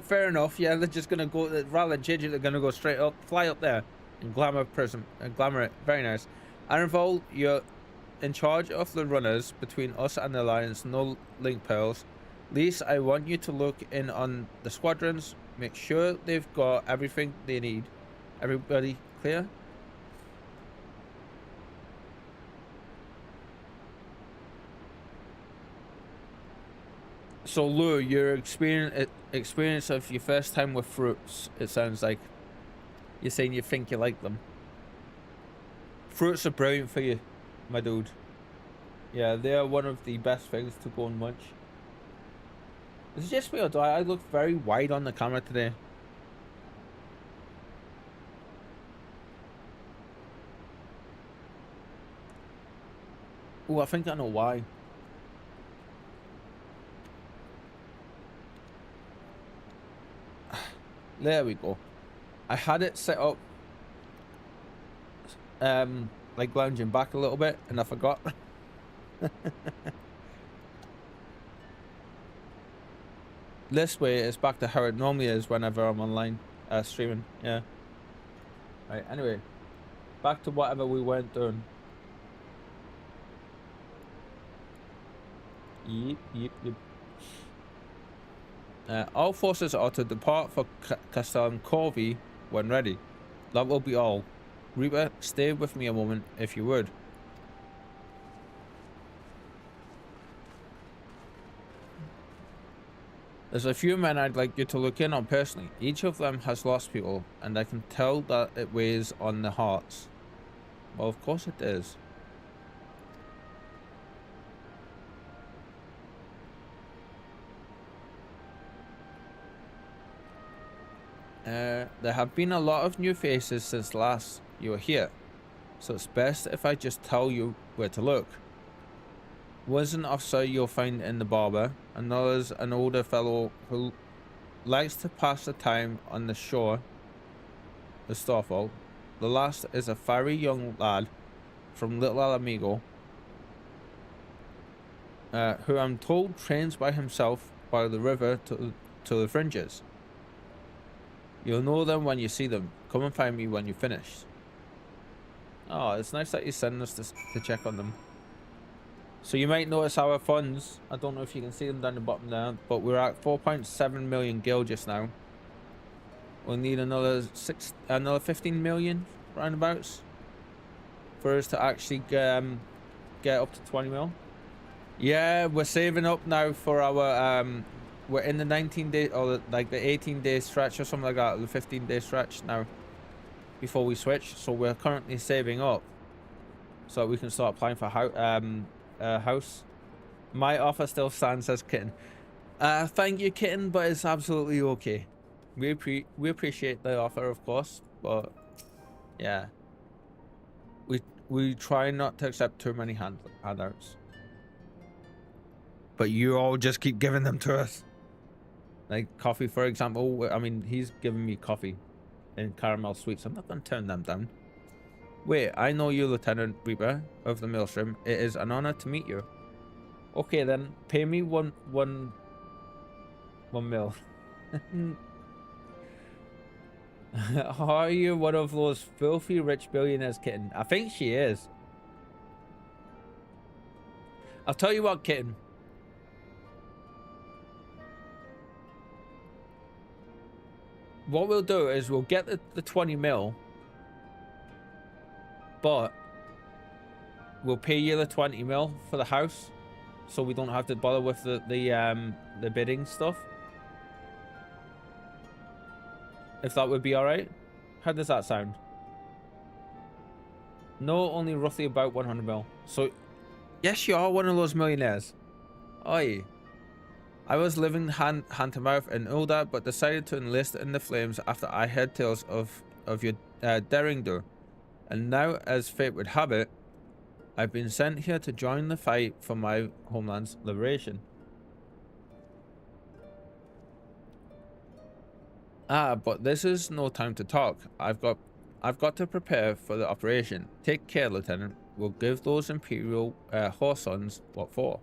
Fair enough. Yeah, they're just gonna go, rather than change it, they're gonna go straight up, fly up there and glamour prism and glamour it. Very nice. Ironvolt, you're in charge of the runners between us and the Alliance. No link pearls. Least I want you to look in on the squadrons. Make sure they've got everything they need. Everybody clear? So Lou, your experience of your first time with fruits, it sounds like you're saying you think you like them. Fruits are brilliant for you, my dude. Yeah, they are one of the best things to go and munch. Is it just me or do I look very wide on the camera today? Oh, I think I know why. There we go. I had it set up like lounging back a little bit and I forgot. This way it's back to how it normally is whenever I'm online streaming. Yeah. Right, anyway. Back to whatever we weren't doing. Yep. All forces are to depart for Castel Corvi when ready. That will be all. Reaper, stay with me a moment, if you would. There's a few men I'd like you to look in on personally. Each of them has lost people, and I can tell that it weighs on their hearts. Well, of course it is. There have been a lot of new faces since last you were here, so it's best if I just tell you where to look. One's an officer you'll find in the barber, another's an older fellow who likes to pass the time on the shore, the Starfall. The last is a fiery young lad from Little Amigo, who I'm told trains by himself by the river to the fringes. You'll know them when you see them. Come and find me when you're finished. Oh, it's nice that you send us to check on them. So you might notice our funds. I don't know if you can see them down the bottom there, but we're at 4.7 million gil just now. We'll need another 15 million roundabouts for us to actually get up to 20 mil. Yeah, we're saving up now for our we're in the 19 day or like the 18-day stretch or something like that, the 15-day stretch now before we switch. So we're currently saving up so that we can start applying for house. My offer still stands, says Kitten. Thank you, Kitten, but it's absolutely okay. We appreciate the offer, of course, but yeah, we try not to accept too many handouts. But you all just keep giving them to us. Like coffee, for example. I mean, he's giving me coffee and caramel sweets. I'm not going to turn them down. Wait, I know you, Lieutenant Reeper of the Maelstrom. It is an honor to meet you. Okay, then. Pay me one mil. Are you one of those filthy rich billionaires, Kitten? I think she is. I'll tell you what, Kitten. What we'll do is we'll get the 20 mil, but we'll pay you the 20 mil for the house, so we don't have to bother with the bidding stuff. If that would be all right. How does that sound? No, only roughly about 100 mil. So, yes, you are one of those millionaires. Oi. I was living hand to mouth in Ulda, but decided to enlist in the flames after I heard tales of your daring do. And now, as fate would have it, I've been sent here to join the fight for my homeland's liberation. Ah, but this is no time to talk. I've got to prepare for the operation. Take care, Lieutenant. We'll give those Imperial horse sons what for.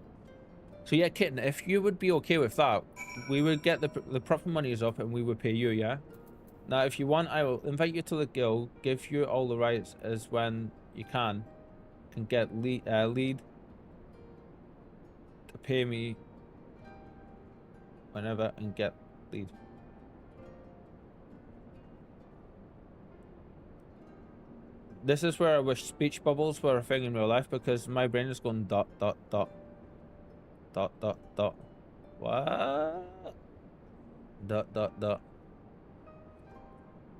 So yeah, Kitten, if you would be okay with that, we would get the proper monies up and we would pay you, yeah? Now, if you want, I will invite you to the guild, give you all the rights as when you can get lead to pay me whenever and get lead. This is where I wish speech bubbles were a thing in real life, because my brain is going dot, dot, dot, dot, dot, dot. What? Dot dot dot.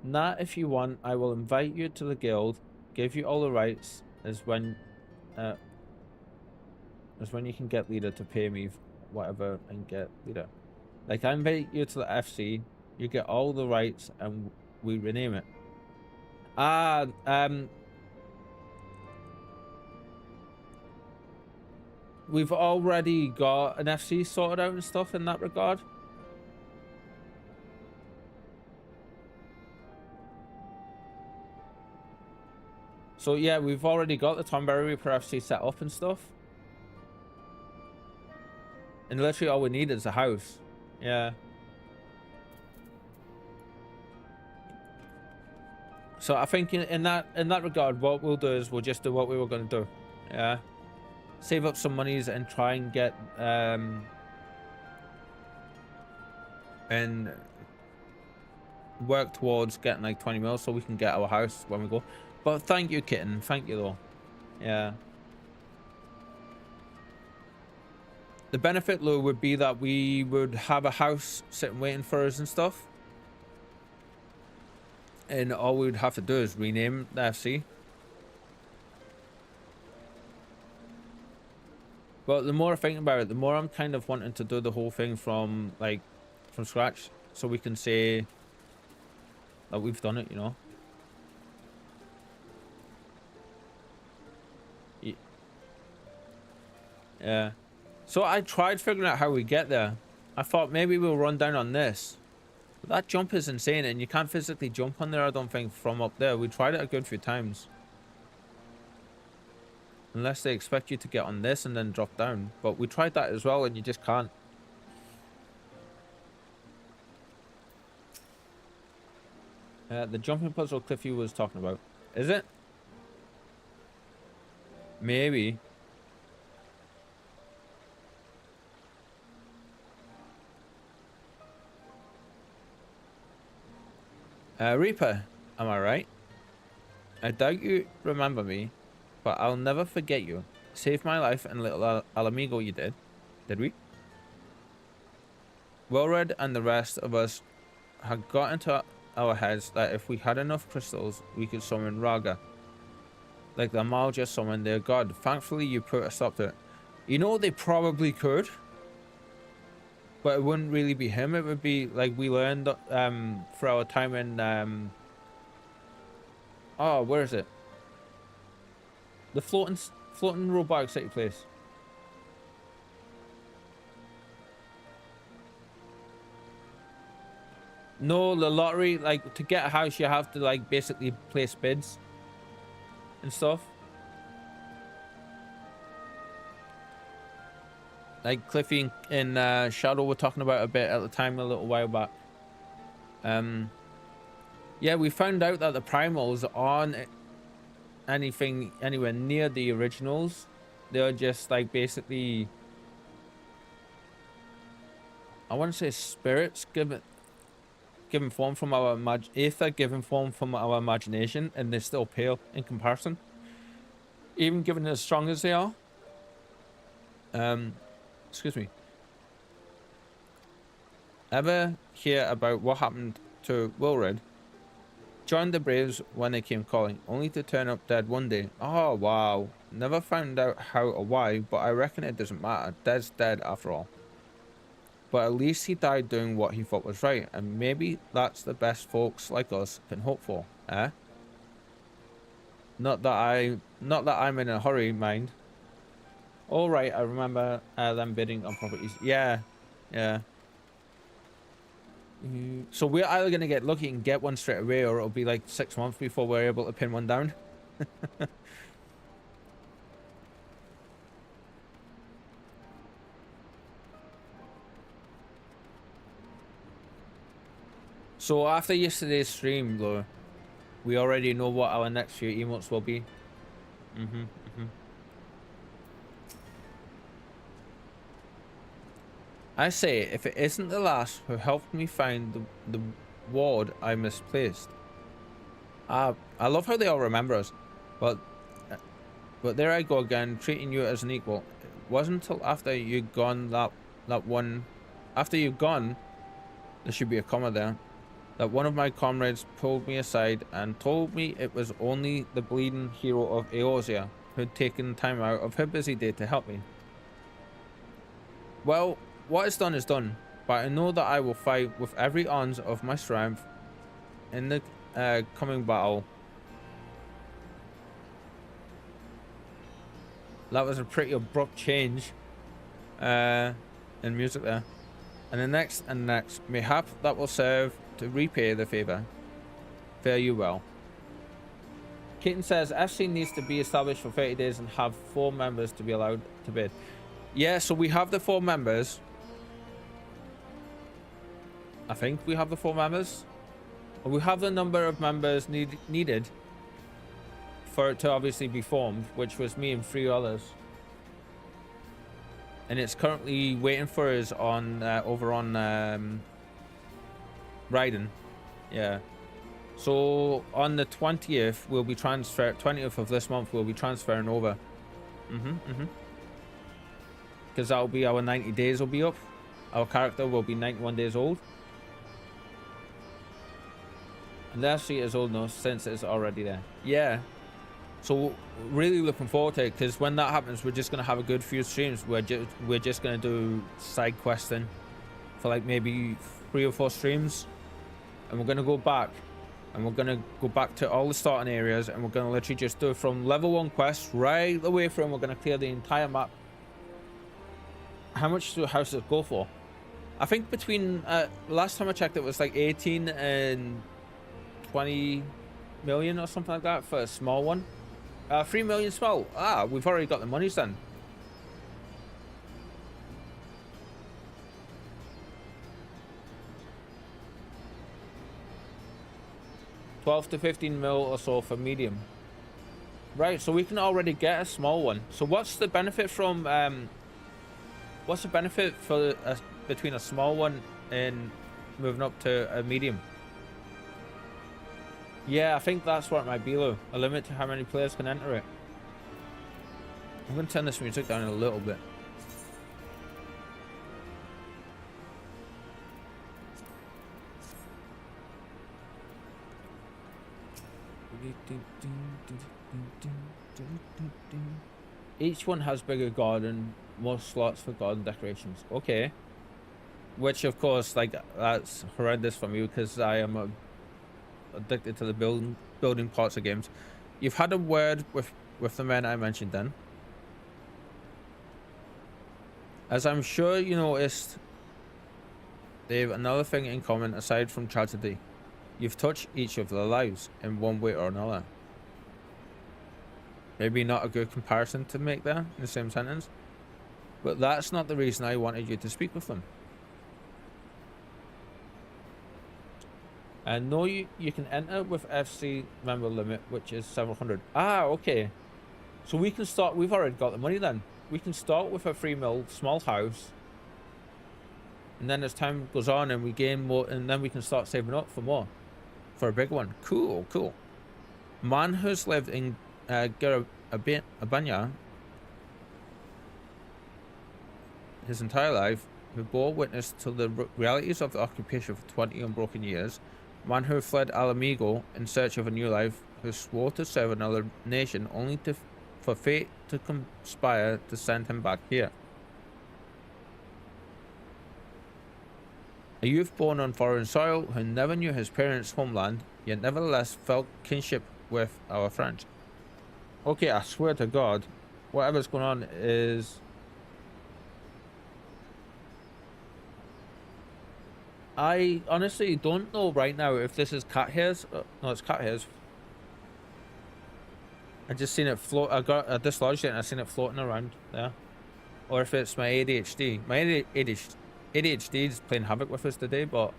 Nah, if you want, I will invite you to the guild, give you all the rights, as when you can get leader to pay me whatever and get leader. Like, I invite you to the FC, you get all the rights, and we rename it. We've already got an FC sorted out and stuff in that regard. So yeah, we've already got the Tonberry Reaper FC set up and stuff. And literally all we need is a house. Yeah. So I think in that regard, what we'll do is we'll just do what we were going to do. Yeah. Save up some monies and try and get and work towards getting like 20 mil so we can get our house when we go. But thank you, Kitten. Thank you, though. Yeah. The benefit, Lou, would be that we would have a house sitting waiting for us and stuff. And all we would have to do is rename the FC. But the more I think about it, the more I'm kind of wanting to do the whole thing from scratch. So we can say that we've done it, you know? Yeah. So I tried figuring out how we get there. I thought maybe we'll run down on this. But that jump is insane, and you can't physically jump on there, I don't think, from up there. We tried it a good few times. Unless they expect you to get on this and then drop down. But we tried that as well, and you just can't. The jumping puzzle Cliffy was talking about. Is it? Maybe. Reaper, am I right? I doubt you remember me, but I'll never forget you. Saved my life and little Alamigo you did. Did we? Wilred and the rest of us had got into our heads that if we had enough crystals, we could summon Raga. Like the Mal just summoned their god. Thankfully, you put a stop to it. You know, they probably could. But it wouldn't really be him. It would be like we learned for our time in oh, where is it? The floating robotic city place. No, the lottery, like to get a house you have to like basically place bids and stuff. Like Cliffy and Shadow were talking about a bit at the time a little while back. Yeah, we found out that the primals aren't anything anywhere near the originals. They're just like basically, I want to say spirits given form from our ether given form from our imagination, and they're still pale in comparison, even given as strong as they are. Excuse me. Ever hear about what happened to Wilred? Joined the Braves when they came calling, only to turn up dead one day. Oh, wow. Never found out how or why, but I reckon it doesn't matter. Dead's dead after all. But at least he died doing what he thought was right, and maybe that's the best folks like us can hope for, eh? Not that I'm in a hurry, mind. All right, I remember them bidding on properties. Yeah, yeah. So we're either gonna get lucky and get one straight away, or it'll be like 6 months before we're able to pin one down. So after yesterday's stream, though, we already know what our next few emotes will be. I say, if it isn't the last who helped me find the ward I misplaced. I love how they all remember us, but there I go again, treating you as an equal. It wasn't until after you'd gone that one After you've gone, there should be a comma there, that one of my comrades pulled me aside and told me it was only the bleeding hero of Eorzea who'd taken time out of her busy day to help me. Well, what is done, but I know that I will fight with every ounce of my strength in the coming battle. That was a pretty abrupt change in music there. And the next, mayhap that will serve to repay the favor. Fare you well. Keaton says FC needs to be established for 30 days and have 4 members to be allowed to bid. Yeah, so we have the 4 members. I think we have the 4 members. We have the number of members needed for it to obviously be formed, which was me and 3 others. And it's currently waiting for us on over on Raiden. Yeah. So on the 20th we'll be 20th of this month we'll be transferring over. Because that'll be our 90 days will be up. Our character will be 91 days old. And their sheet is old enough since it's already there. Yeah. So really looking forward to it, because when that happens, we're just gonna have a good few streams. We're just gonna do side questing for like maybe 3 or 4 streams, and we're gonna go back, and we're gonna go back to all the starting areas, and we're gonna literally just do it from level 1 quests right the way through, and we're gonna clear the entire map. How much do houses go for? I think between last time I checked, it was like 18 and 20 million or something like that for a small one. 3 million small. Ah, we've already got the monies then. $12 to 15 mil or so for medium. Right, so we can already get a small one. So what's the benefit from what's the benefit for between a small one and moving up to a medium? Yeah, I think that's what it might be, though. A limit to how many players can enter it. I'm going to turn this music down a little bit. Each one has bigger garden, more slots for garden decorations. Okay. Which, of course, like, that's horrendous for me because I am addicted to the building parts of games. You've had a word with the men I mentioned then. As I'm sure you noticed, they have another thing in common aside from tragedy. You've touched each of their lives in one way or another. Maybe not a good comparison to make there in the same sentence, but that's not the reason I wanted you to speak with them. And no, you can enter with FC member limit, which is several hundred. Ah, okay. So we can start, we've already got the money then. We can start with a 3 mil small house. And then as time goes on and we gain more, and then we can start saving up for more. For a big one. Cool, cool. Man who's lived in Garabanya his entire life, who bore witness to the realities of the occupation for 20 unbroken years. Man who fled Alamigo in search of a new life, who swore to serve another nation only for fate to conspire to send him back here. A youth born on foreign soil who never knew his parents' homeland, yet nevertheless felt kinship with our friends. Okay, I swear to God, whatever's going on is... I honestly don't know right now if this is cat hairs. No, it's cat hairs. I just seen it float. I dislodged it and I seen it floating around there. Or if it's my ADHD. My ADHD is playing havoc with us today, but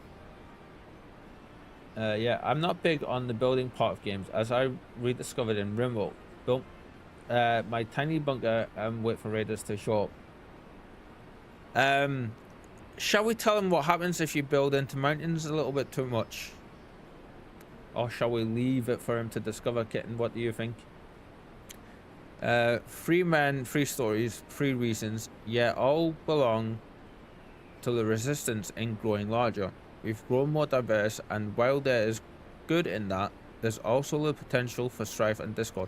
yeah, I'm not big on the building part of games, as I rediscovered in Rimworld. Built my tiny bunker and wait for raiders to show up. Shall we tell them what happens if you build into mountains a little bit too much? Or shall we leave it for him to discover, Kitten? What do you think? 3 men, 3 stories, 3 reasons. Yeah, all belong to the resistance in growing larger. We've grown more diverse, and while there is good in that, there's also the potential for strife and discord.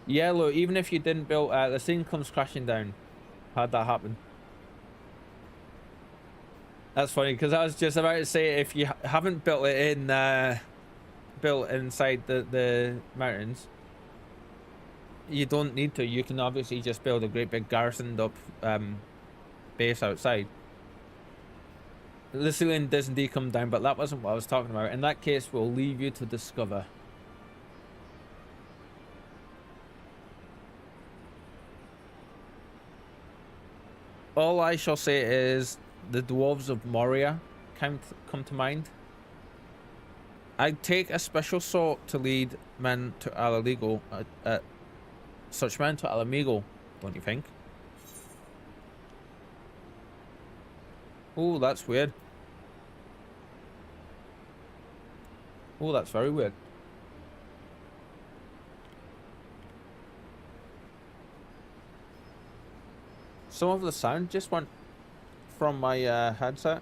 Yeah, look, even if you didn't build, the thing comes crashing down. How'd that happen? That's funny, because I was just about to say, if you haven't built it in, built inside the mountains, you don't need to. You can obviously just build a great big garrisoned up base outside. The ceiling does indeed come down, but that wasn't what I was talking about. In that case, we'll leave you to discover. All I shall say is the dwarves of Moria come to mind. I'd take a special sort to lead men to Alamigo, such men to Alamigo, don't you think? Oh, that's weird. Oh, that's very weird. Some of the sound just went from my headset.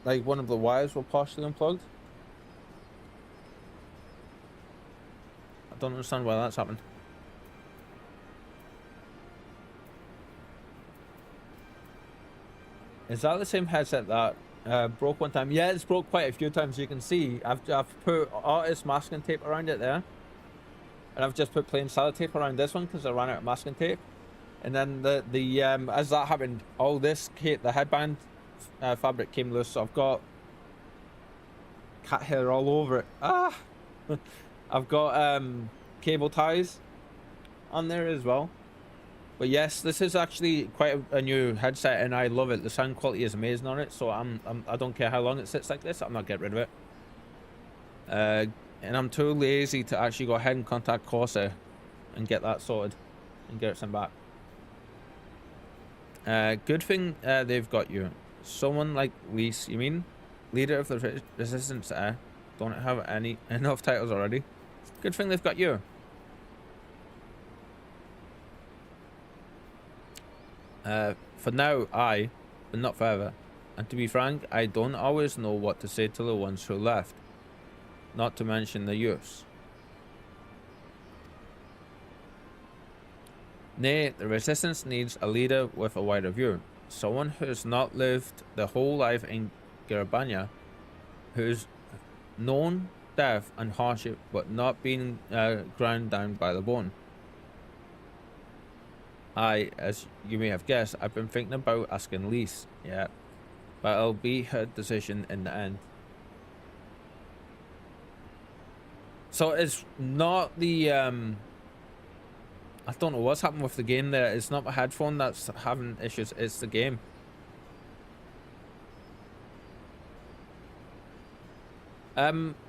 Like one of the wires were partially unplugged. I don't understand why that's happened. Is that the same headset that broke one time? Yeah, it's broke quite a few times. You can see I've put artist masking tape around it there, and I've just put plain sellotape around this one because I ran out of masking tape. And then the as that happened, all this the headband fabric came loose, so I've got cat hair all over it. I've got cable ties on there as well. But yes, this is actually quite a new headset, and I love it. The sound quality is amazing on it, so I don't care how long it sits like this. I'm not getting rid of it. And I'm too lazy to actually go ahead and contact Corsair and get that sorted and get it sent back. Good thing they've got you. Someone like Lise, you mean? Leader of the Resistance. Don't have enough titles already. Good thing they've got you. For now, but not forever. And to be frank, I don't always know what to say to the ones who left. Not to mention the youths. Nay, the Resistance needs a leader with a wider view. Someone who's not lived the whole life in Garabanya, who's known death and hardship, but not been ground down by the bone. As you may have guessed, I've been thinking about asking Lise, yeah, but it'll be her decision in the end. So it's not the, I don't know what's happened with the game there. It's not my headphone that's having issues, it's the game.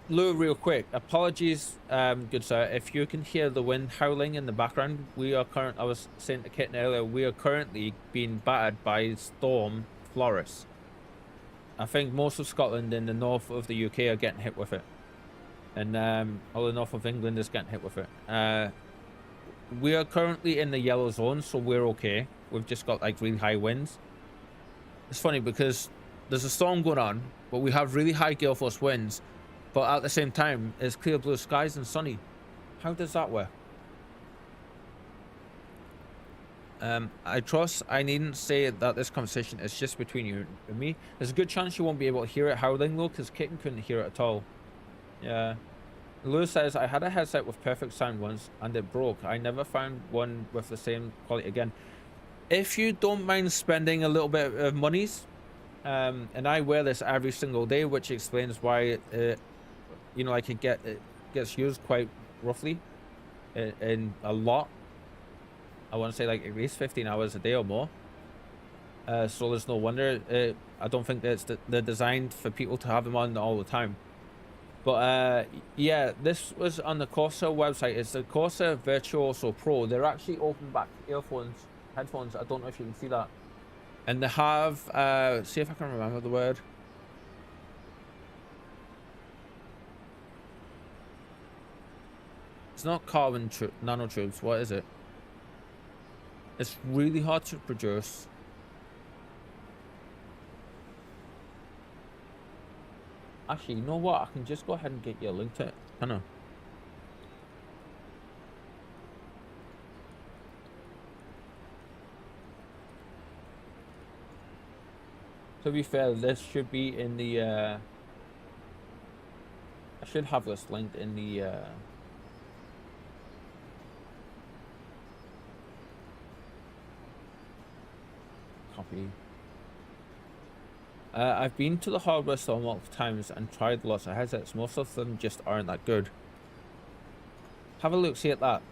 Lou, real quick, apologies, good sir, if you can hear the wind howling in the background. I was saying to Kitten earlier, we are currently being battered by Storm Floris. I think most of Scotland and the north of the UK are getting hit with it, and all the north of England is getting hit with it. We are currently in the yellow zone, so we're okay. We've just got like really high winds. It's funny because there's a storm going on, but we have really high gale force winds. But at the same time, it's clear blue skies and sunny. How does that work? I trust I needn't say that this conversation is just between you and me. There's a good chance you won't be able to hear it howling though, because Kitten couldn't hear it at all. Yeah. Lewis says, I had a headset with perfect sound once, and it broke. I never found one with the same quality again. If you don't mind spending a little bit of monies, and I wear this every single day, which explains why you know, it gets used quite roughly in a lot. I want to say like at least 15 hours a day or more. So there's no wonder. I don't think that they're designed for people to have them on all the time. But yeah, this was on the Corsair website. It's the Corsair Virtuoso Pro. They're actually open back headphones. I don't know if you can see that. And they have, see if I can remember the word. It's not carbon nanotubes. What is it? It's really hard to produce. Actually, you know what? I can just go ahead and get you a link to it. I know. To be fair, this should be in the I should have this linked in the copy. I've been to the hardware store multiple times and tried lots of headsets. Most of them just aren't that good. Have a look, see at that.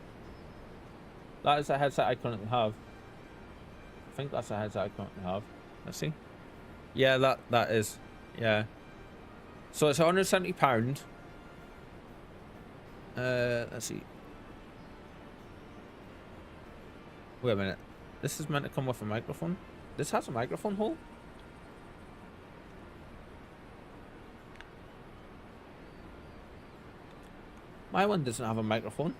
That is a headset I currently have. I think that's a headset I currently have. Let's see. Yeah, that is. Yeah. So it's £170. Let's see. Wait a minute. This is meant to come with a microphone. This has a microphone hole. My one doesn't have a microphone.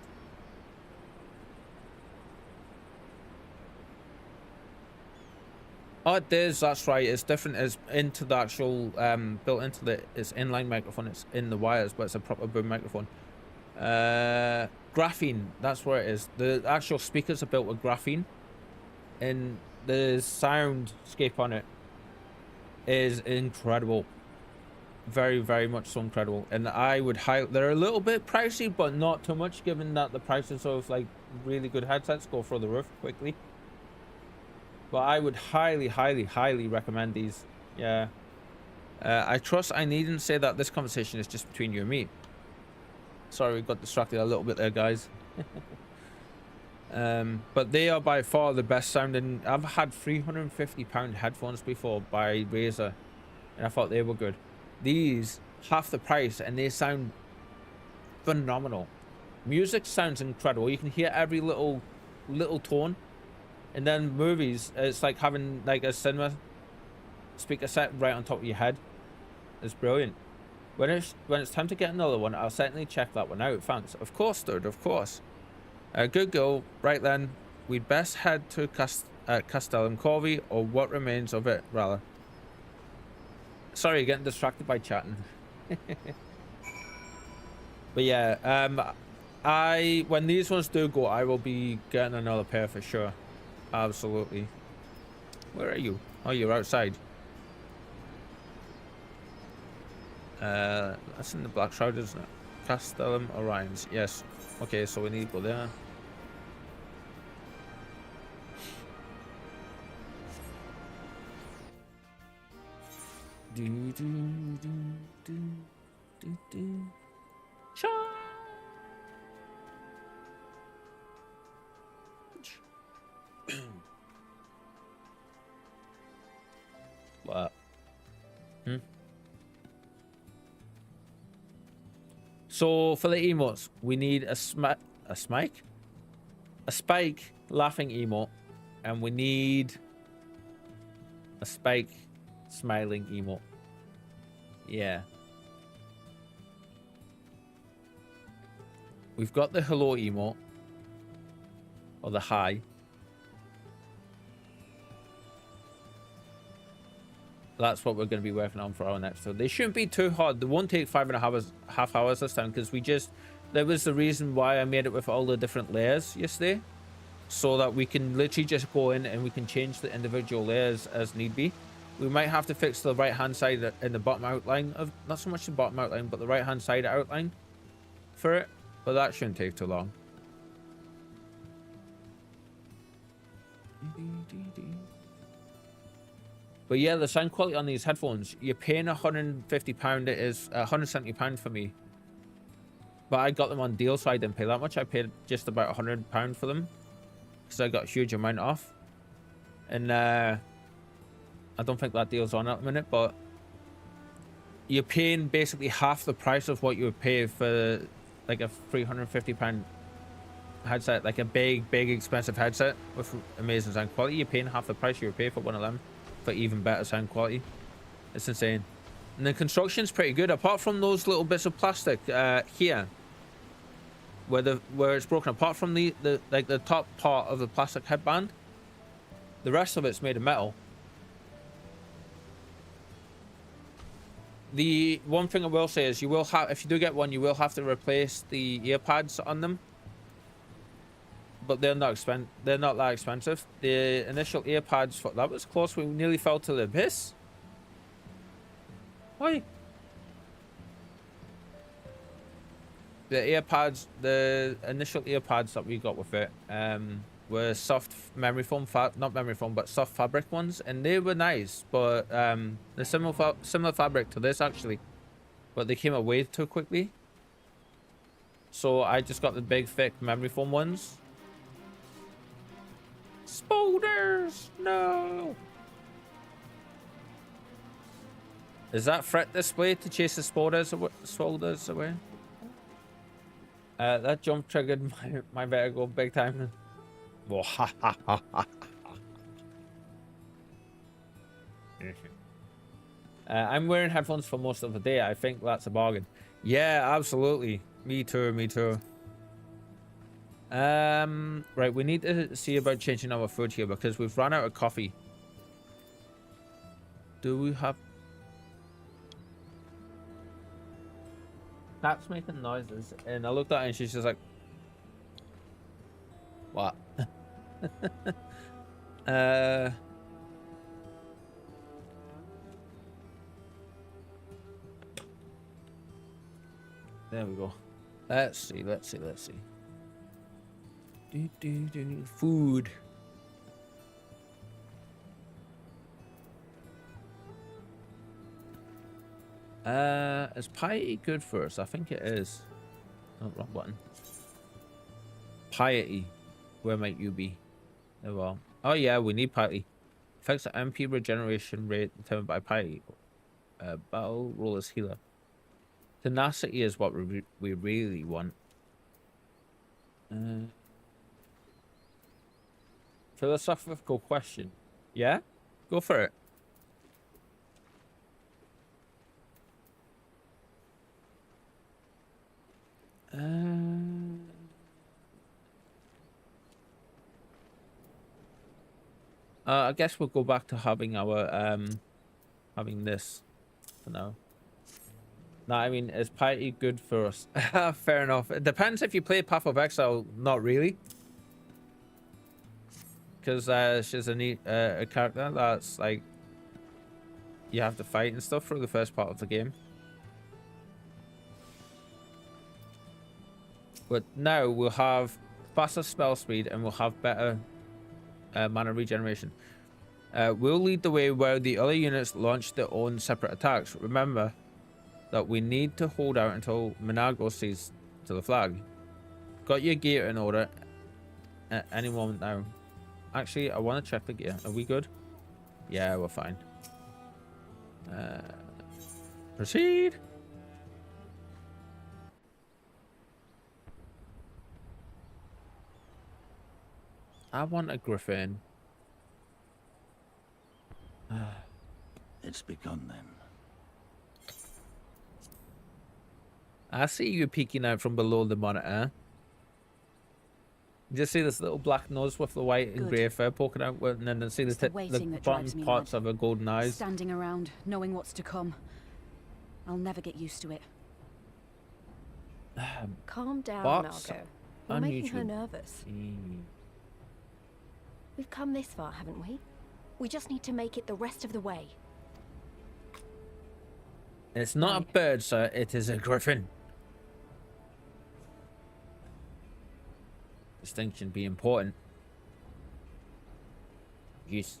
Oh, it does. That's right. It's different. It's into the actual built into the it's inline microphone. It's in the wires, but it's a proper boom microphone. Graphene. That's where it is. The actual speakers are built with graphene, and the soundscape on it is incredible. Very, very much so incredible. And I would they're a little bit pricey, but not too much, given that the prices of like really good headsets go through the roof quickly. But I would highly, highly, highly recommend these. Yeah. I needn't say that this conversation is just between you and me. Sorry, we got distracted a little bit there, guys. But they are by far the best sounding. I've had £350 headphones before by Razer, and I thought they were good. These, half the price, and they sound phenomenal. Music sounds incredible. You can hear every little tone. And then movies, it's like having like a cinema speaker set right on top of your head. It's brilliant. When it's time to get another one, I'll certainly check that one out. Thanks. Of course, dude. Of course. Good girl. Right then, we'd best head to Castellum Corvi, or what remains of it, rather. Sorry, getting distracted by chatting. But yeah, when these ones do go, I will be getting another pair for sure. Absolutely. Where are you? Oh, you're outside. That's in the Black Shroud, isn't it? Castellum Orions. Yes. Okay, so we need to go there. What? So for the emotes, we need a spike laughing emote, and we need a spike smiling emote. Yeah. We've got the hello emote, or the hi. That's what we're going to be working on for our next one. They shouldn't be too hard. They won't take 5.5 hours this time, because there was the reason why I made it with all the different layers yesterday, so that we can literally just go in and we can change the individual layers as need be. We might have to fix the right hand side in the bottom outline of, not so much the bottom outline, but the right hand side outline for it, but that shouldn't take too long. But yeah, the sound quality on these headphones, you're paying £150. It is £170 for me. But I got them on deal, so I didn't pay that much. I paid just about £100 for them, because I got a huge amount off. And I don't think that deal's on at the minute, but you're paying basically half the price of what you would pay for like a £350 headset, like a big expensive headset with amazing sound quality. You're paying half the price you would pay for one of them for even better sound quality. It's insane. And the construction's pretty good, apart from those little bits of plastic here. where it's broken apart from the like the top part of the plastic headband. The rest of it's made of metal. The one thing I will say is you will have, if you do get one, you will have to replace the ear pads on them. But they're not that expensive. The initial ear pads, that was close. We nearly fell to the abyss. Why? The ear pads, the initial ear pads that we got with it, were soft memory foam, not memory foam, but soft fabric ones, and they were nice. But they're similar fabric to this actually, but they came away too quickly. So I just got the big thick memory foam ones. Spolders, no. Is that threat display to chase the spolders away? That jump triggered my vertigo big time. I'm wearing headphones for most of the day. I think that's a bargain. Yeah, absolutely. Me too, me too. Right, we need to see about changing our food here because we've run out of coffee. Do we have... Cat's making noises, and I looked at her and she's just like, what? There we go. Let's see. Food. Is piety good for us? I think it is. Oh, wrong button. Piety. Where might you be? Oh, well. Oh yeah, we need piety. Affects the MP regeneration rate determined by piety. Battle roller's healer. Tenacity is what we really want. Philosophical question. Yeah? Go for it. I guess we'll go back to having our having this for now. No, I mean, is piety good for us? Fair enough. It depends if you play Path of Exile. Not really, because she's a character that's like you have to fight and stuff for the first part of the game. But now we'll have faster spell speed and we'll have better mana regeneration. We'll lead the way where the other units launch their own separate attacks. Remember that we need to hold out until Minago sees to the flag. Got your gear in order at any moment now. Actually, I want to check the gear. Are we good? Yeah, we're fine. Proceed. I want a griffin. It's begun then. I see you peeking out from below the monitor. Just see this little black nose with the white and grey fur poking out, and then see the bottom parts of her golden eyes. Standing around, knowing what's to come. I'll never get used to it. Calm down, Bots Nago. on You're making her YouTube. nervous. We've come this far, haven't we? We just need to make it the rest of the way. It's not a bird, sir. It is a griffin. Distinction be important. Yes.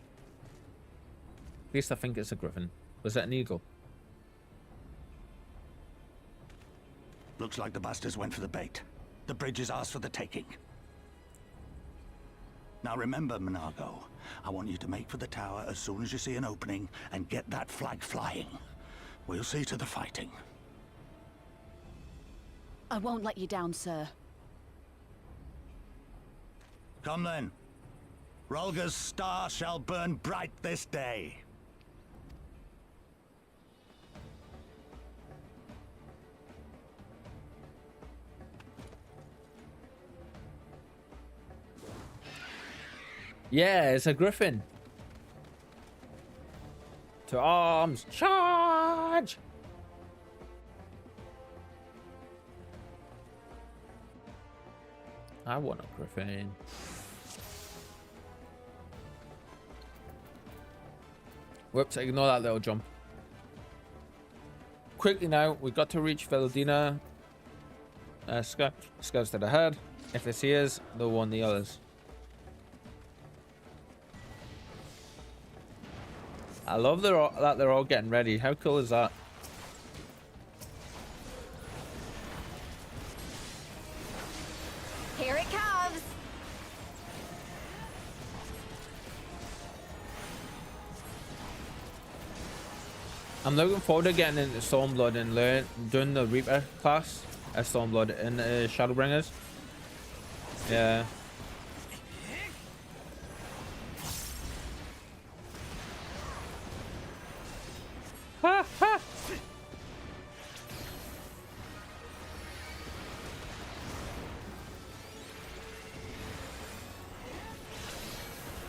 At least I think it's a griffin. Was that an eagle? Looks like the bastards went for the bait. The bridge is ours for the taking. Now remember, Minago, I want you to make for the tower as soon as you see an opening and get that flag flying. We'll see to the fighting. I won't let you down, sir. Come then. Rolga's star shall burn bright this day. Yeah, it's a griffin. To arms, charge! I want a griffin. Whoops, ignore that little jump. Quickly now, we've got to reach Veladina. Scouts to the head. If they see us, they'll warn the others. I love that they're all getting ready. How cool is that? Here it comes. I'm looking forward to getting into Stormblood and doing the Reaper class as Stormblood in Shadowbringers. Yeah. Ha ha!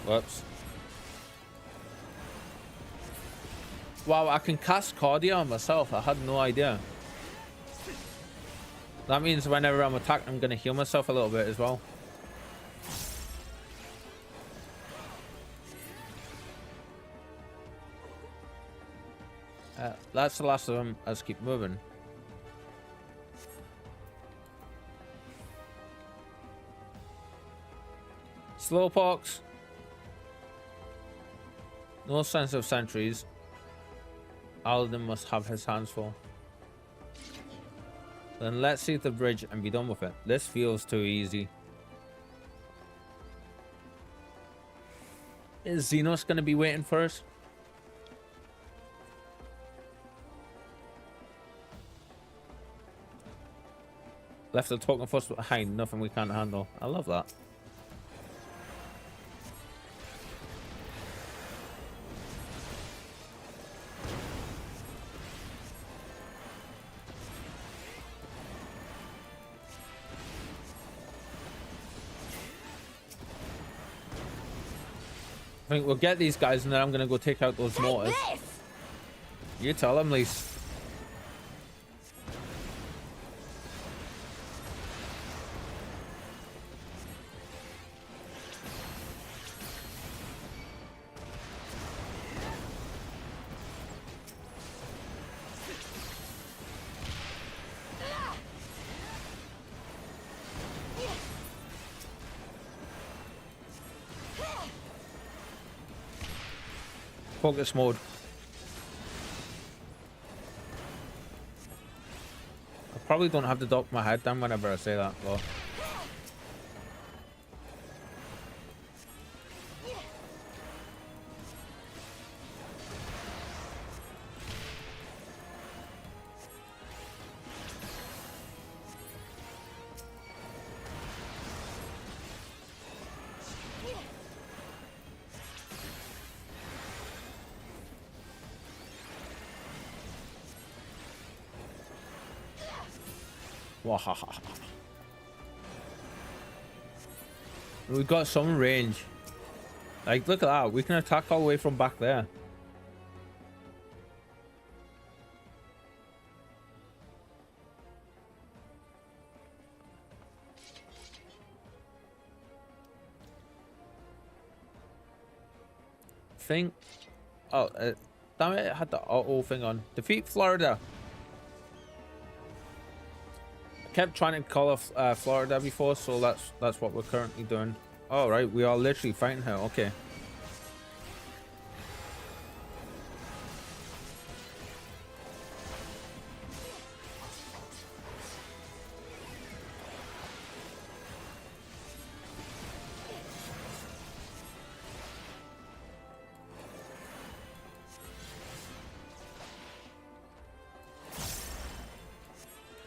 Whoops. Wow, I can cast Cardia on myself. I had no idea. That means whenever I'm attacked, I'm going to heal myself a little bit as well. That's the last of them. Let's keep moving. Slowpox. No sense of sentries. Alden must have his hands full. Then let's see the bridge and be done with it. This feels too easy. Is Xenos going to be waiting for us? Left the token force behind, nothing we can't handle. I love that. I think we'll get these guys and then I'm gonna go take out those mortars. You tell them, Lise. Focus mode. I probably don't have to duck my head down whenever I say that, though. Wahaha. We've got some range. Like, look at that. We can attack all the way from back there. Thing. Oh, damn it. It had the auto thing on. Defeat Florida. Kept trying to call off Florida before, so that's what we're currently doing. All right, we are literally fighting her. Okay.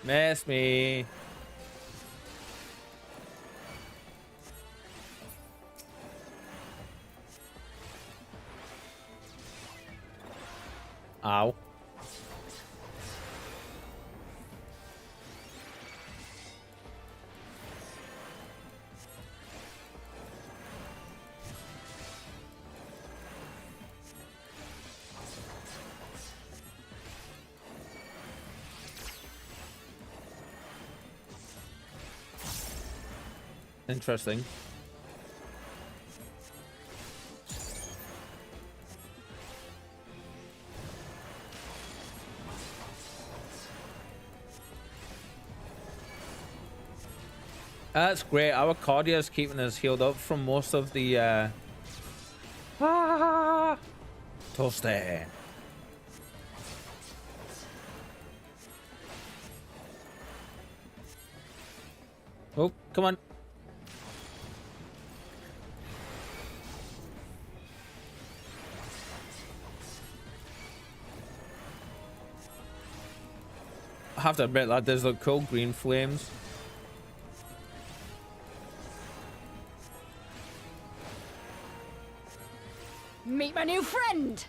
Miss me. Ow. Interesting. That's great. Our cardio is keeping us healed up from most of the toasty. Oh, come on. I have to admit that does look cool. Green flames. Meet my new friend!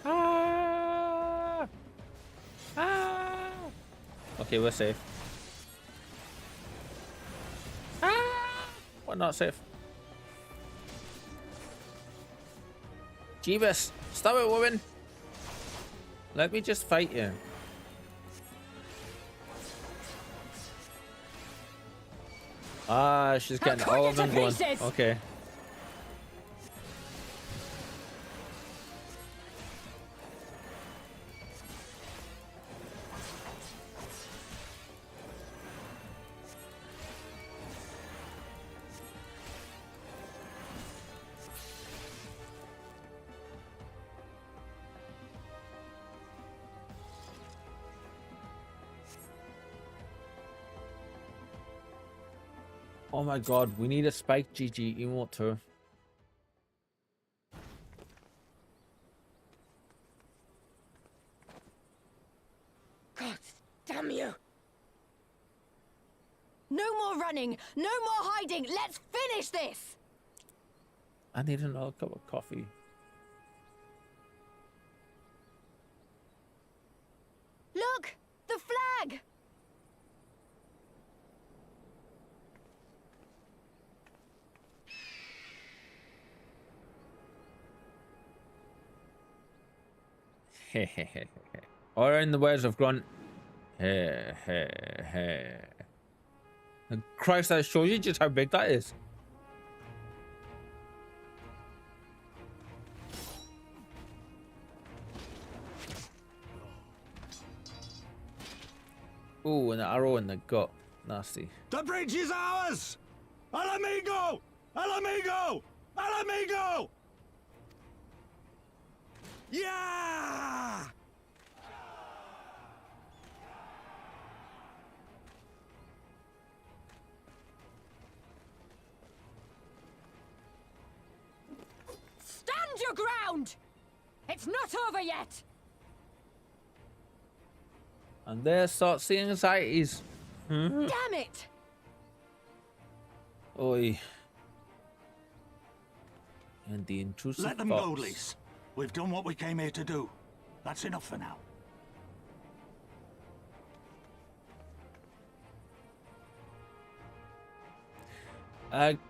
Ah! Ah! Okay, we're safe. Ah! We're not safe. Jeebus! Stop it, woman! Let me just fight you. Ah, she's getting all of them going. Okay. Oh my god, we need a Spike GG emote too. God damn you! No more running! No more hiding! Let's finish this! I need another cup of coffee. Look! The flag! Or in the words of Grunt. And Christ, that shows you just how big that is. Ooh, an arrow in the gut. Nasty. The bridge is ours! Al amigo! Al amigo! Al amigo! Yeah! Stand your ground! It's not over yet! And there start seeing anxieties. Damn it! Oi. And the intrusive Let them fox. go, Lise. We've done what we came here to do. That's enough for now.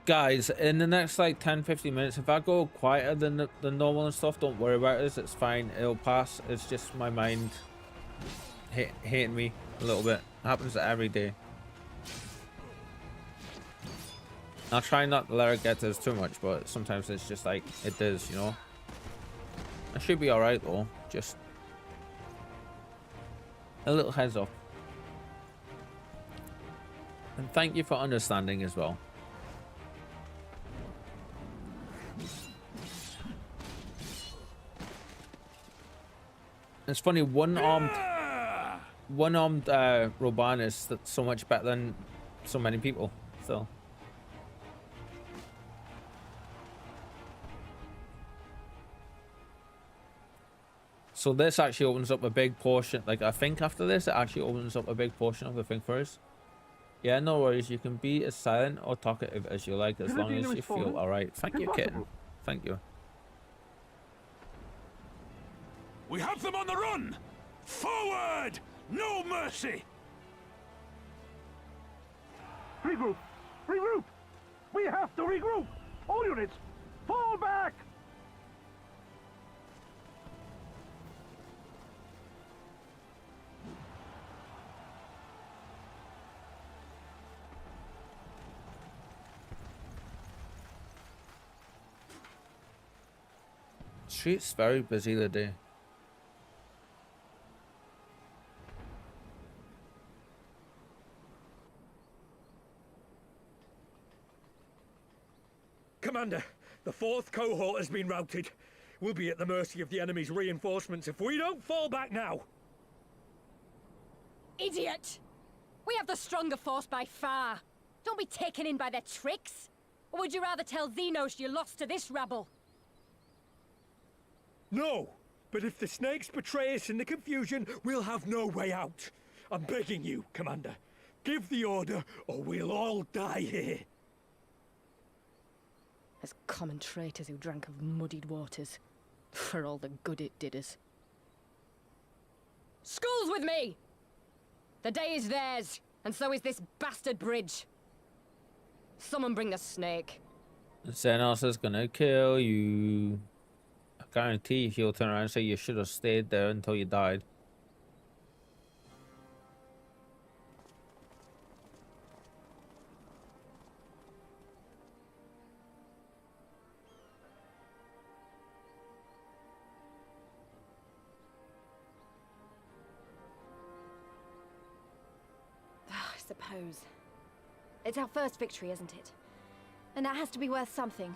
Guys, in the next like 10-15 minutes, if I go quieter than the normal and stuff, don't worry about it. It's fine. It'll pass. It's just my mind hating me a little bit. It happens every day. I'll try not to let it get to us too much, but sometimes it's just like it does, you know. I should be alright though. Just a little heads up. And thank you for understanding as well. It's funny, one-armed Roban is so much better than so many people still. So this actually opens up a big portion. Like, I think after this, it actually opens up a big portion of the thing for us. Yeah, no worries. You can be as silent or talkative as you like, as long as you feel alright. Thank you, kitten. Thank you. We have them on the run! Forward! No mercy! Regroup! Regroup! We have to regroup! All units, fall back! Street's very busy today. Commander, the 4th cohort has been routed. We'll be at the mercy of the enemy's reinforcements if we don't fall back now. Idiot! We have the stronger force by far. Don't be taken in by their tricks. Or would you rather tell Xenos you lost to this rabble? No, but if the snakes betray us in the confusion, we'll have no way out. I'm begging you, Commander. Give the order, or we'll all die here. As common traitors who drank of muddied waters. For all the good it did us. Skulls with me! The day is theirs, and so is this bastard bridge. Someone bring the snake. Xenos is gonna kill you. I guarantee he'll turn around and say you should have stayed there until you died. I suppose. It's our first victory, isn't it? And that has to be worth something.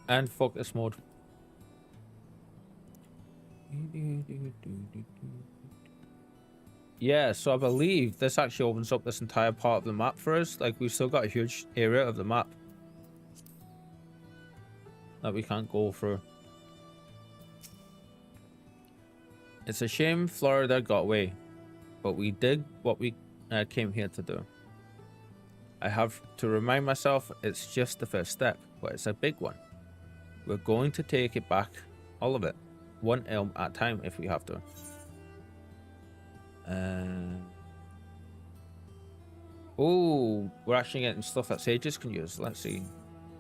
And focus mode. Yeah, so I believe this actually opens up this entire part of the map for us. Like, we've still got a huge area of the map that we can't go through. It's a shame Florida got away, but we did what we came here to do. I have to remind myself it's just the first step, but it's a big one. We're going to take it back, all of it, one elm at a time if we have to. Oh, we're actually getting stuff that sages can use. Let's see.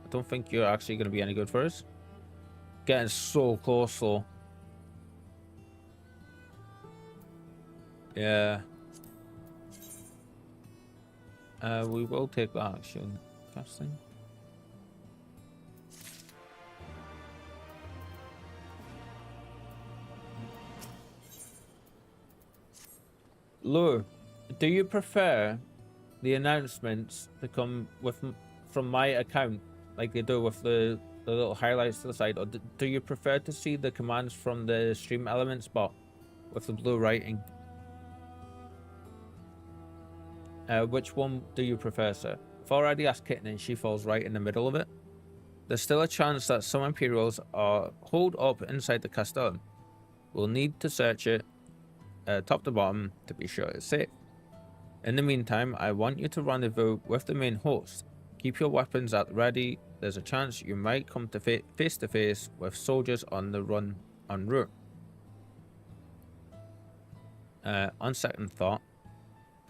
I don't think you're actually going to be any good for us. Getting so close though. Yeah. We will take that action. Casting. Lure, do you prefer the announcements to come from my account, like they do with the little highlights to the side, or do you prefer to see the commands from the stream elements bot with the blue writing? Which one do you prefer, sir? I've already asked Kitten and she falls right in the middle of it. There's still a chance that some Imperials are holed up inside the Castellan. We'll need to search it top to bottom to be sure it's safe. In the meantime, I want you to rendezvous with the main host. Keep your weapons at the ready. There's a chance you might come to face to face with soldiers on the run en route. On second thought,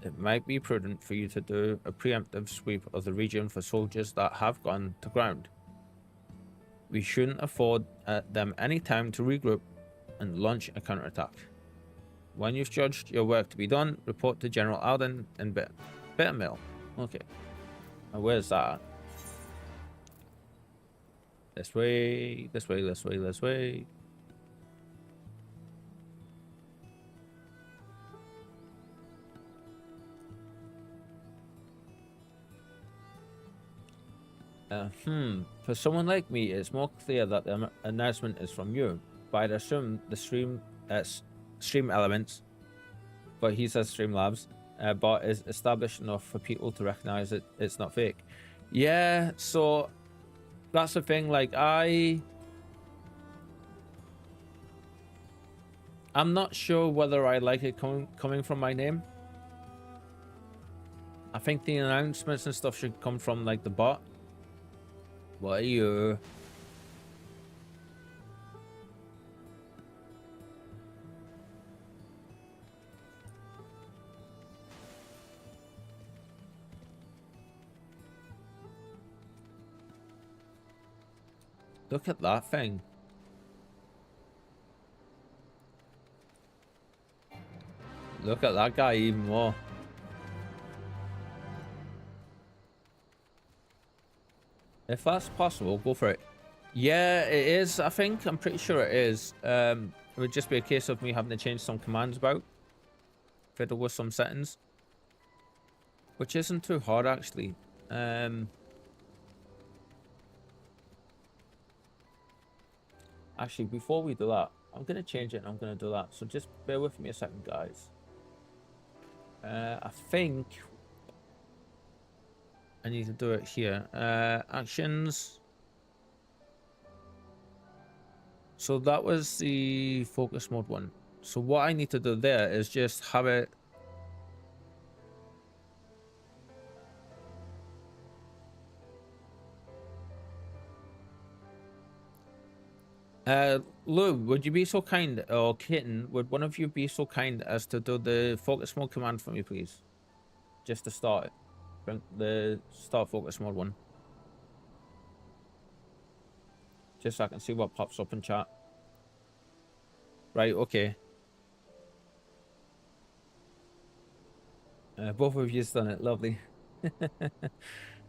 it might be prudent for you to do a preemptive sweep of the region for soldiers that have gone to ground. We shouldn't afford them any time to regroup and launch a counterattack. When you've judged your work to be done, report to General Alden in Bitter Mill. Okay. Now where's that? This way, this way, this way, this way. For someone like me, it's more clear that the announcement is from you, but I'd assume the stream elements, but he says Streamlabs, bot is established enough for people to recognize it's not fake. Yeah, so that's the thing. Like, I'm not sure whether I like it coming from my name. I think the announcements and stuff should come from like the bot. What are you? Look at that thing. Look at that guy even more. If that's possible, go for it. Yeah, it is, I think. I'm pretty sure it is. It would just be a case of me having to change some commands about. Fiddle with some settings. Which isn't too hard, actually. Actually, before we do that, I'm going to change it and I'm going to do that. So just bear with me a second, guys. I think I need to do it here. Actions. So that was the focus mode one. So what I need to do there is just have it. Lou, would you be so kind, or Kitten, would one of you be so kind as to do the focus mode command for me, please? Just to start it. The start focus mode one. Just so I can see what pops up in chat. Right, okay. Both of you's done it, lovely.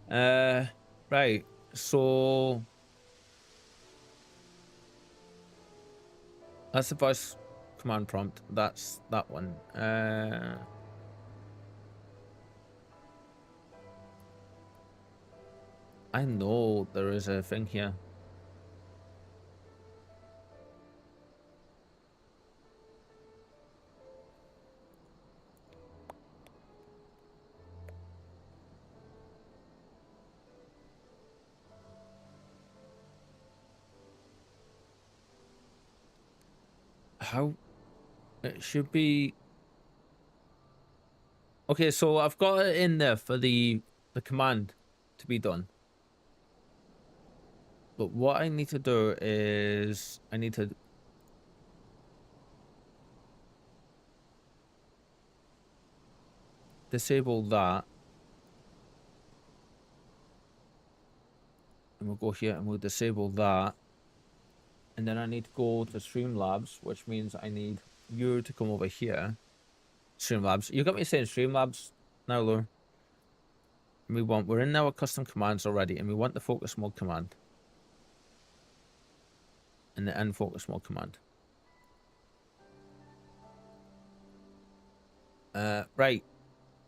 Right, so that's the voice command prompt. That's that one. I know there is a thing here. How it should be. Okay, so I've got it in there for the command to be done. But what I need to do is I need to disable that. And we'll go here and we'll disable that. And then I need to go to Streamlabs, which means I need you to come over here. Streamlabs. You got me saying Streamlabs now, Lou. We're in our custom commands already, and we want the focus mode command. And the end focus mode command. Right.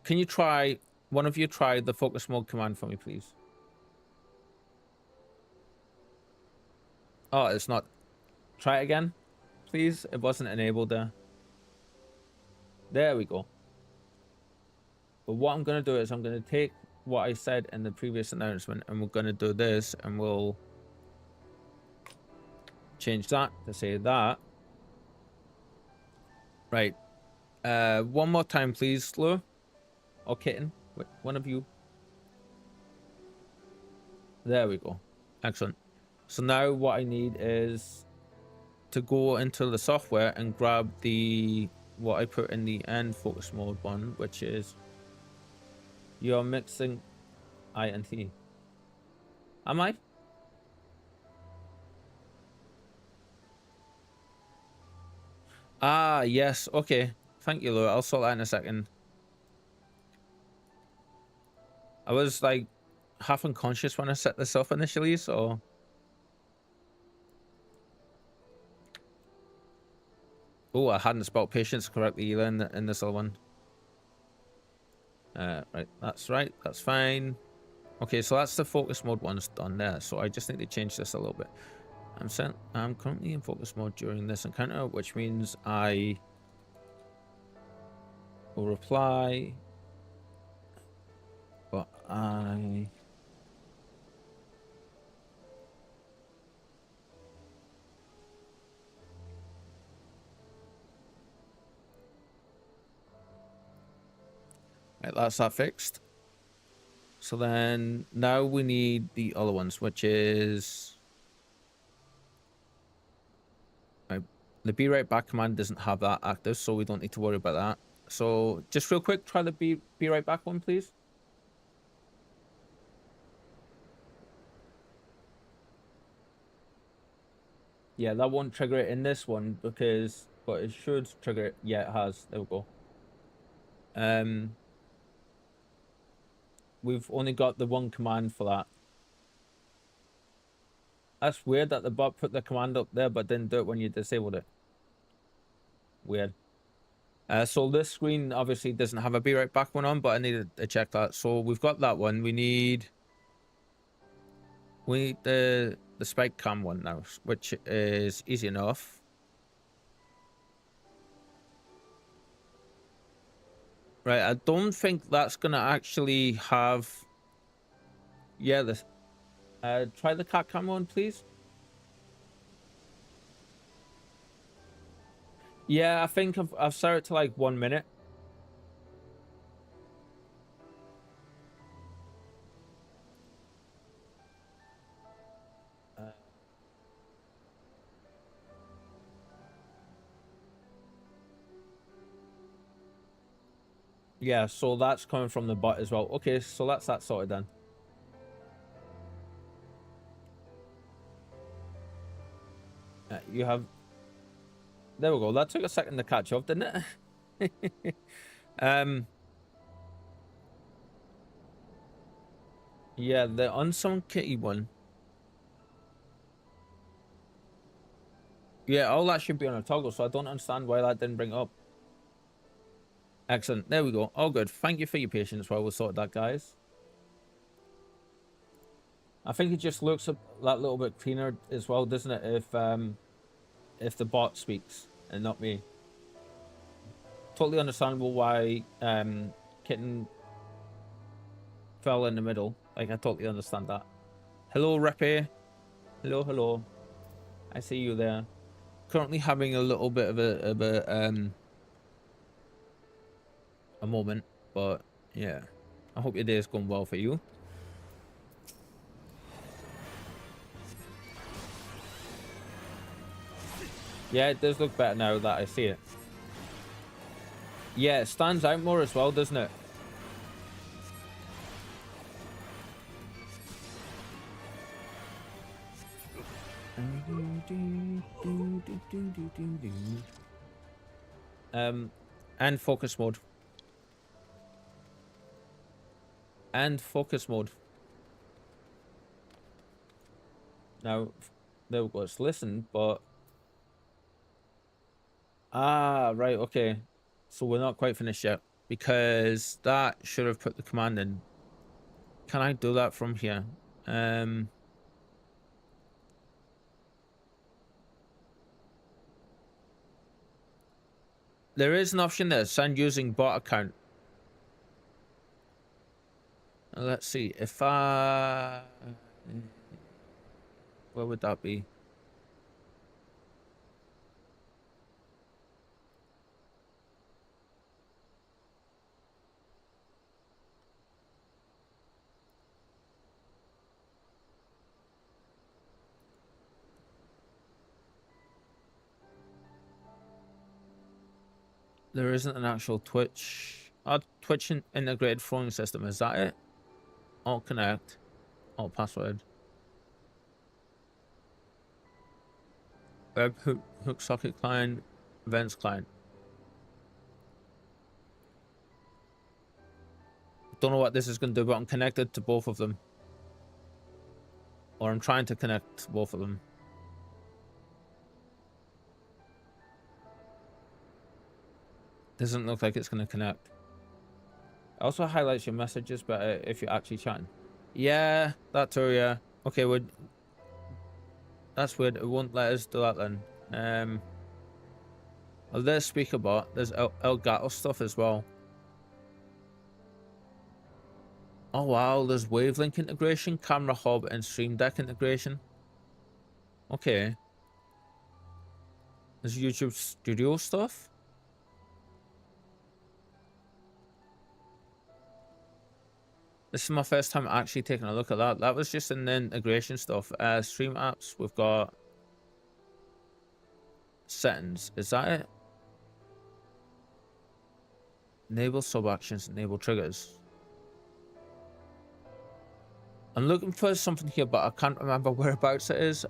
Can you try, one of you try the focus mode command for me, please? Oh, it's not. Try it again, please. It wasn't enabled there. There we go. But what I'm going to do is I'm going to take what I said in the previous announcement, and we're going to do this, and we'll change that to say that. Right. One more time, please, Lou. Or Kitten. Wait, one of you. There we go. Excellent. So now what I need is to go into the software and grab the what I put in the end focus mode one, which is you're mixing INT. Am I? Ah, yes. Okay. Thank you, Lou. I'll sort that in a second. I was like half unconscious when I set this up initially, so. Oh, I hadn't spelled patience correctly either in this other one. Right, that's right. That's fine. Okay, so that's the focus mode one's done there. So I just need to change this a little bit. I'm currently in focus mode during this encounter, which means I will reply, but I right, that's that fixed. So then now we need the other ones, which is the be right back command doesn't have that active, so we don't need to worry about that. So just real quick, try the be right back one, please. Yeah, that won't trigger it in this one because, but it should trigger it. Yeah, it has. There we go. We've only got the one command for that. That's weird that the bot put the command up there, but didn't do it when you disabled it. Weird. So this screen obviously doesn't have a be right back one on, but I needed to check that. So we've got that one. We need the spike cam one now, which is easy enough. Right, I don't think that's gonna actually have. Yeah, this. Try the cat cam one, please. Yeah, I think I've set it to like 1 minute. Yeah, so that's coming from the bot as well. Okay, so that's that sorted then. You have. There we go. That took a second to catch up, didn't it? Yeah, the unsung kitty one. Yeah, all that should be on a toggle, so I don't understand why that didn't bring it up. Excellent. There we go. All good. Thank you for your patience while we sorted that, guys. I think it just looks that little bit cleaner as well, doesn't it? If the bot speaks and not me. Totally understandable why Kitten fell in the middle. Like, I totally understand that. Hello, Reeper. Hello, hello. I see you there. Currently having a little bit of a moment, but yeah. I hope your day is going well for you. Yeah, it does look better now that I see it. Yeah, it stands out more as well, doesn't it? And focus mode. And focus mode. Now, there we go. It's listened, but right, okay. So we're not quite finished yet because that should have put the command in. Can I do that from here? There is an option there, send using bot account. Let's see, if where would that be? There isn't an actual Twitch. Twitch integrated phone system, is that it? Alt connect. Alt password. Web hook socket client. Events client. Don't know what this is going to do, but I'm connected to both of them. Or I'm trying to connect both of them. Doesn't look like it's going to connect. It also highlights your messages better if you're actually chatting. Yeah, that too, yeah. Okay, that's weird. It won't let us do that then. Well, there's speaker bot. There's Elgato stuff as well. Oh wow, there's wavelength integration, camera hub, and stream deck integration. Okay. There's YouTube Studio stuff. This is my first time actually taking a look at that. That was just in the integration stuff. Stream apps, we've got settings. Is that it? Enable sub actions, enable triggers. I'm looking for something here, but I can't remember whereabouts it is.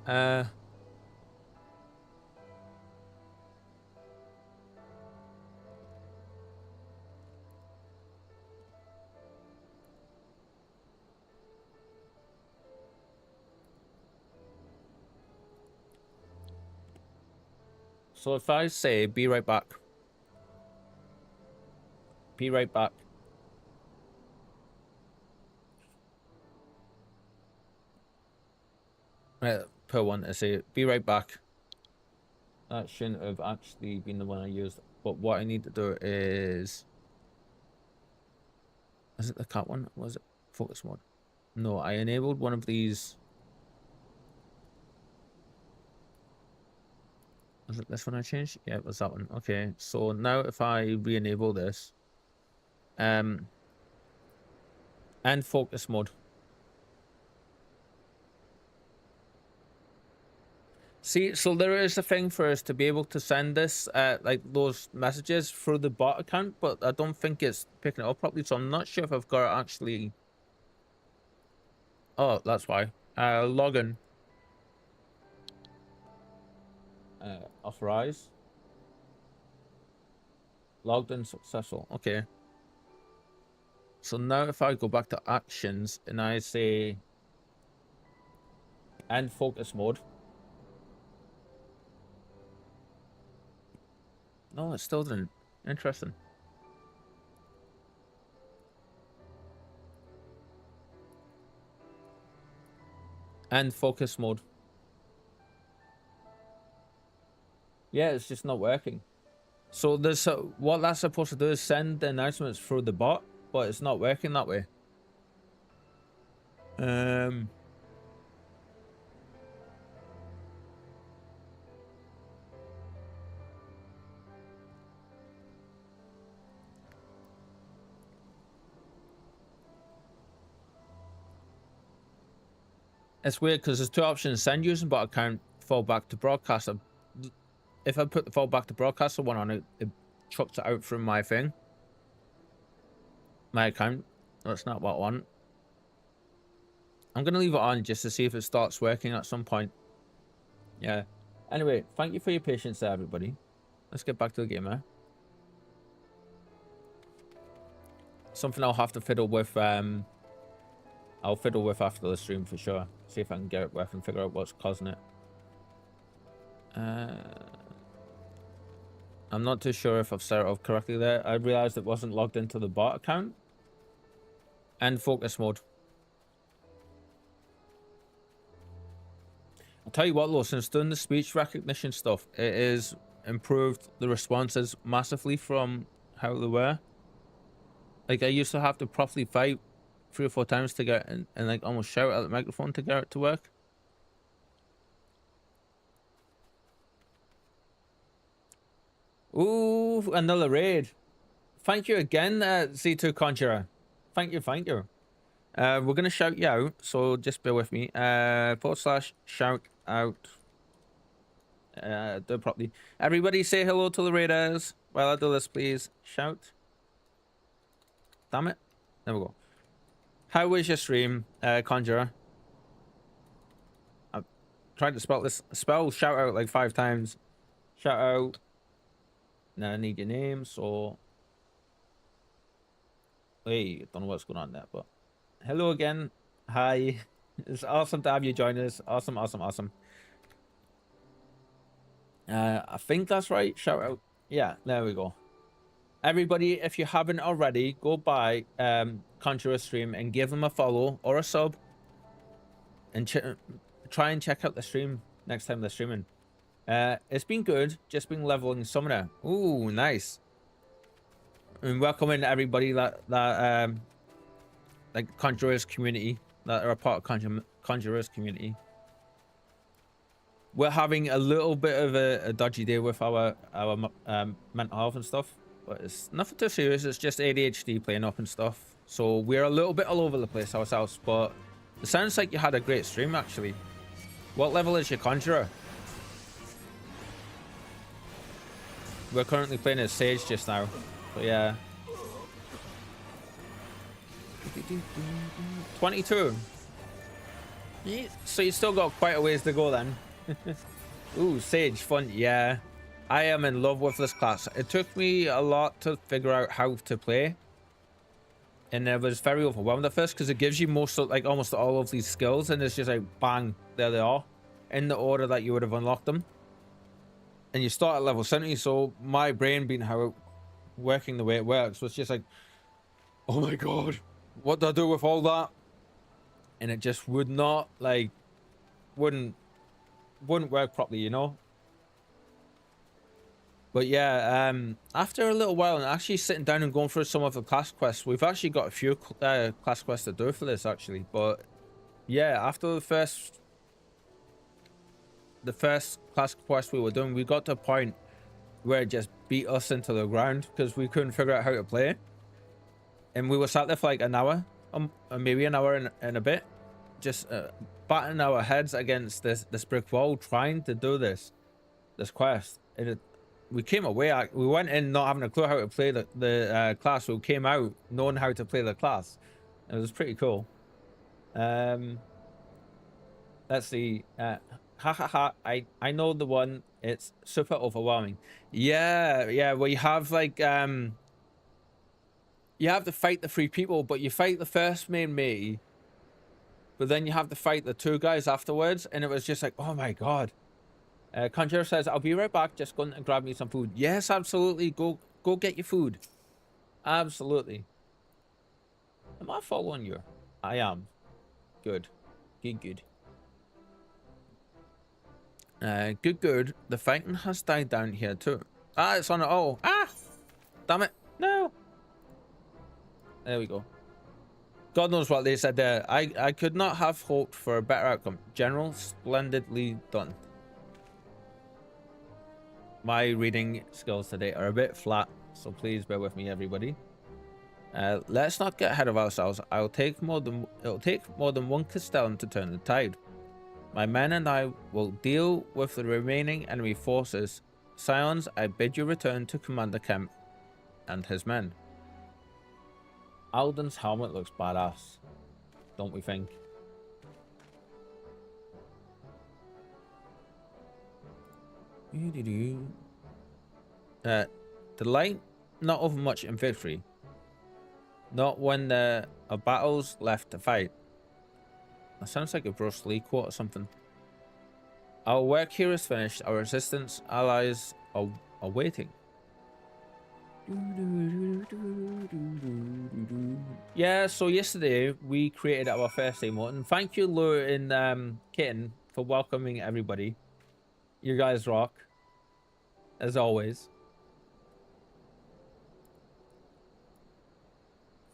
So if I say be right back. Be right back. Right, per one to say be right back. That shouldn't have actually been the one I used. But what I need to do is it the cat one? Was it focus mode? No, I enabled one of these. Was it this one I changed? Yeah, it was that one. Okay, so now if I re-enable this, and focus mode. See, so there is a thing for us to be able to send this, like those messages through the bot account, but I don't think it's picking it up properly, so I'm not sure if I've got it actually. Oh, that's why. Login. Authorize. Logged in successful. Okay. So now if I go back to actions and I say end focus mode. No, it still didn't. Interesting. End focus mode. Yeah, it's just not working. So there's what that's supposed to do is send the announcements through the bot, but it's not working that way. It's weird because there's two options: send using bot account, fall back to broadcaster. If I put the fall back to broadcaster one on it, it chucks it out from my thing. My account. That's not what I want. I'm going to leave it on just to see if it starts working at some point. Yeah. Anyway, thank you for your patience there, everybody. Let's get back to the game, eh? Something I'll have to fiddle with. I'll fiddle with after the stream for sure. See if I can get it working and figure out what's causing it. I'm not too sure if I've set it up correctly there. I realized it wasn't logged into the bot account. And focus mode. I'll tell you what, though, since doing the speech recognition stuff, it is improved the responses massively from how they were. Like, I used to have to properly fight 3 or 4 times to get and like almost shout at the microphone to get it to work. Ooh, another raid. Thank you again, Z2 Conjurer. Thank you, thank you. We're going to shout you out, so just bear with me. / shout out. Do it properly. Everybody say hello to the raiders. While I do this, please. Shout. Damn it. There we go. How was your stream, Conjurer? I've tried to spell shout out like 5 times. Shout out. Now I need your name, so... Hey, don't know what's going on there, but... Hello again. Hi. It's awesome to have you join us. Awesome, awesome, awesome. I think that's right. Shout out. Yeah, there we go. Everybody, if you haven't already, go by Conjurer stream and give them a follow or a sub. And try and check out the stream next time they're streaming. It's been good. Just been leveling Summoner. Ooh, nice. And welcoming everybody that like Conjurers community, that are a part of Conjurers community. We're having a little bit of a dodgy day with our mental health and stuff, but it's nothing too serious. It's just ADHD playing up and stuff. So we're a little bit all over the place ourselves, but it sounds like you had a great stream actually. What level is your Conjurer? We're currently playing as Sage just now, but yeah. 22. So you still got quite a ways to go then. Ooh, Sage, fun. Yeah, I am in love with this class. It took me a lot to figure out how to play, and it was very overwhelmed at first because it gives you most of, like almost all of these skills, and it's just like bang, there they are in the order that you would have unlocked them. and you start at level 70. So my brain being how it working the way it works was just like, oh my god, what do I do with all that? And it just would not, like, wouldn't work properly, you know. But yeah, after a little while and actually sitting down and going through some of the class quests, we've actually got a few class quests to do for this actually. But yeah, after the first class quest we were doing, we got to a point where it just beat us into the ground because we couldn't figure out how to play. And we were sat there for like an hour, maybe an hour and a bit, just batting our heads against this brick wall trying to do this quest. And we came away, we went in not having a clue how to play the class. We came out knowing how to play the class. It was pretty cool. Let's see. I know the one. It's super overwhelming. Yeah. Well, you have like you have to fight the 3 people, but you fight the first main mate, but then you have to fight the 2 guys afterwards, and it was just like, oh my god. Conjurer says, I'll be right back, just going to grab me some food. Yes, absolutely. Go get your food. Absolutely. Am I following you? I am. Good. Good. Good. The fighting has died down here too. Ah, it's on it all. Ah! Damn it. No. There we go. God knows what they said there. I could not have hoped for a better outcome. General, splendidly done. My reading skills today are a bit flat, so please bear with me, everybody. Let's not get ahead of ourselves. It'll take more than one Castellan to turn the tide. My men and I will deal with the remaining enemy forces. Scions, I bid you return to Commander Kemp and his men. Alden's helmet looks badass, don't we think? Delight not over much in victory. Not when there are battles left to fight. That sounds like a Bruce Lee quote or something. Our work here is finished. Our resistance allies are waiting. Yeah, so yesterday we created our first emote, and thank you, Lure and Kitten, for welcoming everybody. You guys rock, as always.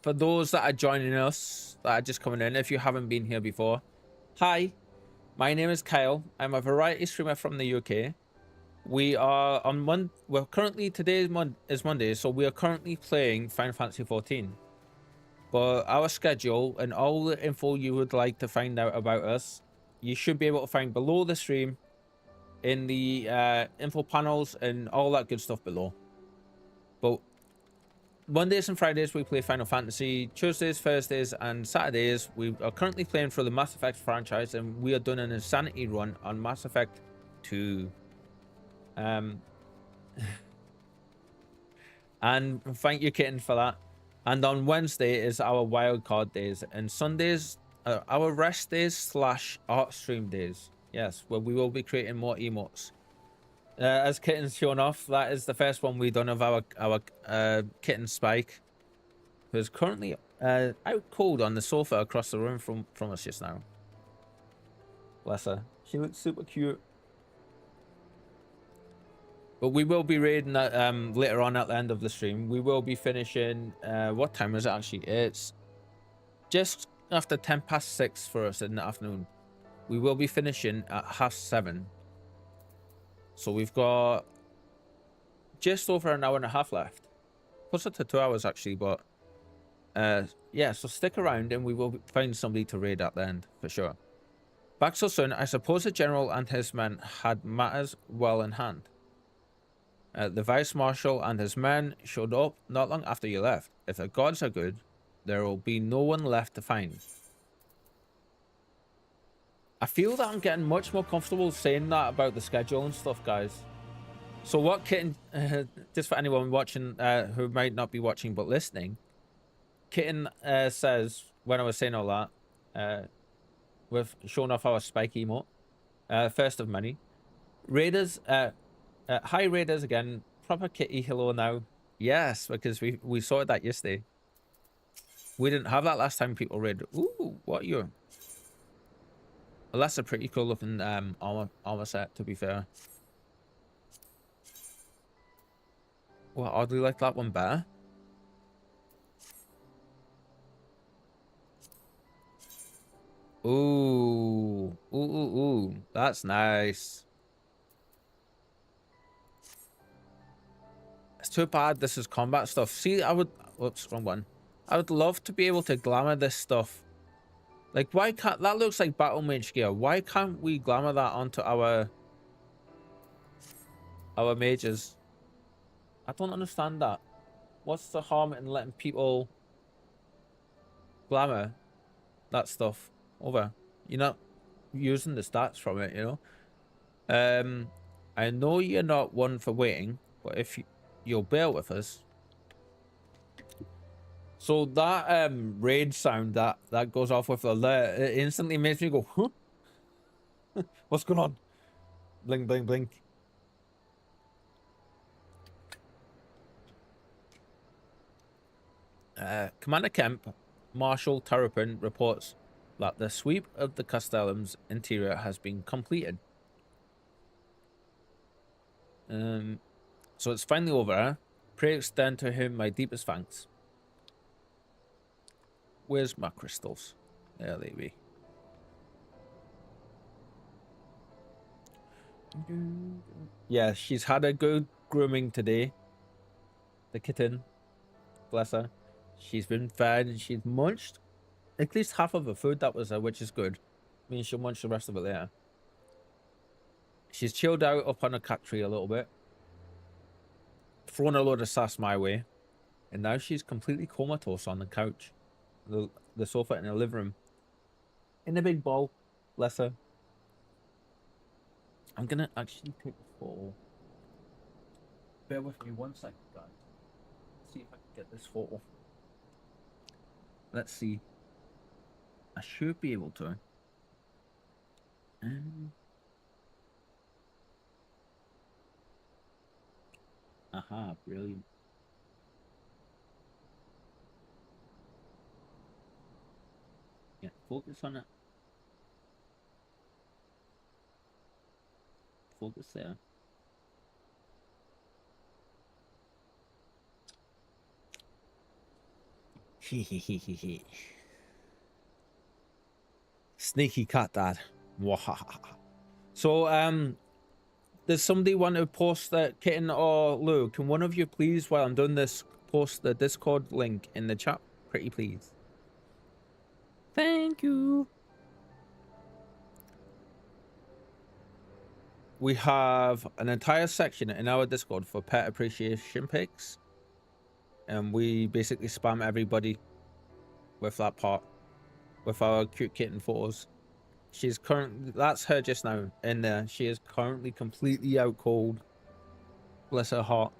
For those that are joining us, that are just coming in, if you haven't been here before, hi, my name is Kyle. I'm a variety streamer from the UK. We are on we're currently, today is Monday, so we are currently playing Final Fantasy 14. But our schedule and all the info you would like to find out about us, you should be able to find below the stream in the info panels and all that good stuff below. But Mondays and Fridays we play Final Fantasy. Tuesdays, Thursdays and Saturdays we are currently playing for the Mass Effect franchise, and we are doing an Insanity run on Mass Effect 2. And thank you, Kitten, for that. And on Wednesday is our wildcard days, and Sundays our rest days / art stream days. Yes, where we will be creating more emotes. As Kitten's shown off, that is the first one we've done of our Kitten Spike, who is currently out cold on the sofa across the room from us just now. Bless her. She looks super cute. But we will be raiding that later on at the end of the stream. We will be finishing. What time is it actually? It's just after 6:10 for us in the afternoon. We will be finishing at 7:30. So we've got just over an hour and a half left. Closer to 2 hours actually, but yeah, so stick around and we will find somebody to raid at the end for sure. Back so soon, I suppose the general and his men had matters well in hand. The Vice Marshal and his men showed up not long after you left. If the gods are good, there will be no one left to find. I feel that I'm getting much more comfortable saying that about the schedule and stuff, guys. So what Kitten, just for anyone watching who might not be watching but listening, Kitten says, when I was saying all that, with showing off our spike emote, first of many, Raiders, Hi Raiders again. Proper kitty hello now. Yes, because we sorted that yesterday. We didn't have that last time people raided. Ooh, what are you? Well, that's a pretty cool looking armor set, to be fair. Well, oddly like that one better. Ooh, ooh, that's nice. It's too bad this is combat stuff. See, I would, whoops, wrong one. I would love to be able to glamour this stuff. Like, why can't, that looks like battle mage gear. Why can't we glamour that onto our mages? I don't understand that. What's the harm in letting people glamour that stuff over? You're not using the stats from it, you know? I know you're not one for waiting, but if you'll bear with us. So that raid sound that goes off with alert, it instantly makes me go, huh? What's going on? Blink, blink, blink. Commander Kemp, Marshal Terrapin reports that the sweep of the Castellum's interior has been completed. So it's finally over, huh? Pray extend to him my deepest thanks. Where's my crystals? There they be. Yeah, she's had a good grooming today. The kitten. Bless her. She's been fed and she's munched at least half of the food that was her, which is good. Means she'll munch the rest of it later. She's chilled out up on a cat tree a little bit. Thrown a load of sass my way. And now she's completely comatose on the couch. The sofa in the living room. In a big ball. Bless her. I'm gonna actually take a photo. Bear with me 1 second, guys. Let's see if I can get this photo. Let's see. I should be able to. Aha, brilliant. Yeah, focus on it. Focus there. Sneaky cat dad. So does somebody want to post that, Kitten or Lou? Can one of you please, while I'm doing this, post the Discord link in the chat? Pretty please. Thank you. We have an entire section in our Discord for pet appreciation pics. And we basically spam everybody with that part. With our cute kitten photos. She's currently, that's her just now in there. She is currently completely out cold. Bless her heart.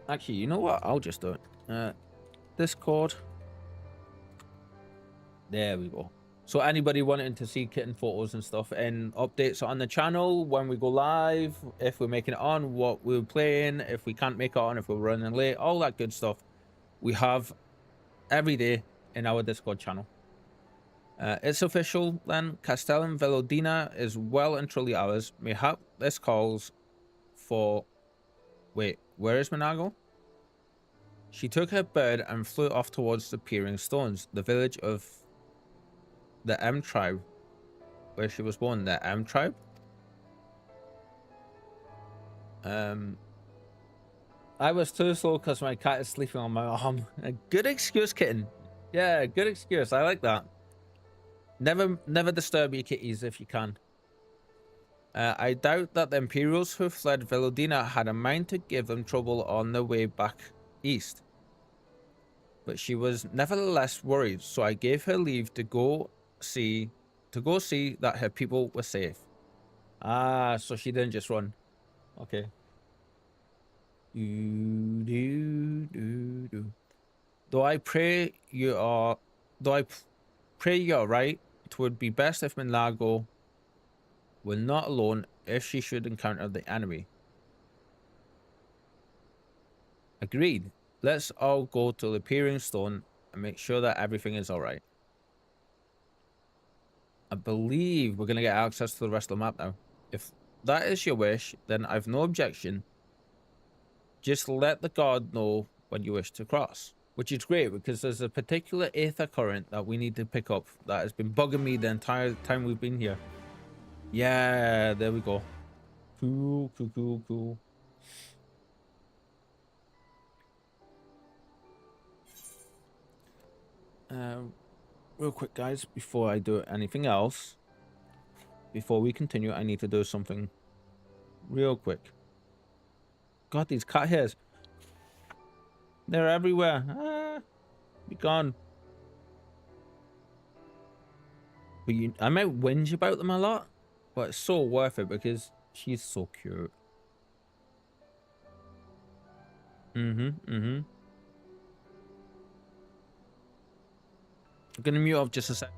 Actually, you know what? I'll just do it. Discord. There we go. So anybody wanting to see kitten photos and stuff and updates on the channel when we go live, if we're making it on, what we're playing, if we can't make it on, if we're running late, all that good stuff, we have every day in our Discord channel. It's official then. Castellum Velodina is well and truly ours. Mayhap this calls for... Wait, where is Minago? She took her bird and flew off towards the Peering Stones, the village of the M tribe, where she was born. The M tribe. I was too slow because my cat is sleeping on my arm. A good excuse, kitten. Yeah, good excuse. I like that. Never disturb your kitties if you can. I doubt that the Imperials who fled Velodina had a mind to give them trouble on their way back east. But she was nevertheless worried, so I gave her leave to go see that her people were safe. Ah, so she didn't just run. Okay. Though I pray you are Pray you're right. It would be best if Minago were not alone if she should encounter the enemy. Agreed. Let's all go to the Peering Stone and make sure that everything is alright. I believe we're going to get access to the rest of the map now. If that is your wish, then I've no objection. Just let the guard know when you wish to cross. Which is great, because there's a particular aether current that we need to pick up that has been bugging me the entire time we've been here. Yeah, there we go. Cool, cool, cool, cool. Real quick, guys, before I do anything else, before we continue, I need to do something real quick. God, these cat hairs. They're everywhere. Ah, be gone. But I might whinge about them a lot, but it's so worth it because she's so cute. I'm gonna mute off just a sec.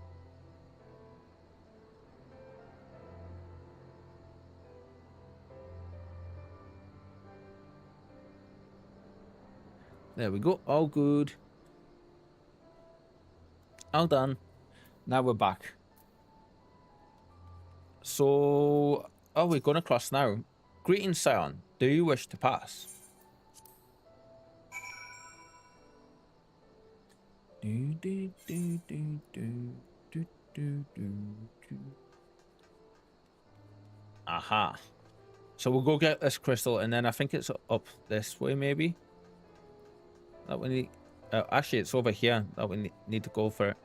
There we go. All good. All done. Now we're back. So, oh, we're going across now. Greetings, Scion. Do you wish to pass? Aha. So we'll go get this crystal, and then I think it's up this way, maybe. That we need. Actually, it's over here that we need to go for it.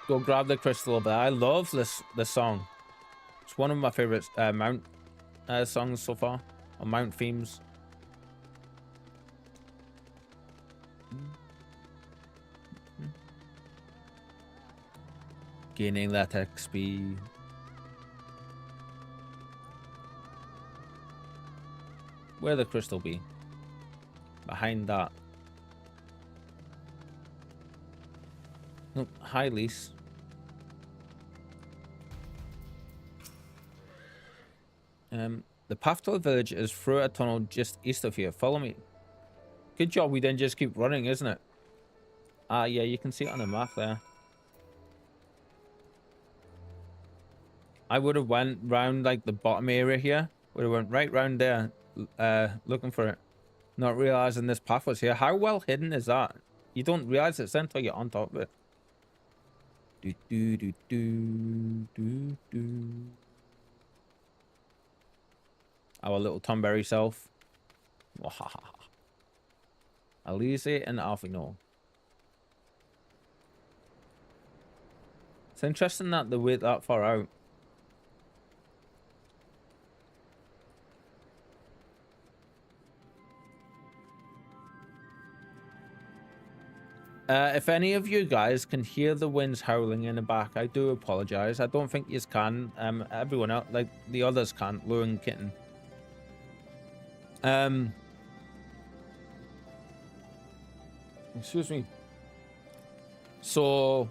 Go grab the crystal over there. I love this song. It's one of my favorite mount songs so far, or mount themes. Gaining that XP. Where the crystal be? Behind that. Oh, hi, Lise. The path to the village is through a tunnel just east of here. Follow me. Good job, we didn't just keep running, isn't it? Ah, yeah, you can see it on the map there. I would have went round like the bottom area here. Would have went right round there, looking for it. Not realizing this path was here. How well hidden is that? You don't realize it's until you're on top of it. Do do do do do do. Our little Tomberry self. Elise and Alfino. It's interesting that they wait that far out. If any of you guys can hear the winds howling in the back, I do apologize. I don't think you can. Everyone else, like the others, can't. Lou and Kitten. Excuse me. So,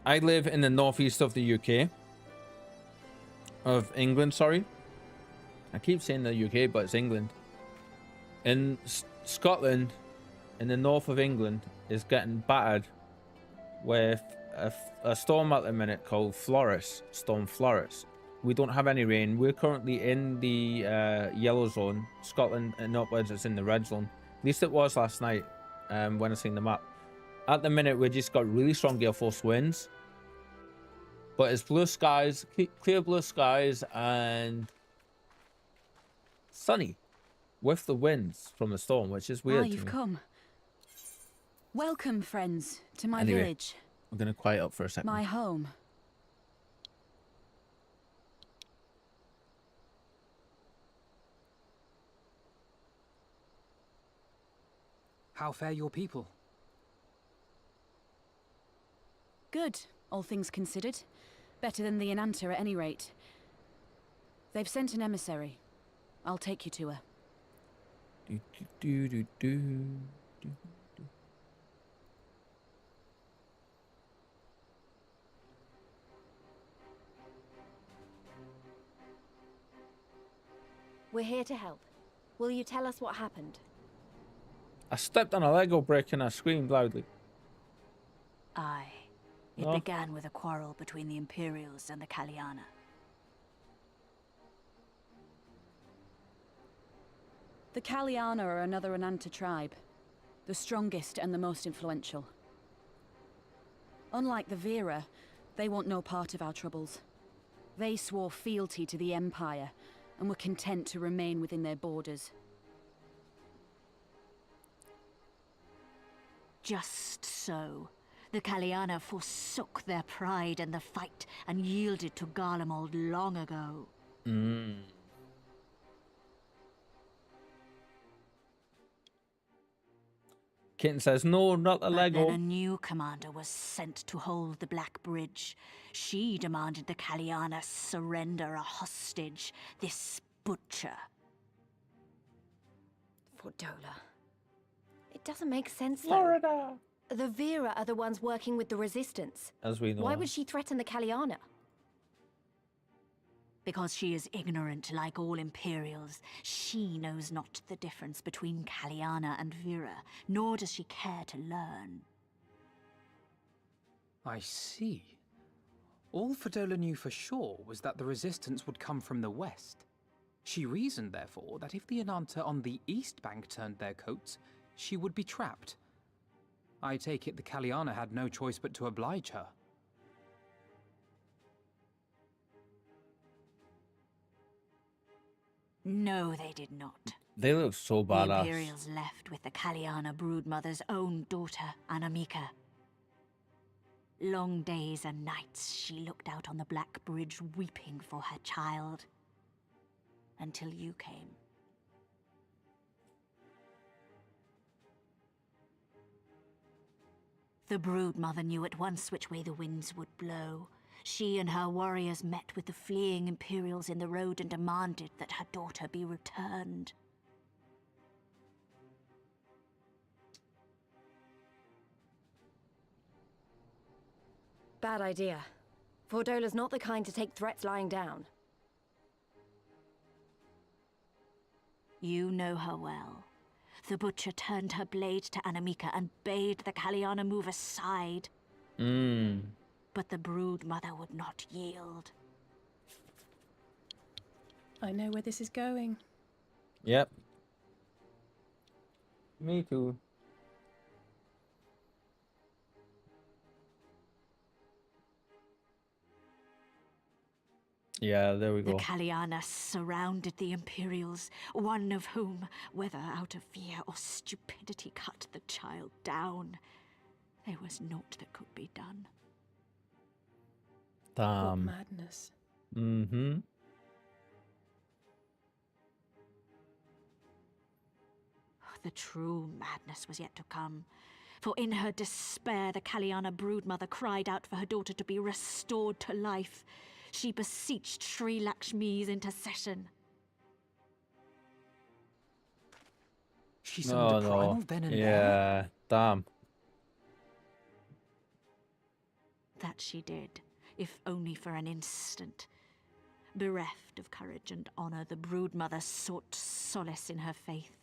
I live in the northeast of the UK. Of England, sorry. I keep saying the UK, but it's England. In Scotland, in the north of England, is getting battered with a storm at the minute called Storm Floris. We don't have any rain. We're currently in the yellow zone. Scotland and upwards is in the red zone. At least it was last night when I seen the map. At the minute, we just got really strong gale force winds. But it's blue skies, clear blue skies, and sunny with the winds from the storm, which is weird. You've come. Welcome, friends, to my village. I'm going to quiet up for a second. My home. How fare your people? Good, all things considered. Better than the Ananta at any rate. They've sent an emissary. I'll take you to her. We're here to help. Will you tell us what happened? I stepped on a Lego brick and I screamed loudly. Aye. It Oh. began with a quarrel between the Imperials and the Kaliana. The Kaliana are another Ananta tribe. The strongest and the most influential. Unlike the Vera, they want no part of our troubles. They swore fealty to the Empire and were content to remain within their borders. Just so. The Kaliana forsook their pride in the fight and yielded to Garlemald long ago. Kitten says, no, not the But Lego. then a new commander was sent to hold the Black Bridge. She demanded the Kaliana surrender a hostage, this butcher. Fordola. It doesn't make sense, though. Florida. The Vera are the ones working with the Resistance. As we know. Why would she threaten the Kaliana? Because she is ignorant like all Imperials. She knows not the difference between Kaliana and Vera, nor does she care to learn. I see. All Fordola knew for sure was that the resistance would come from the west. She reasoned, therefore, that if the Ananta on the east bank turned their coats, she would be trapped. I take it the Kaliana had no choice but to oblige her. No, they did not. They look so The badass. Imperials left with the Kaliana broodmother's own daughter, Anamika. Long days and nights she looked out on the Black Bridge weeping for her child. Until you came. The broodmother knew at once which way the winds would blow. She and her warriors met with the fleeing Imperials in the road and demanded that her daughter be returned. Bad idea. Fordola's not the kind to take threats lying down. You know her well. The butcher turned her blade to Anamika and bade the Kaliana move aside. But the broodmother would not yield. I know where this is going. Yep. Me too. Yeah, there we The go. Kaliana surrounded the Imperials, one of whom, whether out of fear or stupidity, cut the child down. There was naught that could be done. What madness. Mm-hmm. The true madness was yet to come. For in her despair, the Kaliana broodmother cried out for her daughter to be restored to life. She beseeched Sri Lakshmi's intercession. She summoned a primal then and there. Yeah, damn. That she did, if only for an instant. Bereft of courage and honor, the broodmother sought solace in her faith.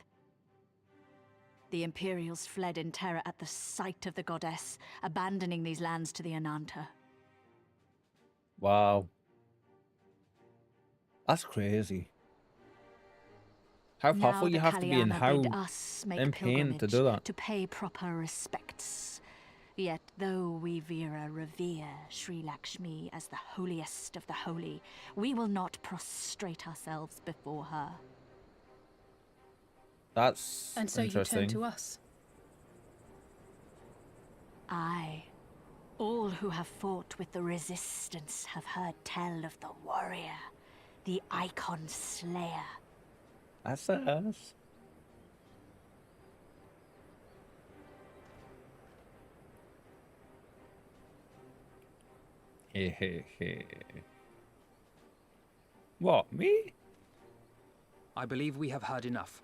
The Imperials fled in terror at the sight of the goddess, abandoning these lands to the Ananta. Wow. That's crazy. How Now powerful you the have to be and Kaliana how bid us make in pain to do pilgrimage that. to pay proper respects. Yet though we Vera revere Sri Lakshmi as the holiest of the holy, we will not prostrate ourselves before her. That's And so you interesting. turn to us. Aye. All who have fought with the resistance have heard tell of the warrior, the icon slayer. That's us. What, me? I believe we have heard enough.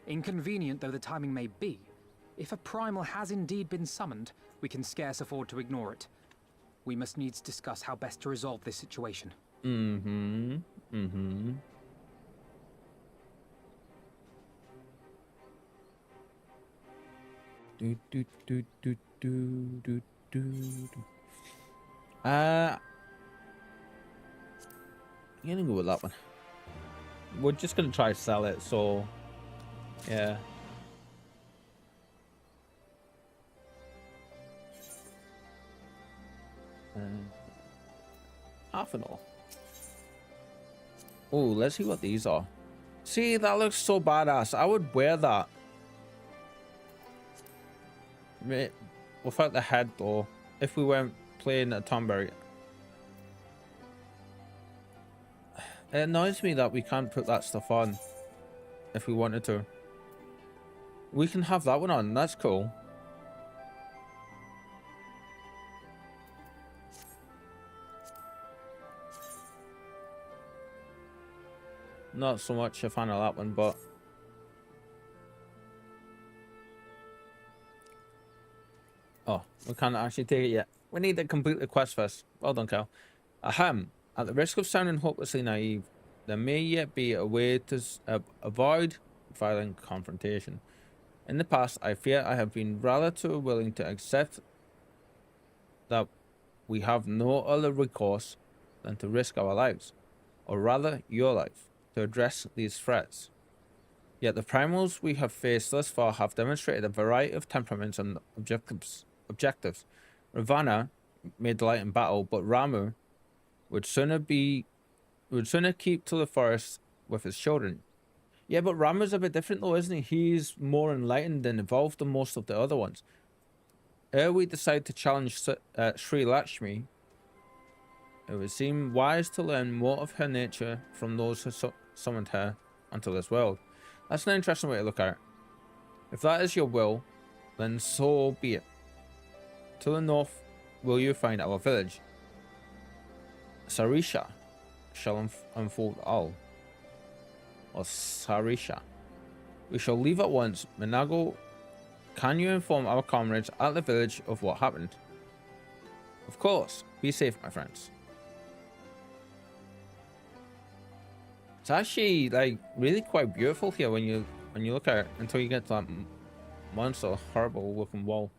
Inconvenient though the timing may be, if a primal has indeed been summoned, we can scarce afford to ignore it. We must needs discuss how best to resolve this situation. Do, do, do, do, do, do, do, do. I'm gonna go with that one. We're just gonna try to sell it, so yeah. Half and all. Oh, let's see what these are. See, that looks so badass. I would wear that. Without the head though, if we weren't playing a Tomberry. It annoys me that we can't put that stuff on if we wanted to. We can have that one on, that's cool. Not so much a fan of that one, but oh, we can't actually take it yet. We need to complete the quest first. Well done, Cal. Ahem. At the risk of sounding hopelessly naive, there may yet be a way to avoid violent confrontation. In the past, I fear I have been rather too willing to accept that we have no other recourse than to risk our lives, or rather your life, to address these threats. Yet the primals we have faced thus far have demonstrated a variety of temperaments and objectives. Ravana may delight in battle, but Ramu would sooner keep to the forest with his children. Yeah, but Ramu's a bit different though, isn't he? He's more enlightened and evolved than most of the other ones. Ere we decide to challenge Sri Lakshmi, it would seem wise to learn more of her nature from those who summoned her onto this world. That's an interesting way to look at it. If that is your will, then so be it. To the north will you find our village. Sarisha shall unfold all. Or Sarisha. We shall leave at once. Minago, can you inform our comrades at the village of what happened? Of course. Be safe, my friends. It's actually like really quite beautiful here when you look at it until you get to that monster horrible looking wall.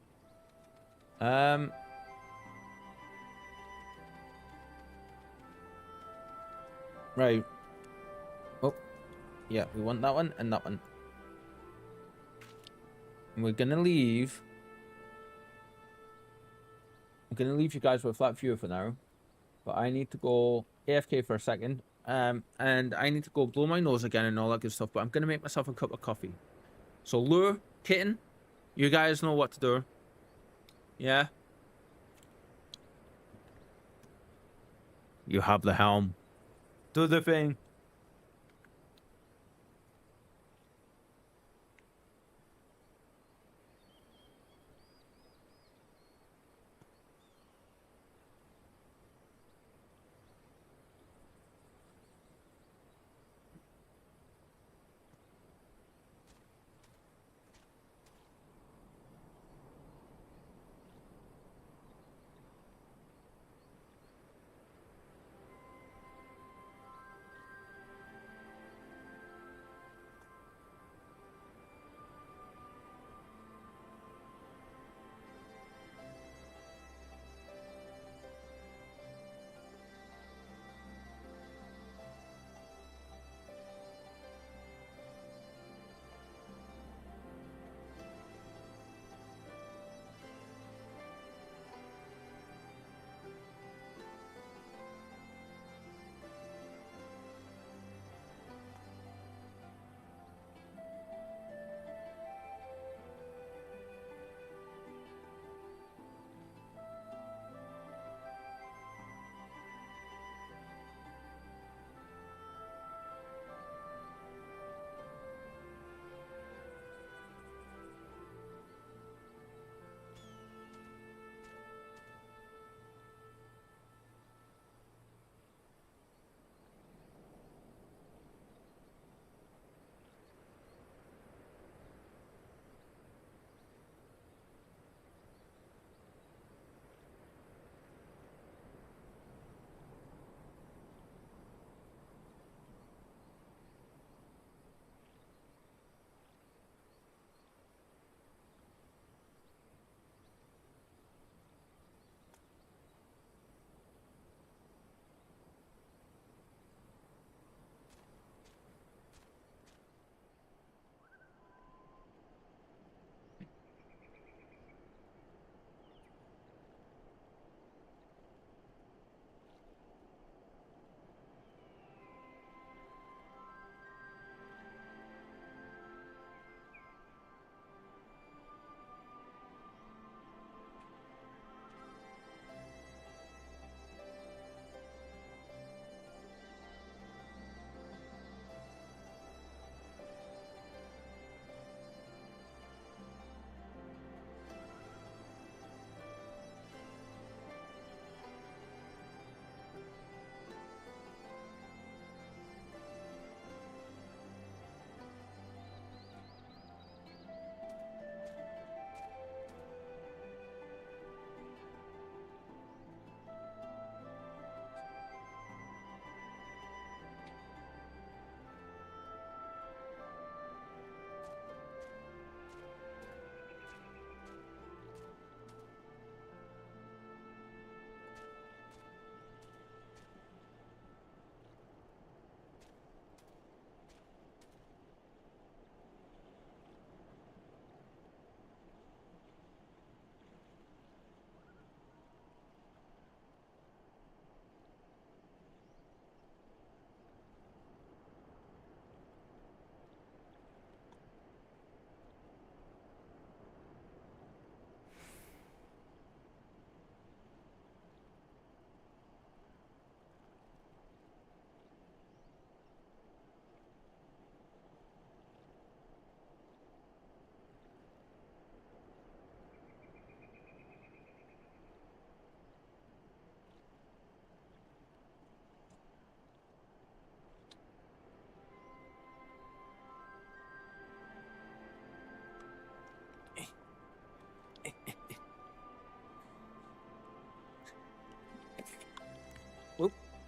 Right. Oh, yeah, we want that one and that one. And we're gonna leave. I'm gonna leave you guys with that view for now, but I need to go AFK for a second. And I need to go blow my nose again and all that good stuff. But I'm gonna make myself a cup of coffee. So Lure, Kitten, you guys know what to do. Yeah. You have the helm. Do the thing.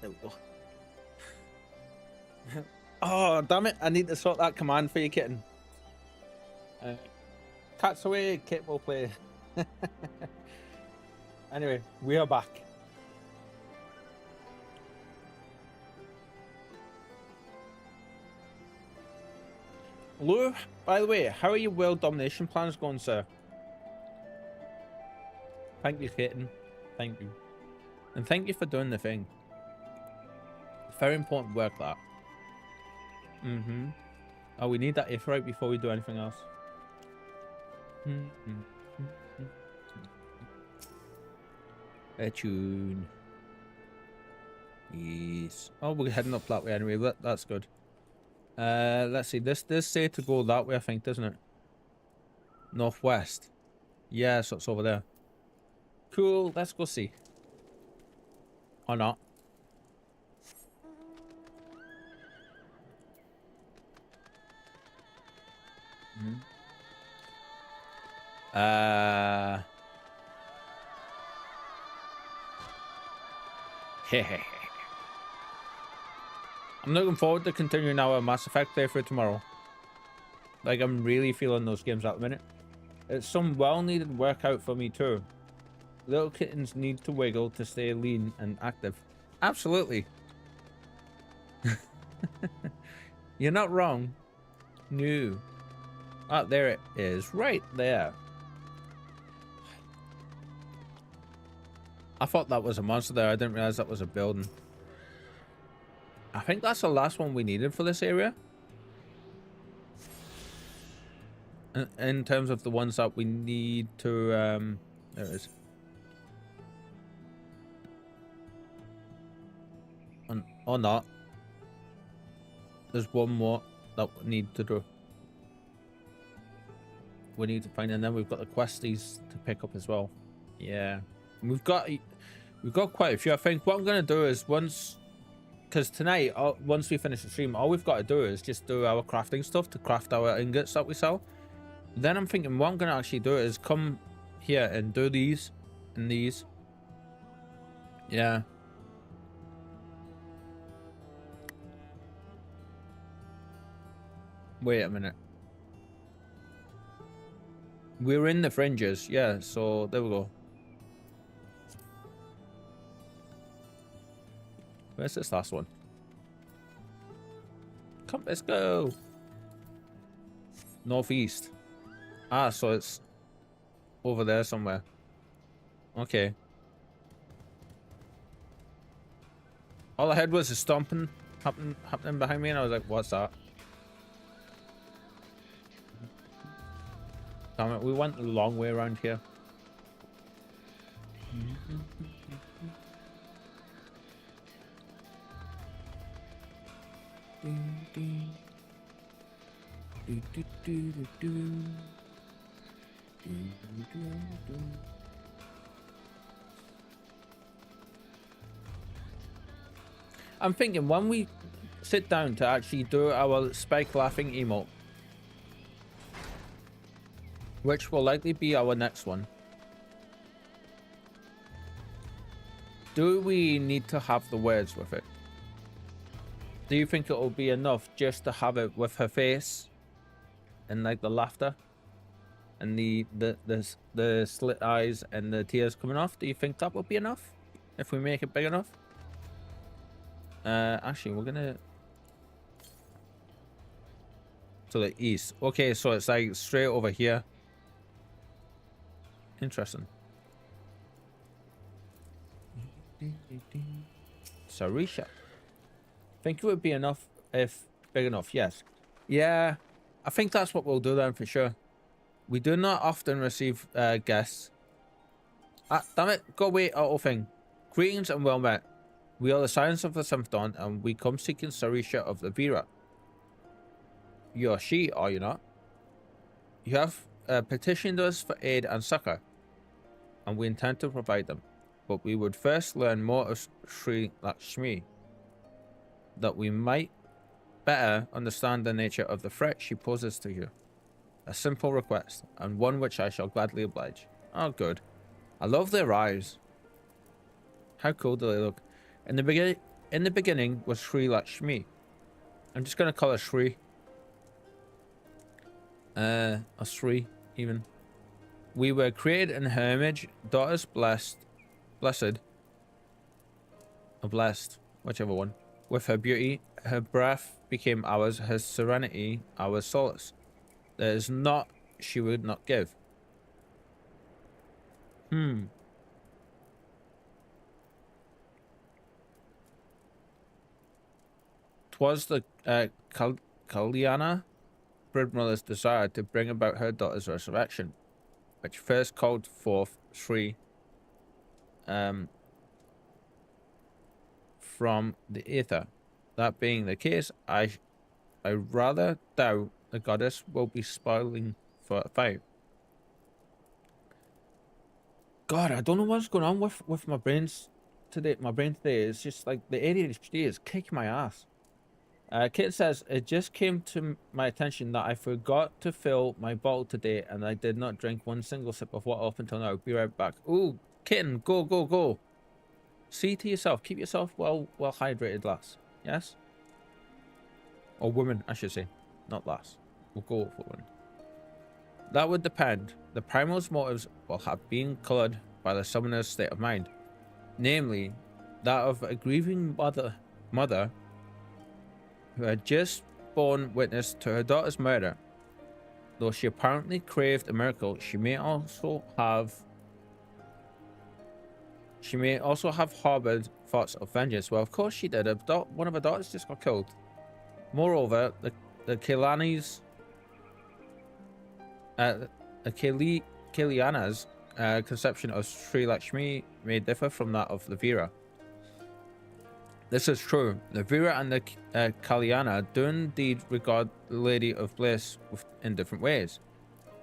There we go. Oh, damn it. I need to sort that command for you, kitten. Cats away, kit will play. Anyway, we are back. Lou, by the way, how are your world domination plans going, sir? Thank you, kitten. Thank you. And thank you for doing the thing. Very important work, that. Mm-hmm. Oh, we need that if right before we do anything else. A tune. Yes. Oh, we're heading up that way anyway. That's good. Let's see. This say to go that way, I think, doesn't it? Northwest. Yeah, so it's over there. Cool. Let's go see. Or not. I'm looking forward to continuing our Mass Effect playthrough tomorrow. Like, I'm really feeling those games at the minute. It's some well-needed workout for me too. Little kittens need to wiggle to stay lean and active. Absolutely. You're not wrong. No. Ah, there it is. Right there. I thought that was a monster there. I didn't realize that was a building. I think that's the last one we needed for this area. In terms of the ones that we need to... there it is. Or not. There's one more that we need to do. We need to find, and then we've got the questies to pick up as well. Yeah. We've got quite a few. I think what I'm going to do is because tonight, once we finish the stream, all we've got to do is just do our crafting stuff to craft our ingots that we sell. Then I'm thinking what I'm going to actually do is come here and do these and these. Yeah. Wait a minute. We're in the fringes, yeah, so there we go. Where's this last one? Come, let's go. Northeast. Ah, so it's over there somewhere. Okay. All I heard was a stomping happening behind me, and I was like, what's that? Damn it, we went a long way around here. I'm thinking when we sit down to actually do our Spike laughing emote, which will likely be our next one, do we need to have the words with it? Do you think it will be enough just to have it with her face and like the laughter and the slit eyes and the tears coming off? Do you think that will be enough if we make it big enough? Actually, we're gonna to the east. Okay, so it's like straight over here. Interesting. Sarisha. Think it would be enough if big enough. Yes. Yeah, I think that's what we'll do then for sure. We do not often receive guests. Ah, damn it. Go away, auto thing. Greetings and well met. We are the Scions of the Seventh Dawn, and we come seeking Sarisha of the Vera. You're she, are you not? You have petitioned us for aid and succor, and we intend to provide them. But we would first learn more of Sri Lakshmi, that we might better understand the nature of the threat she poses to you. A simple request, and one which I shall gladly oblige. Oh, good. I love their eyes. How cool do they look? In the in the beginning was Sri Lakshmi. I'm just gonna call her Sri. Or Sri, even. We were created in her image, daughters blessed, or blessed, whichever one. With her beauty, her breath became ours, her serenity, our solace. There is naught she would not give. 'Twas the Kalyana Broodmother's desire to bring about her daughter's resurrection, which first called forth Sri from the ether. That being the case, I rather doubt the goddess will be spoiling for a fight. God, I don't know what's going on with my brains today. My brain today is just like the ADHD is kicking my ass. Kit says, it just came to my attention that I forgot to fill my bottle today and I did not drink one single sip of water up until now. Be right back. Ooh, kitten, go, go, go. See to yourself. Keep yourself well hydrated, lass. Yes? Or woman, I should say. Not lass. We'll go for woman. That would depend. The primal's motives will have been coloured by the summoner's state of mind. Namely, that of a grieving mother who had just borne witness to her daughter's murder. Though she apparently craved a miracle, she may also have harbored thoughts of vengeance. Well, of course she did. One of her daughters just got killed. Moreover, the Kalyana's conception of Sri Lakshmi may differ from that of the Veera. This is true. The Veera and the Kalyana do indeed regard the Lady of Bliss in different ways.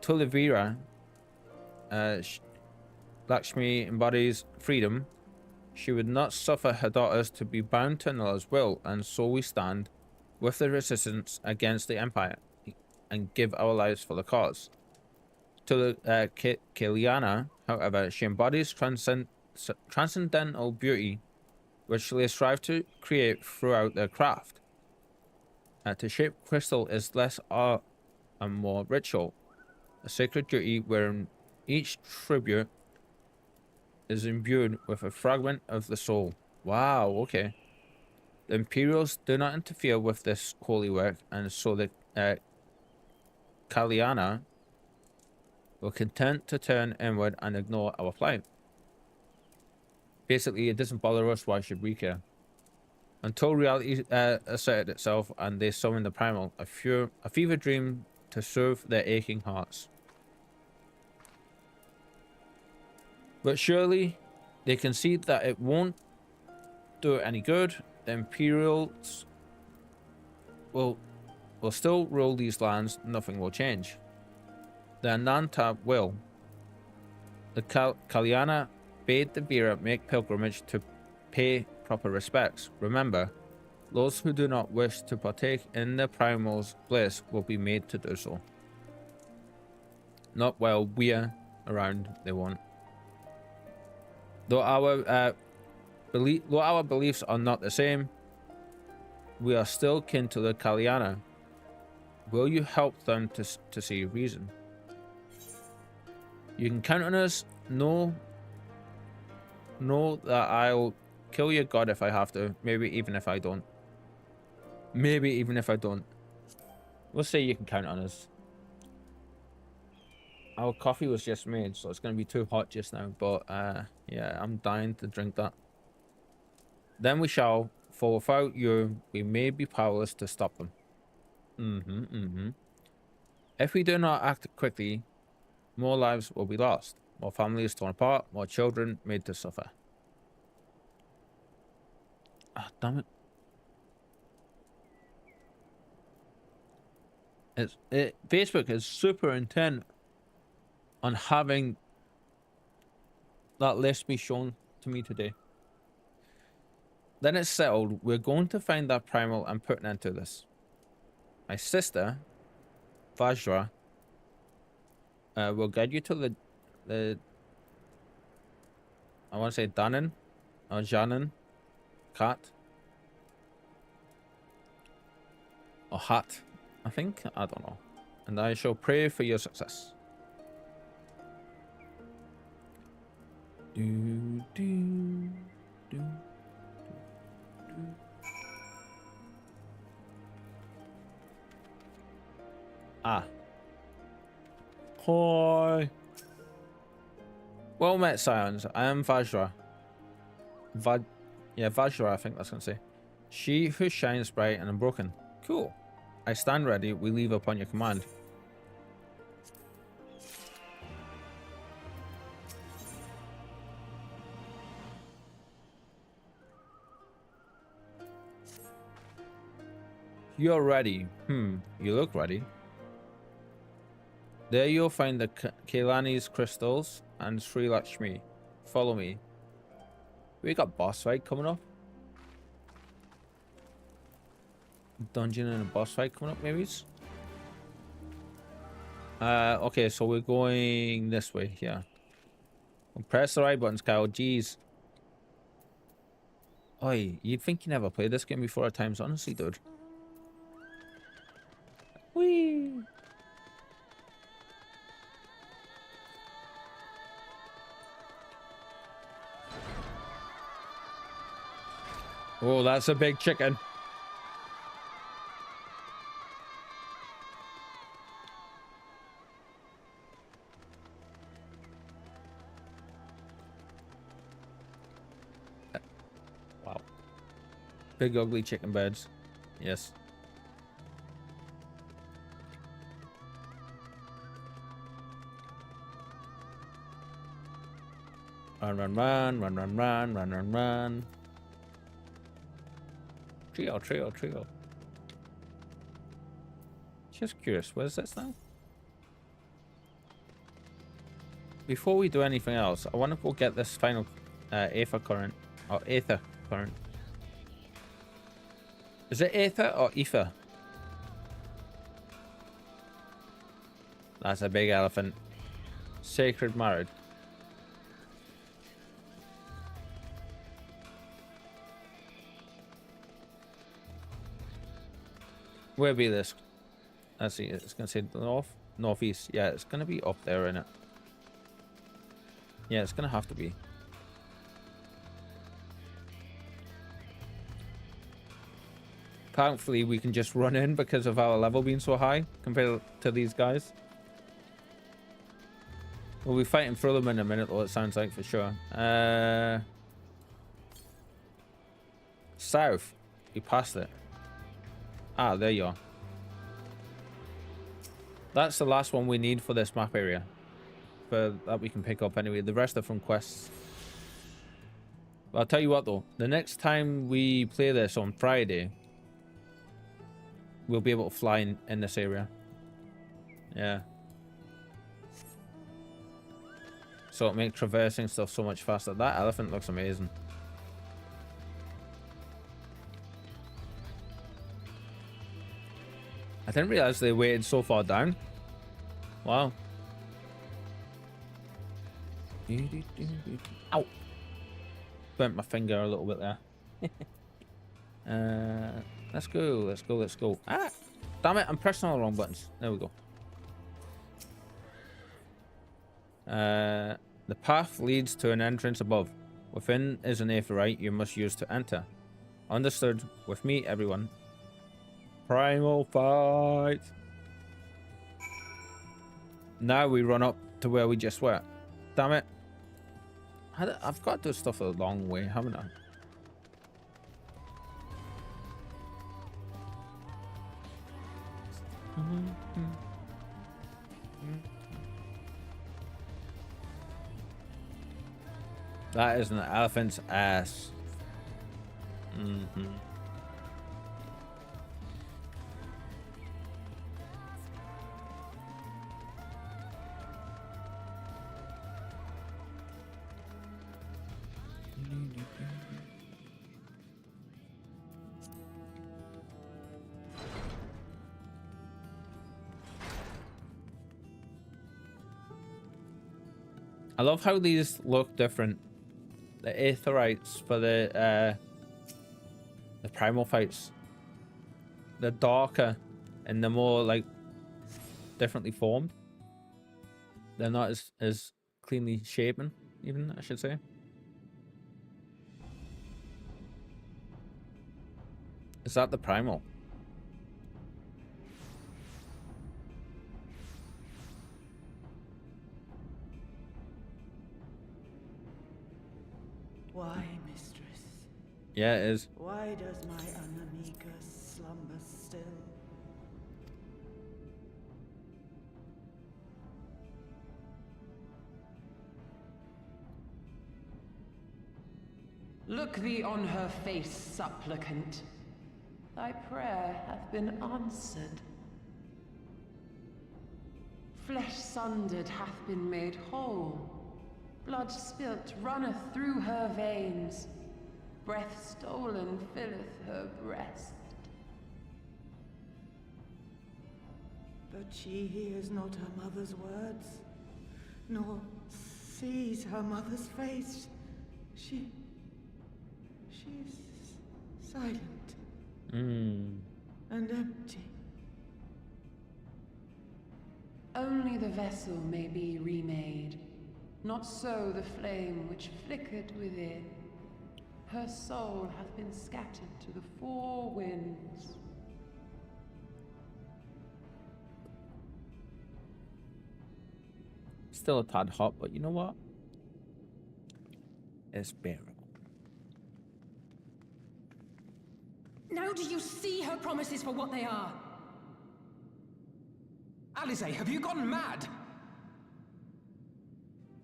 To the Veera, Lakshmi embodies freedom. She would not suffer her daughters to be bound to another's will, and so we stand with the resistance against the Empire and give our lives for the cause. To the Kalyana, however, she embodies transcendental beauty, which they strive to create throughout their craft. To shape crystal is less art and more ritual, a sacred duty wherein each tribute is imbued with a fragment of the soul. Wow, okay. The Imperials do not interfere with this holy work, and so the Kalyana will content to turn inward and ignore our plight. Basically, it doesn't bother us, why should we care? Until reality asserted itself and they summoned the primal, a fever dream to serve their aching hearts. But surely they concede that it won't do it any good. The Imperials will still rule these lands, nothing will change. The Ananta will. The Kalyana bade the Veera make pilgrimage to pay proper respects. Remember, those who do not wish to partake in the primal's bliss will be made to do so. Not while we're around, they won't. Though our beliefs are not the same, we are still kin to the Kalyana. Will you help them to see reason? You can count on us. Know that I'll kill your god if I have to. Maybe even if I don't. Maybe even if I don't. We'll say you can count on us. Our coffee was just made, so it's going to be too hot just now. But yeah, I'm dying to drink that. Then we shall, for without you, we may be powerless to stop them. If we do not act quickly, more lives will be lost. More families torn apart. More children made to suffer. Ah, damn it. Facebook is super intent on having that list be shown to me today. Then it's settled. We're going to find that primal and put an end to this. My sister, Vajra, will guide you to the I want to say Danan or Janan Kat Or hat, I think. I don't know. And I shall pray for your success. Do, do, do. Ah. Hi. Well met, Scions. I am Vajra. Vajra, I think that's going to say. She who shines bright and unbroken. Cool. I stand ready. We leave upon your command. You're ready. You look ready. There you'll find the Kailani's crystals and Sri Lakshmi. Follow me. We got boss fight coming up. Dungeon and a boss fight coming up, maybe. Okay, so we're going this way here. Press the right buttons, Kyle. Jeez. Oi, you'd think you never played this game before at times, honestly, dude. Whee! Oh, that's a big chicken. Wow. Big ugly chicken birds. Yes. Run, run, run, run, run, run, run, run, run. Trio. Just curious, where's this now? Before we do anything else, I want to go get this final Aether current. Or Aether current. Is it Aether or Ether? That's a big elephant. Sacred marriage. Where be this? Let's see, it's gonna say northeast. Yeah, it's gonna be up there, isn't it? Yeah, it's gonna have to be. Thankfully, we can just run in because of our level being so high compared to these guys. We'll be fighting through them in a minute, though, it sounds like, for sure. South. We passed it. Ah, there you are. That's the last one we need for this map area. That we can pick up anyway. The rest are from quests. But I'll tell you what, though. The next time we play this on Friday, we'll be able to fly in this area. Yeah. So it'll make traversing stuff so much faster. That elephant looks amazing. I didn't realize they waited so far down. Wow. Ow. Burnt my finger a little bit there. Let's go. Ah! Damn it, I'm pressing all the wrong buttons. There we go. The path leads to an entrance above. Within is an aetheryte you must use to enter. Understood. With me, everyone. Primal fight. Now we run up to where we just were. Damn it. I've got to do stuff a long way, haven't I? That is an elephant's ass. I love how these look different. The aetherites for the primal fights. they're darker and they're more like differently formed. They're not as cleanly shapen, even, I should say. Is that the primal? Why, mistress? Yeah, it is. Why does my Anamika slumber still? Look thee on her face, supplicant. Thy prayer hath been answered. Flesh sundered hath been made whole. Blood spilt runneth through her veins. Breath stolen filleth her breast. But she hears not her mother's words, nor sees her mother's face. She's silent and empty. Only the vessel may be remade, not so the flame which flickered within. Her soul hath been scattered to the four winds. Still a tad hot, but you know what? It's bearable. Now do you see her promises for what they are? Alize, have you gone mad?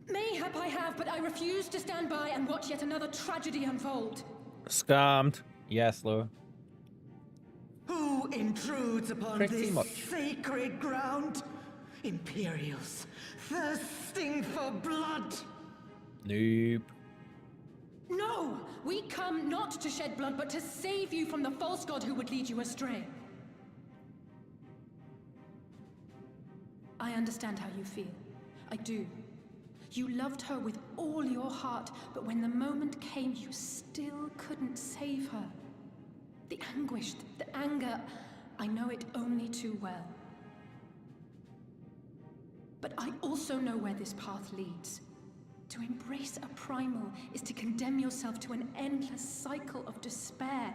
Mayhap I have, but I refuse to stand by and watch yet another tragedy unfold. Scammed. Yes, Laura. Who intrudes upon Pretty this much. sacred ground? Imperials, thirsting for blood. Nope. No! We come not to shed blood, but to save you from the false god who would lead you astray. I understand how you feel. I do. You loved her with all your heart, but when the moment came, you still couldn't save her. The anguish, the anger, I know it only too well. But I also know where this path leads. To embrace a primal is to condemn yourself to an endless cycle of despair.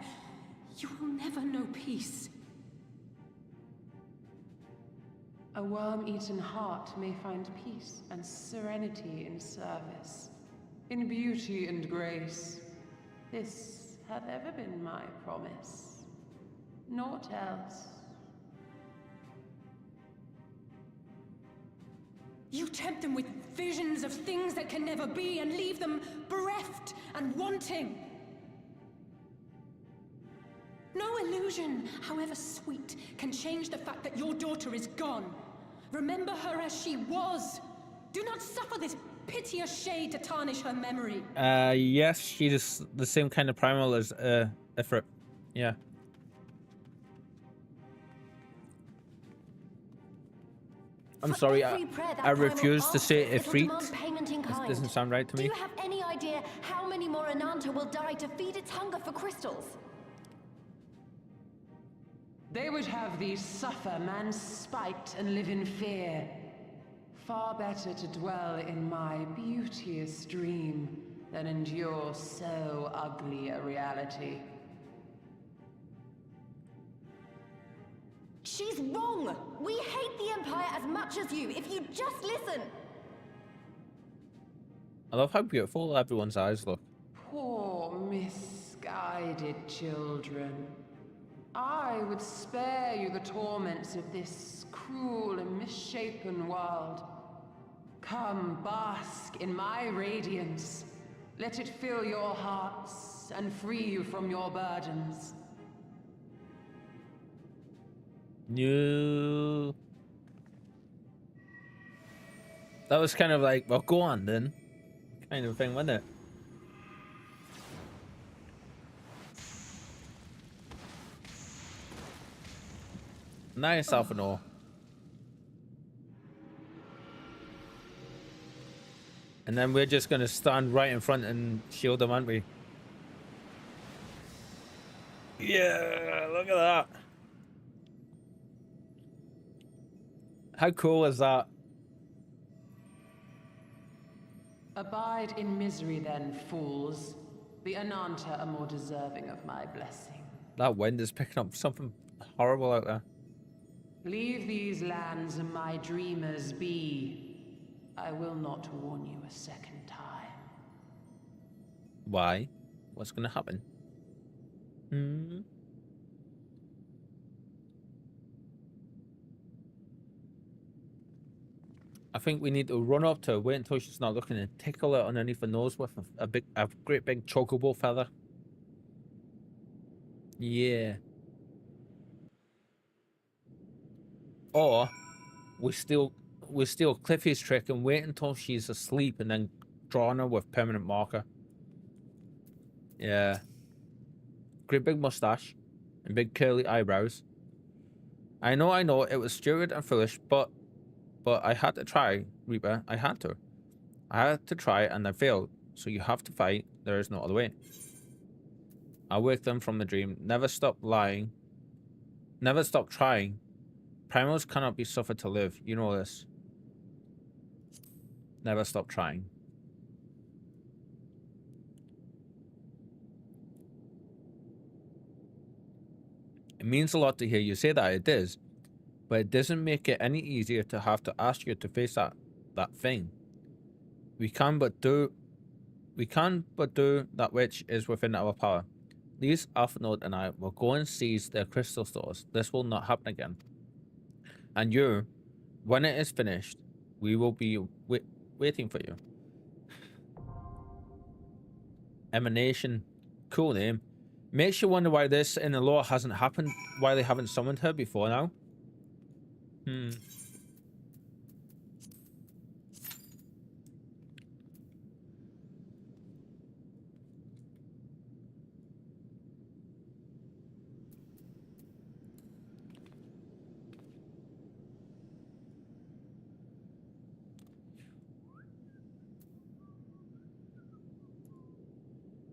You will never know peace. A worm-eaten heart may find peace and serenity in service, in beauty and grace. This hath ever been my promise. Naught else. You tempt them with visions of things that can never be and leave them bereft and wanting. No illusion, however sweet, can change the fact that your daughter is gone. Remember her as she was. Do not suffer this piteous shade to tarnish her memory. Yes, she's the same kind of primal as Ifrit. Yeah. I'm sorry, I refuse to say Ifrit. This doesn't sound right to me. Do you have any idea how many more Ananta will die to feed its hunger for crystals? They would have thee suffer man's spite and live in fear. Far better to dwell in my beauteous dream than endure so ugly a reality. She's wrong! We hate the Empire as much as you, if you just listen! I love how beautiful everyone's eyes look. Poor misguided children. I would spare you the torments of this cruel and misshapen world. Come, bask in my radiance. Let it fill your hearts and free you from your burdens. No. That was kind of like, well, go on then. Kind of thing, wasn't it? Nice, Alpha Noah. And then we're just gonna stand right in front and shield them, aren't we? Yeah, look at that. How cool is that? Abide in misery then, fools. The Ananta are more deserving of my blessing. That wind is picking up something horrible out there. Leave these lands and my dreamers be. I will not warn you a second time. Why? What's gonna happen? I think we need to run up to her, wait until she's not looking, and tickle her underneath the nose with a great big chocobo feather. Yeah. Or we steal Cliffy's trick and wait until she's asleep and then draw on her with permanent marker. Yeah. Great big mustache and big curly eyebrows. I know, it was stupid and foolish, but I had to try, Reaper. I had to try and I failed. So you have to fight. There is no other way. I wake them from the dream. Never stop lying. Never stop trying. Primals cannot be suffered to live. You know this. Never stop trying. It means a lot to hear you say that, it does. But it doesn't make it any easier to have to ask you to face that thing. We can but do that which is within our power. These Alphanode and I will go and seize their crystal stores. This will not happen again. And you, when it is finished, we will be waiting for you. Emanation. Cool name. Makes you wonder why this in the lore hasn't happened, why they haven't summoned her before now.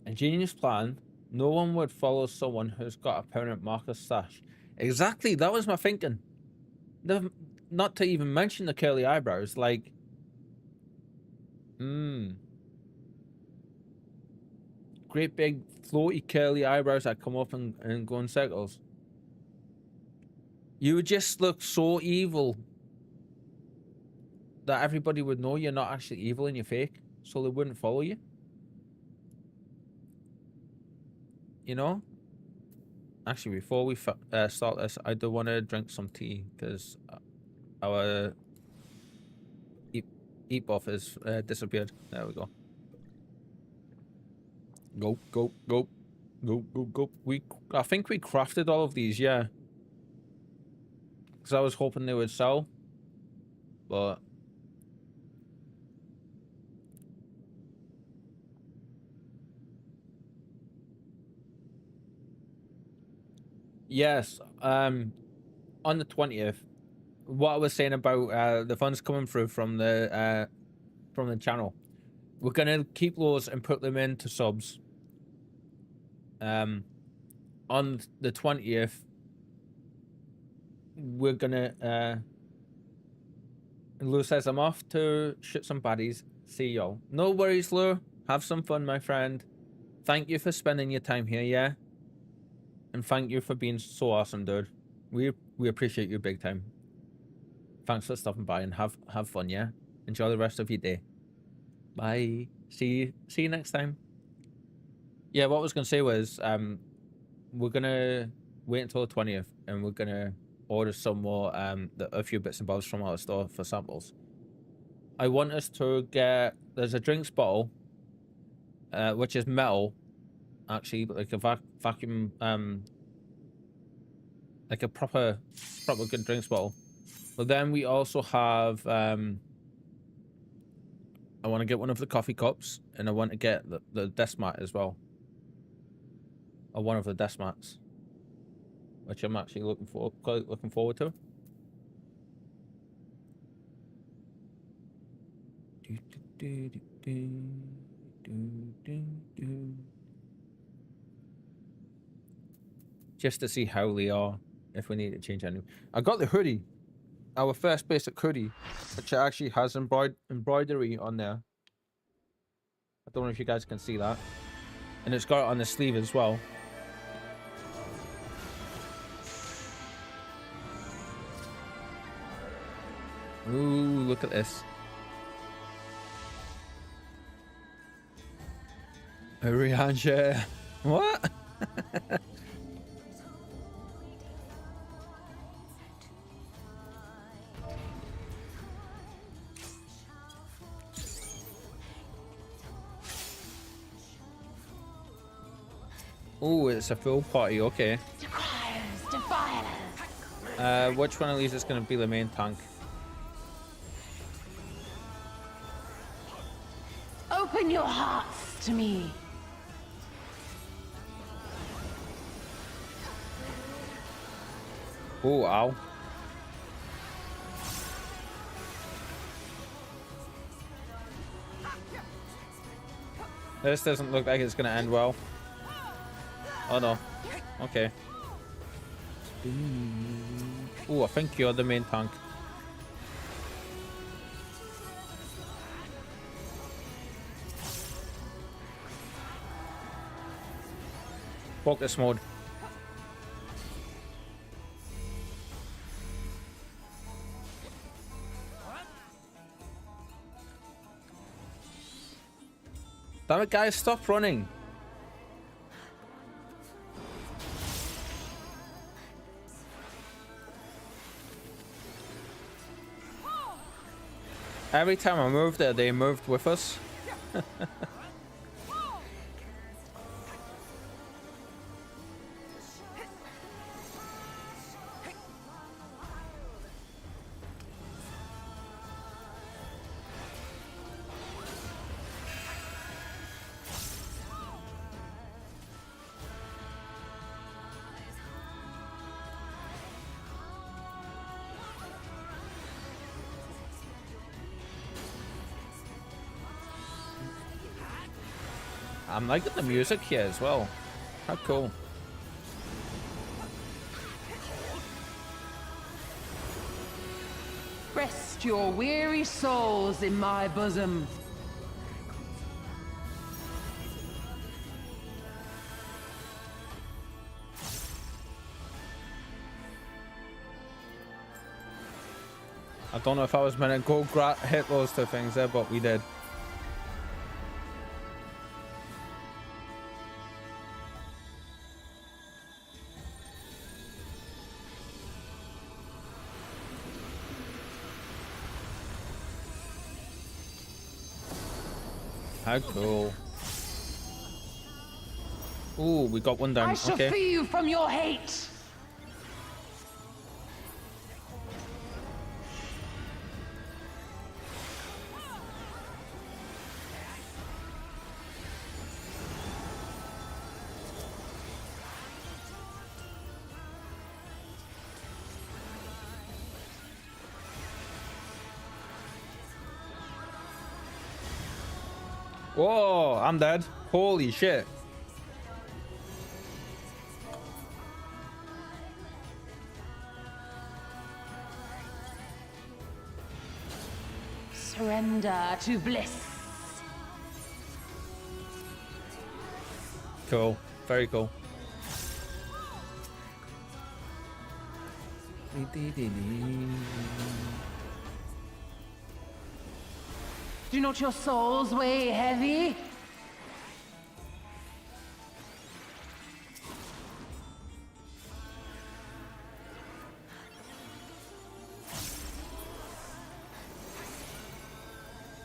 A genius plan. No one would follow someone who's got a permanent marker stash. Exactly, that was my thinking. Not to even mention the curly eyebrows, like... Great big floaty curly eyebrows that come up and go in circles. You would just look so evil that everybody would know you're not actually evil and you're fake, so they wouldn't follow you. You know? Actually, before we start this, I do want to drink some tea because our eat buff has disappeared. There we go. Go, go, go. Go, go, go. I think we crafted all of these, yeah. Because I was hoping they would sell. But... yes, on the 20th, what I was saying about the funds coming through from the channel, we're gonna keep those and put them into subs. On the 20th, we're gonna Lou says I'm off to shoot some baddies. See y'all. No worries, Lou. Have some fun, my friend. Thank you for spending your time here, yeah? And thank you for being so awesome, dude. We appreciate you big time. Thanks for stopping by and have fun, yeah? Enjoy the rest of your day. Bye. See you next time. Yeah, what I was gonna say was we're gonna wait until the 20th and we're gonna order some more a few bits and bobs from our store for samples. I want us to get, there's a drinks bottle which is metal, actually, like a vacuum, like a proper good drinks bottle. But then we also have I want to get one of the coffee cups, and I want to get the desk mat as well, or one of the desk mats, which I'm actually looking forward to. Just to see how they are, if we need to change anything. I got the hoodie. our first basic hoodie, which actually has embroidery on there. I don't know if you guys can see that. And it's got it on the sleeve as well. Ooh, look at this. Rihanna. What? Oh, it's a full party, okay. Which one of these is going to be the main tank? Open your hearts to me. Oh, ow. This doesn't look like it's going to end well. Oh no. Okay. Oh, I think you're the main tank. Focus mode. Damn it, guys, stop running. Every time I moved there, they moved with us. I'm liking the music here as well. How cool. Rest your weary souls in my bosom. I don't know if I was meant to go hit those two things there, but we did. How cool. Ooh, we got one down. I shall free you from your hate. Whoa, I'm dead. Holy shit. Surrender to bliss. Cool. Very cool. Do not your souls weigh heavy?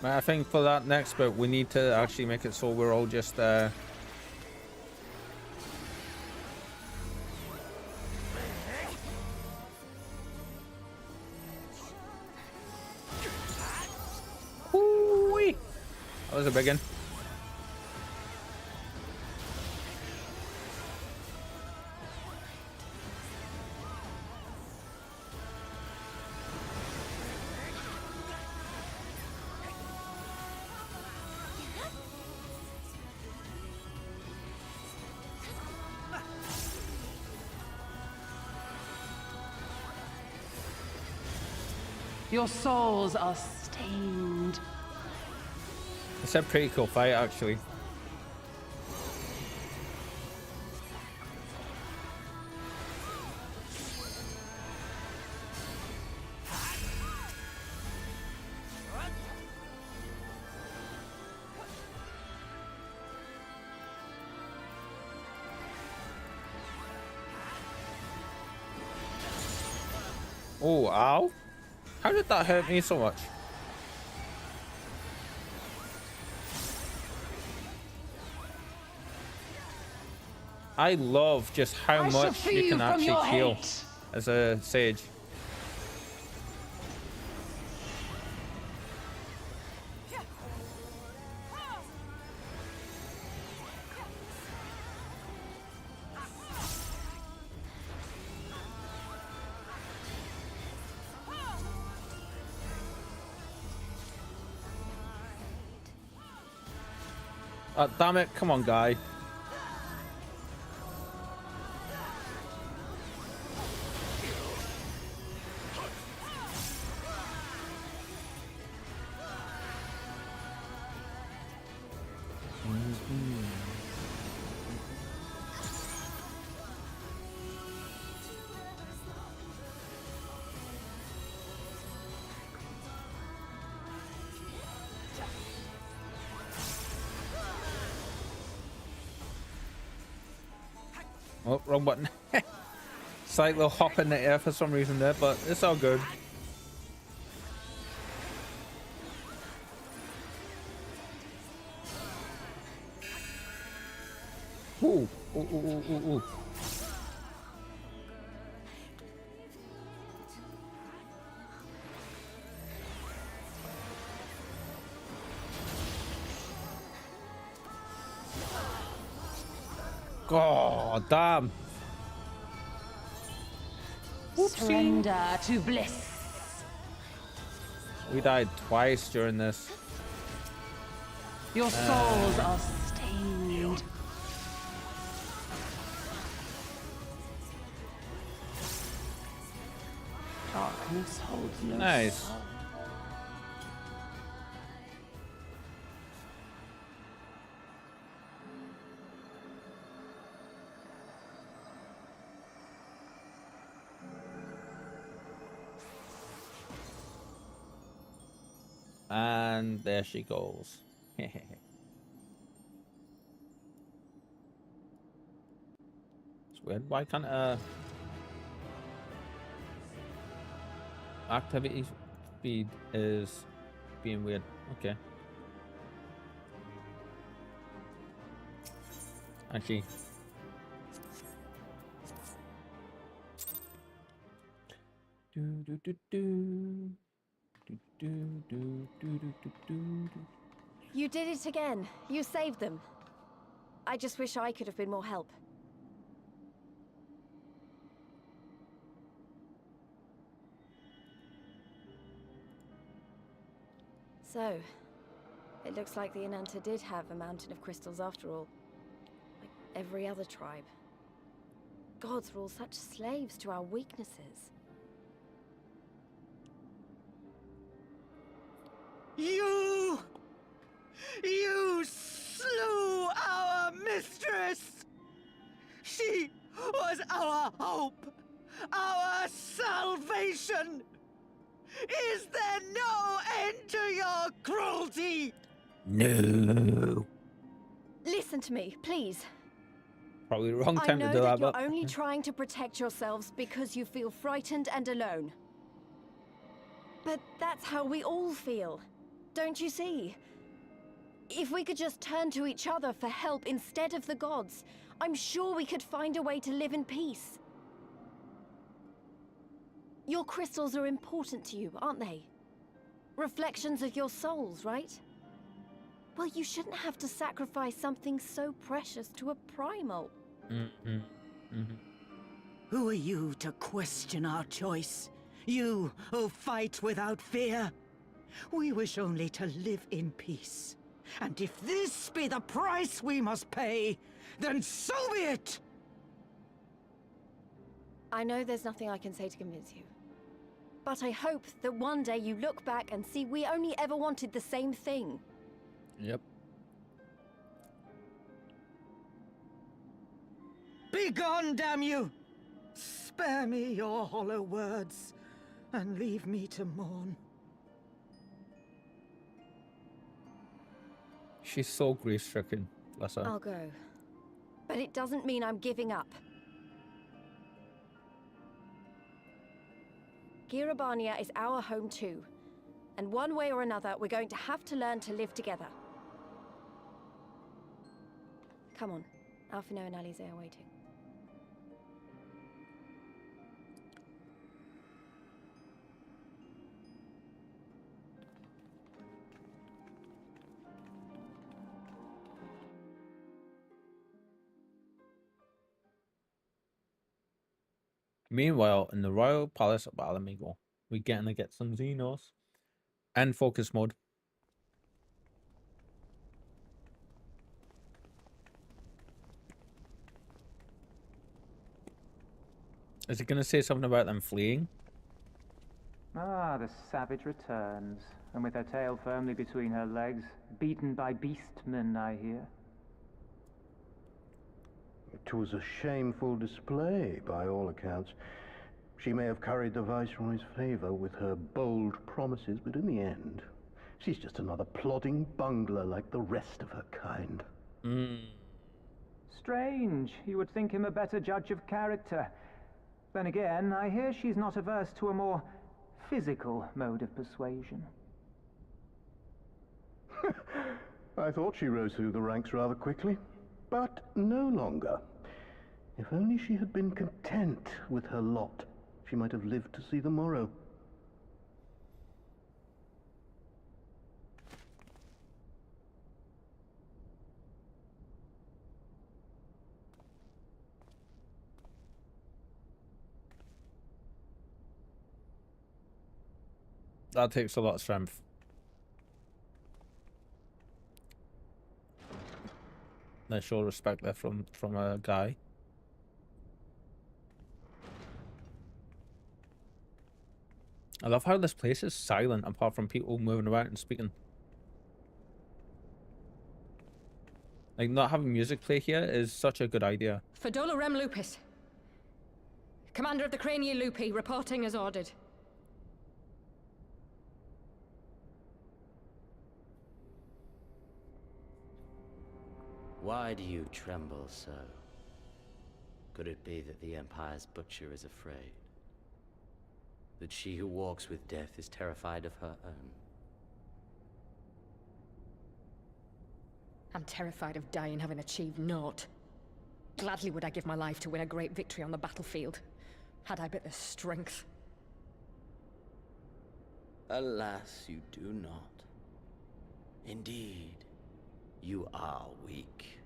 I think for that next bit, we need to actually make it so we're all just Ooh-wee. That was a big one. Your souls are stained. It's a pretty cool fight, actually. Oh, ow. How did that hurt me so much? I love just how much you can actually heal as a sage. Damn it, come on, guy. Oh, wrong button. It's like they'll hop in the air for some reason there, but it's all good. Ooh, ooh, ooh, ooh, ooh, ooh. God damn. Surrender to bliss. We died twice during this. Your souls are stained. Darkness holds no nice. soul. And there she goes. It's weird. Why can't activity speed is being weird? Okay. Actually. You did it again. You saved them. I just wish I could have been more help. So, it looks like the Inanta did have a mountain of crystals after all. Like every other tribe. Gods were all such slaves to our weaknesses. You slew our mistress! She was our hope, our salvation! Is there no end to your cruelty? No. Listen to me, please. Probably the wrong time to do that, I know but that you're only trying to protect yourselves because you feel frightened and alone. But that's how we all feel. Don't you see? If we could just turn to each other for help instead of the gods, I'm sure we could find a way to live in peace. Your crystals are important to you, aren't they? Reflections of your souls, right? Well, you shouldn't have to sacrifice something so precious to a primal. Who are you to question our choice? You who fight without fear? We wish only to live in peace. And if this be the price we must pay, then so be it! I know there's nothing I can say to convince you. But I hope that one day you look back and see we only ever wanted the same thing. Yep. Be gone, damn you! Spare me your hollow words, and leave me to mourn. She's so grief-stricken. Bless her. I'll go. But it doesn't mean I'm giving up. Girabania is our home too. And one way or another, we're going to have to learn to live together. Come on. Alphino and Alize are waiting. Meanwhile, in the Royal Palace of Alamigo, we're getting to get some Xenos and focus mode. Is it going to say something about them fleeing? Ah, the savage returns, and with her tail firmly between her legs, beaten by beastmen, I hear. It was a shameful display, by all accounts. She may have curried the Viceroy's favor with her bold promises, but in the end, she's just another plodding bungler like the rest of her kind. Strange. You would think him a better judge of character. Then again, I hear she's not averse to a more physical mode of persuasion. I thought she rose through the ranks rather quickly, but no longer. If only she had been content with her lot, she might have lived to see the morrow. That takes a lot of strength. They show respect there from a guy. I love how this place is silent apart from people moving around and speaking. Like, not having music play here is such a good idea. Fedola Rem Lupus. Commander of the Crania Lupi, reporting as ordered. Why do you tremble so? Could it be that the Empire's butcher is afraid? That she who walks with death is terrified of her own? I'm terrified of dying having achieved naught. Gladly would I give my life to win a great victory on the battlefield, had I but the strength. Alas, you do not. Indeed, you are weak.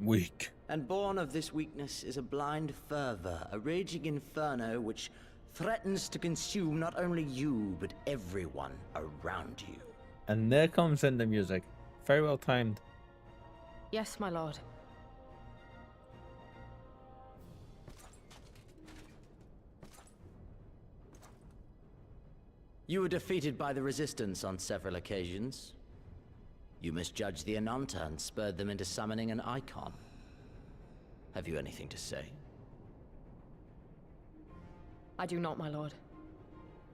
Weak. And born of this weakness is a blind fervor, a raging inferno which threatens to consume not only you, but everyone around you. And there comes in the music. Very well timed. Yes, my lord. You were defeated by the Resistance on several occasions. You misjudged the Ananta and spurred them into summoning an icon. Have you anything to say? I do not, my lord.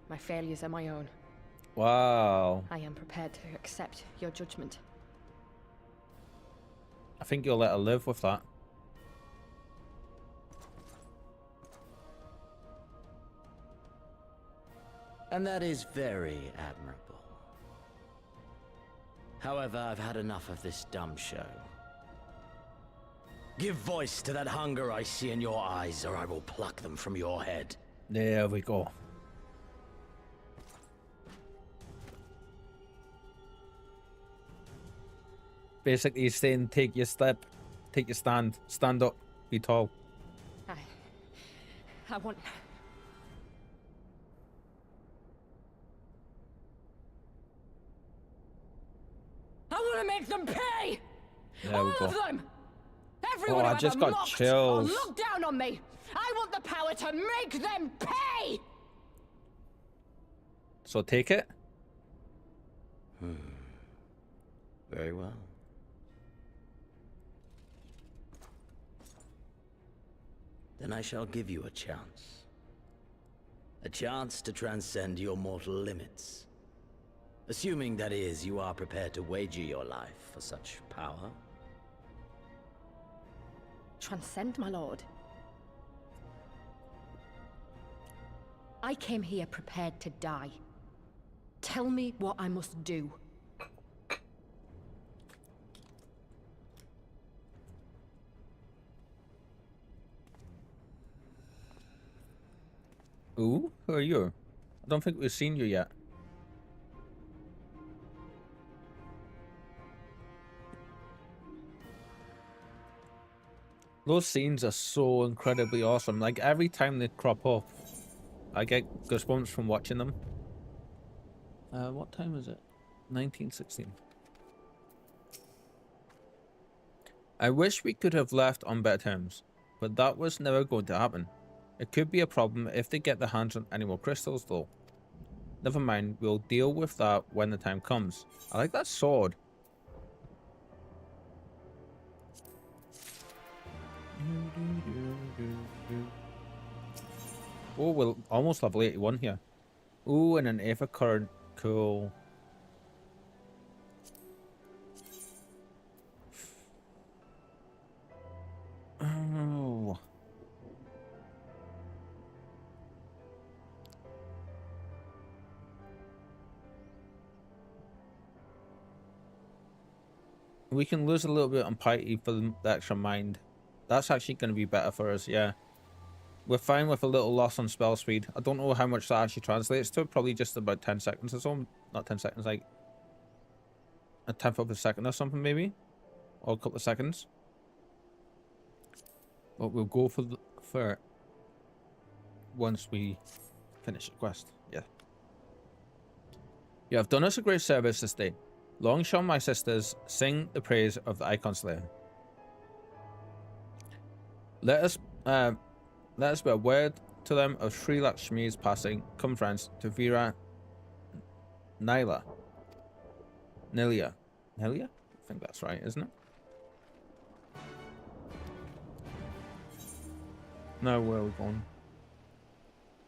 My failures are my own. Wow. I am prepared to accept your judgment. I think you'll let her live with that. And that is very admirable. However, I've had enough of this dumb show. Give voice to that hunger I see in your eyes, or I will pluck them from your head. There we go. Basically, he's saying, take your step, take your stand, stand up, be tall. I want... I want to make them pay! There All we go. of them! Everyone I who just ever got mocked chills. or looked down on me! I want the power to make them pay! So take it. Very well. Then I shall give you a chance. A chance to transcend your mortal limits. Assuming, that is, you are prepared to wager your life for such power. Transcend, my lord. I came here prepared to die. Tell me what I must do. Ooh, who are you? I don't think we've seen you yet. Those scenes are so incredibly awesome. Like, every time they crop up, I get goosebumps from watching them. What time is it? 1916. I wish we could have left on better terms, but that was never going to happen. It could be a problem if they get their hands on any more crystals, though. Never mind, we'll deal with that when the time comes. I like that sword. Oh, we'll almost level 81 here. Ooh, and an Aether current. Cool. Oh. We can lose a little bit on piety for the extra mind. That's actually going to be better for us, yeah. We're fine with a little loss on spell speed. I don't know how much that actually translates to. Probably just about 10 seconds or so. Not 10 seconds, like a tenth of a second or something, maybe. Or a couple of seconds. But we'll go for it once we finish the quest. Yeah. You have done us a great service this day. Long shall my sisters sing the praise of the Icon Slayer. Let us be a word to them of Sri Lakshmi's passing. Come, friends, to Veera Nilia. I think that's right, isn't it? Now where are we going?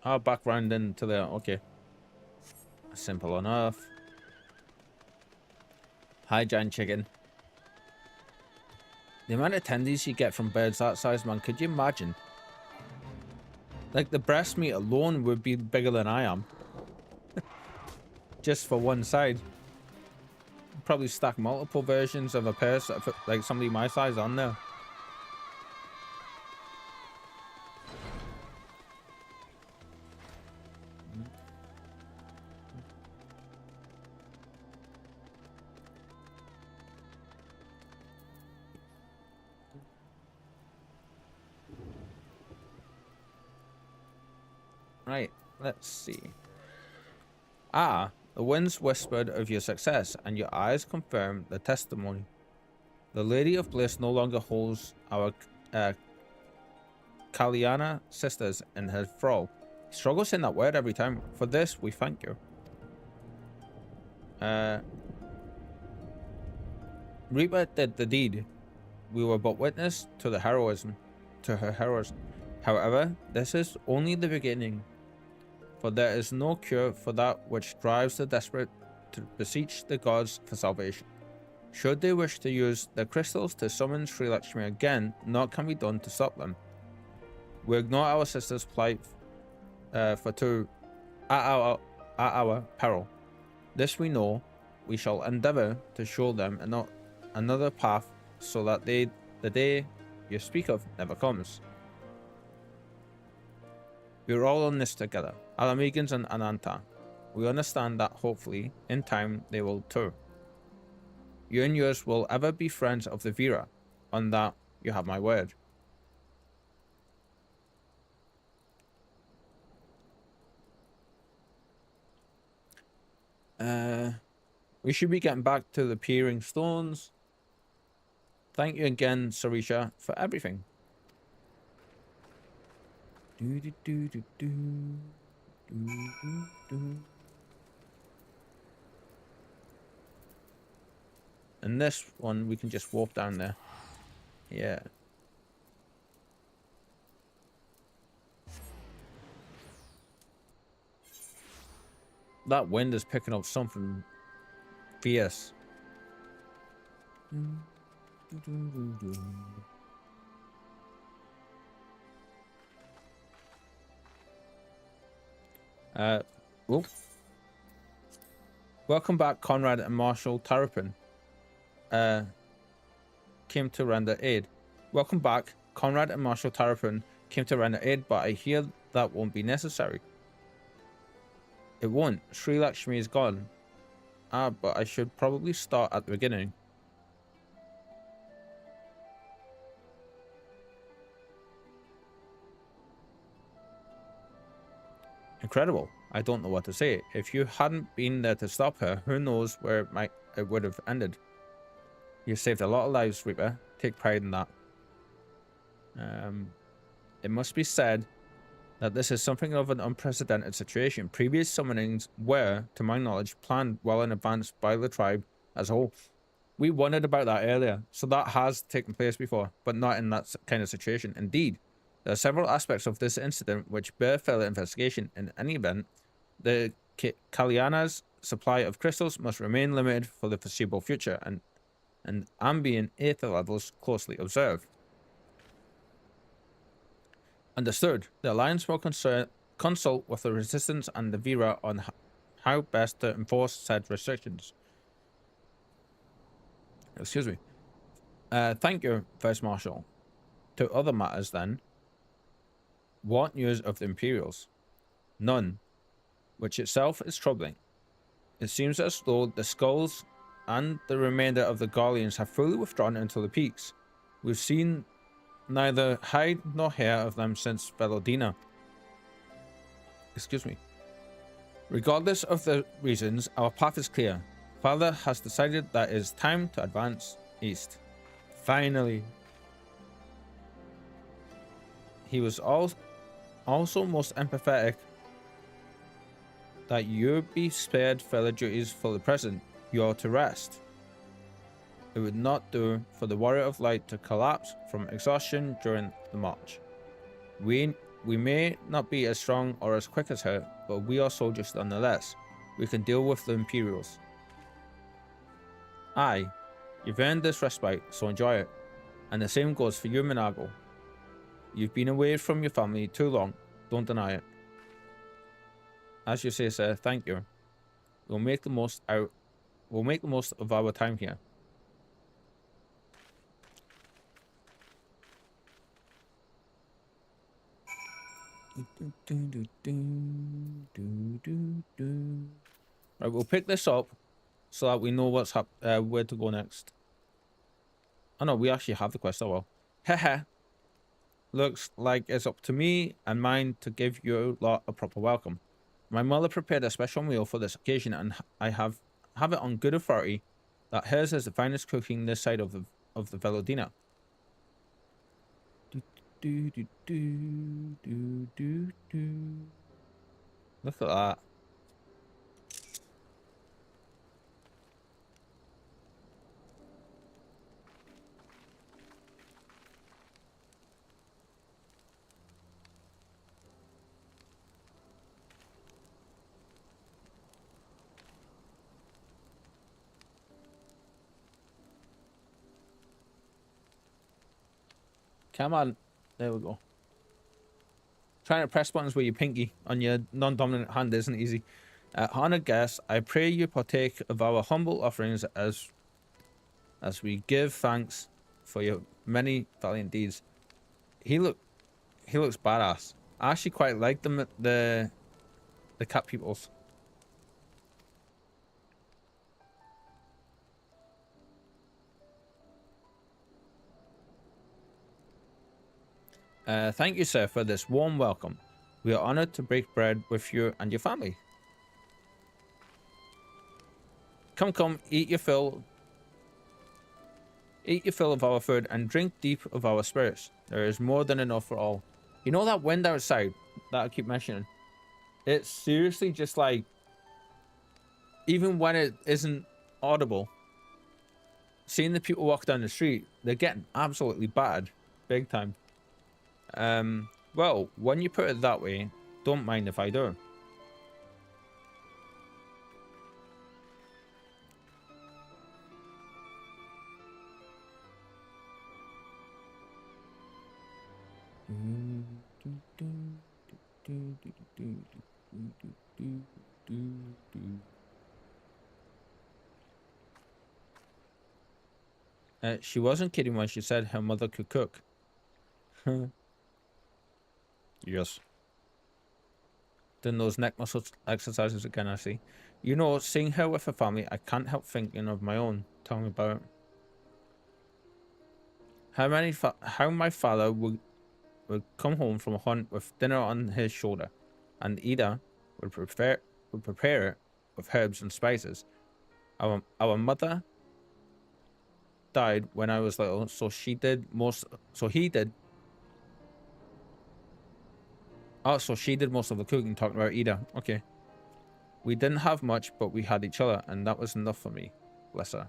Oh, back round into there. Okay. Simple enough. Hi, giant chicken. The amount of tendies you get from birds that size, man, could you imagine? Like, the breast meat alone would be bigger than I am. Just for one side. Probably stack multiple versions of a person, like somebody my size, on there. Right, let's see. Ah, the winds whispered of your success, and your eyes confirmed the testimony. The Lady of Bliss no longer holds our Kalyana sisters in her thrall. Struggle saying that word every time. For this, we thank you. Reeper did the deed. We were but witness to her heroism. However, this is only the beginning. For there is no cure for that which drives the desperate to beseech the gods for salvation. Should they wish to use the crystals to summon Sri Lakshmi again, naught can be done to stop them. We ignore our sister's plight at our peril. This we know. We shall endeavor to show them another path, so that the day you speak of never comes. We are all on this together, Alamegans and Ananta. We understand that hopefully, in time, they will too. You and yours will ever be friends of the Veera. On that, you have my word. We should be getting back to the Peering Stones. Thank you again, Sarisha, for everything. In this one, we can just walk down there. Yeah. That wind is picking up something fierce. Oh. Welcome back, Conrad and Marshal Terrapin. Came to render aid. Welcome back, Conrad and Marshal Terrapin came to render aid, but I hear that won't be necessary. It won't. Sri Lakshmi is gone. Ah, but I should probably start at the beginning. Incredible. I don't know what to say. If you hadn't been there to stop her, who knows where it would have ended. You saved a lot of lives, Reaper. Take pride in that. It must be said that this is something of an unprecedented situation. Previous summonings were, to my knowledge, planned well in advance by the tribe as a whole. We wondered about that earlier, so that has taken place before, but not in that kind of situation. Indeed, there are several aspects of this incident which bear further investigation. In any event, the Kalyana's supply of crystals must remain limited for the foreseeable future, and ambient aether levels closely observed. Understood. The Alliance will consult with the Resistance and the Vera on how best to enforce said restrictions. Excuse me. Thank you, Vice Marshal. To other matters, then. What news of the Imperials? None, which itself is troubling. It seems as though the Skulls and the remainder of the Garleans have fully withdrawn into the peaks. We've seen neither hide nor hair of them since Velodina. Excuse me. Regardless of the reasons, our path is clear. Father has decided that it is time to advance east. Finally. He was also most empathetic that you be spared further duties for the present. You are to rest. It would not do for the Warrior of Light to collapse from exhaustion during the march. We may not be as strong or as quick as her, but we are soldiers nonetheless. We can deal with the Imperials. Aye, you've earned this respite, so enjoy it. And the same goes for you, Minago. You've been away from your family too long. Don't deny it. As you say, sir, thank you. We'll make the most of our time here. Right, we'll pick this up so that we know what's where to go next. Oh no, we actually have the quest. Oh well. Haha. Looks like it's up to me and mine to give you lot a proper welcome. My mother prepared a special meal for this occasion, and I have it on good authority that hers is the finest cooking this side of the Velodina. Look at that. Come on. There we go. Trying to press buttons with your pinky on your non-dominant hand isn't easy. Honored guest, I pray you partake of our humble offerings as we give thanks for your many valiant deeds. He looks badass. I actually quite like the cat peoples. Thank you, sir, for this warm welcome. We are honored to break bread with you and your family. Come, eat your fill. Eat your fill of our food and drink deep of our spirits. There is more than enough for all. You know that wind outside that I keep mentioning? It's seriously just like, even when it isn't audible, seeing the people walk down the street, they're getting absolutely battered. Big time. Well, when you put it that way, don't mind if I do. She wasn't kidding when she said her mother could cook. Yes. Doing those neck muscle exercises again, I see. You know, seeing her with her family, I can't help thinking of my own. Tell me about it. How my father would come home from a hunt with dinner on his shoulder, and Ida would prepare it with herbs and spices. Our mother died when I was little, so he did most of the cooking. Talking about Ida. Okay. We didn't have much, but we had each other, and that was enough for me. Bless her.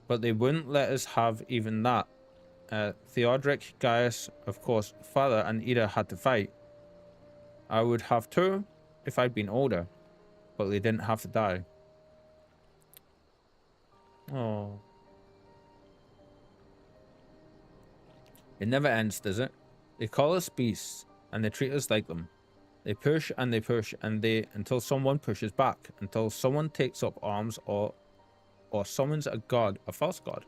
But they wouldn't let us have even that. Theodoric, Gaius, of course, father and Ida had to fight. I would have too if I'd been older, but they didn't have to die. Oh. It never ends, does it? They call us beasts, and they treat us like them. They push and they push until someone pushes back, until someone takes up arms or summons a god, a false god.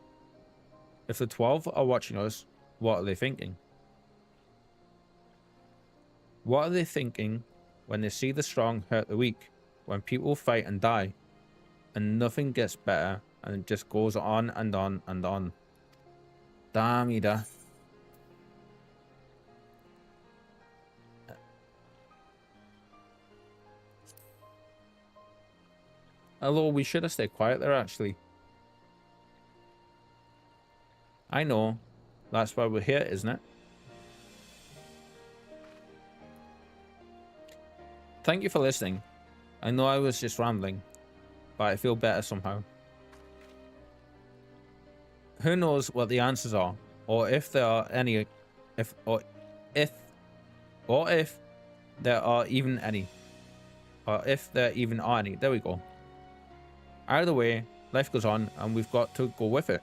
If the 12 are watching us, what are they thinking? What are they thinking when they see the strong hurt the weak, when people fight and die, and nothing gets better, and it just goes on and on and on? Damn, Ida. Although we should have stayed quiet there, actually. I know. That's why we're here, isn't it? Thank you for listening. I know I was just rambling, but I feel better somehow. Who knows what the answers are, or if there are any, if there are even any, or if there even are any. There we go. Either way, life goes on, and we've got to go with it.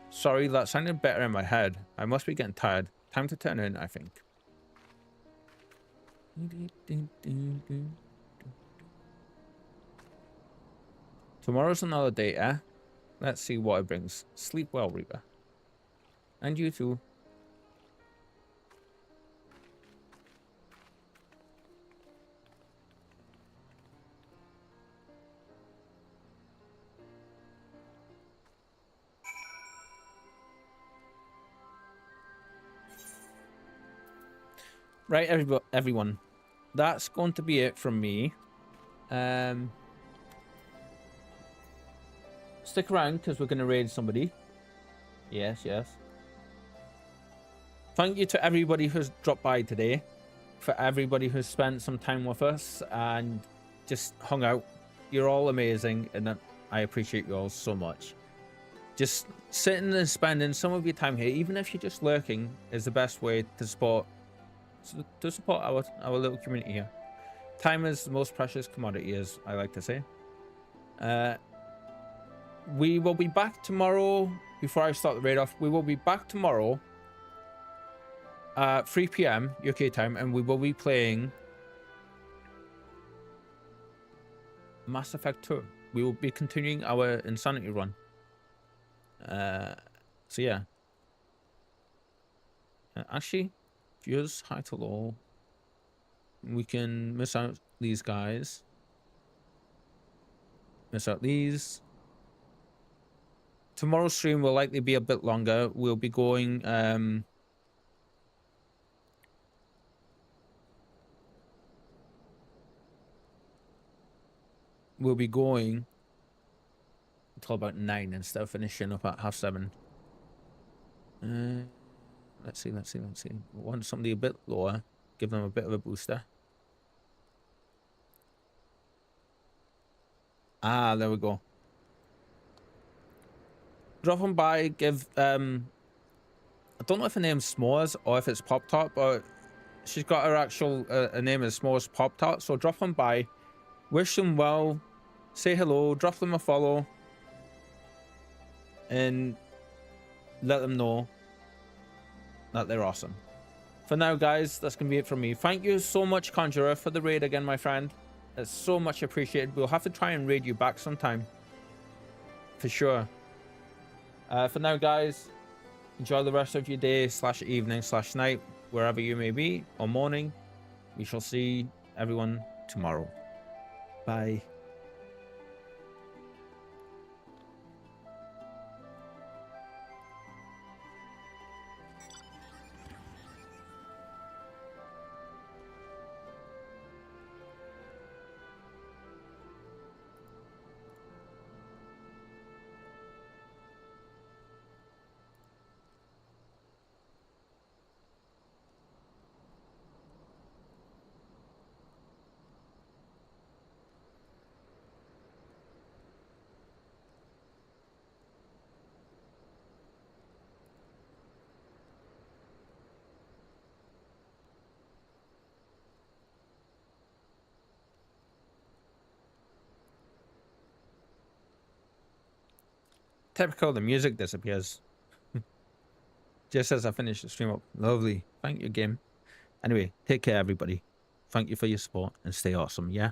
Sorry, that sounded better in my head. I must be getting tired. Time to turn in, I think. Tomorrow's another day, eh? Let's see what it brings. Sleep well, Reaper. And you too. Right, everyone. That's going to be it from me. Stick around because we're going to raid somebody. Yes, yes. Thank you to everybody who's dropped by today. For everybody who's spent some time with us and just hung out. You're all amazing, and I appreciate you all so much. Just sitting and spending some of your time here, even if you're just lurking, is the best way to support our little community here. Time is the most precious commodity, as I like to say. We will be back tomorrow. Before I start the raid off, we will be back tomorrow at 3 PM UK time, and we will be playing Mass Effect 2. We will be continuing our Insanity run. So yeah. Actually, viewers, hi to all. We can miss out these guys. Miss out these. Tomorrow's stream will likely be a bit longer. We'll be going until about 9 instead of finishing up at 7:30. Let's see. We want somebody a bit lower. Give them a bit of a booster. Ah, there we go. Drop them by, give I don't know if her name's S'mores or if it's Pop Tart, but she's got her actual her name is S'mores Pop Tart. So drop them by, wish them well, say hello, drop them a follow, and let them know that they're awesome. For now, guys, that's gonna be it from me. Thank you so much, Conjurer, for the raid again, my friend. It's so much appreciated. We'll have to try and raid you back sometime, for sure. For now, guys, enjoy the rest of your day / evening / night, wherever you may be, or morning. We shall see everyone tomorrow. Bye. Typical, the music disappears. Just as I finish the stream up. Lovely. Thank you, game. Anyway, take care, everybody. Thank you for your support and stay awesome, yeah?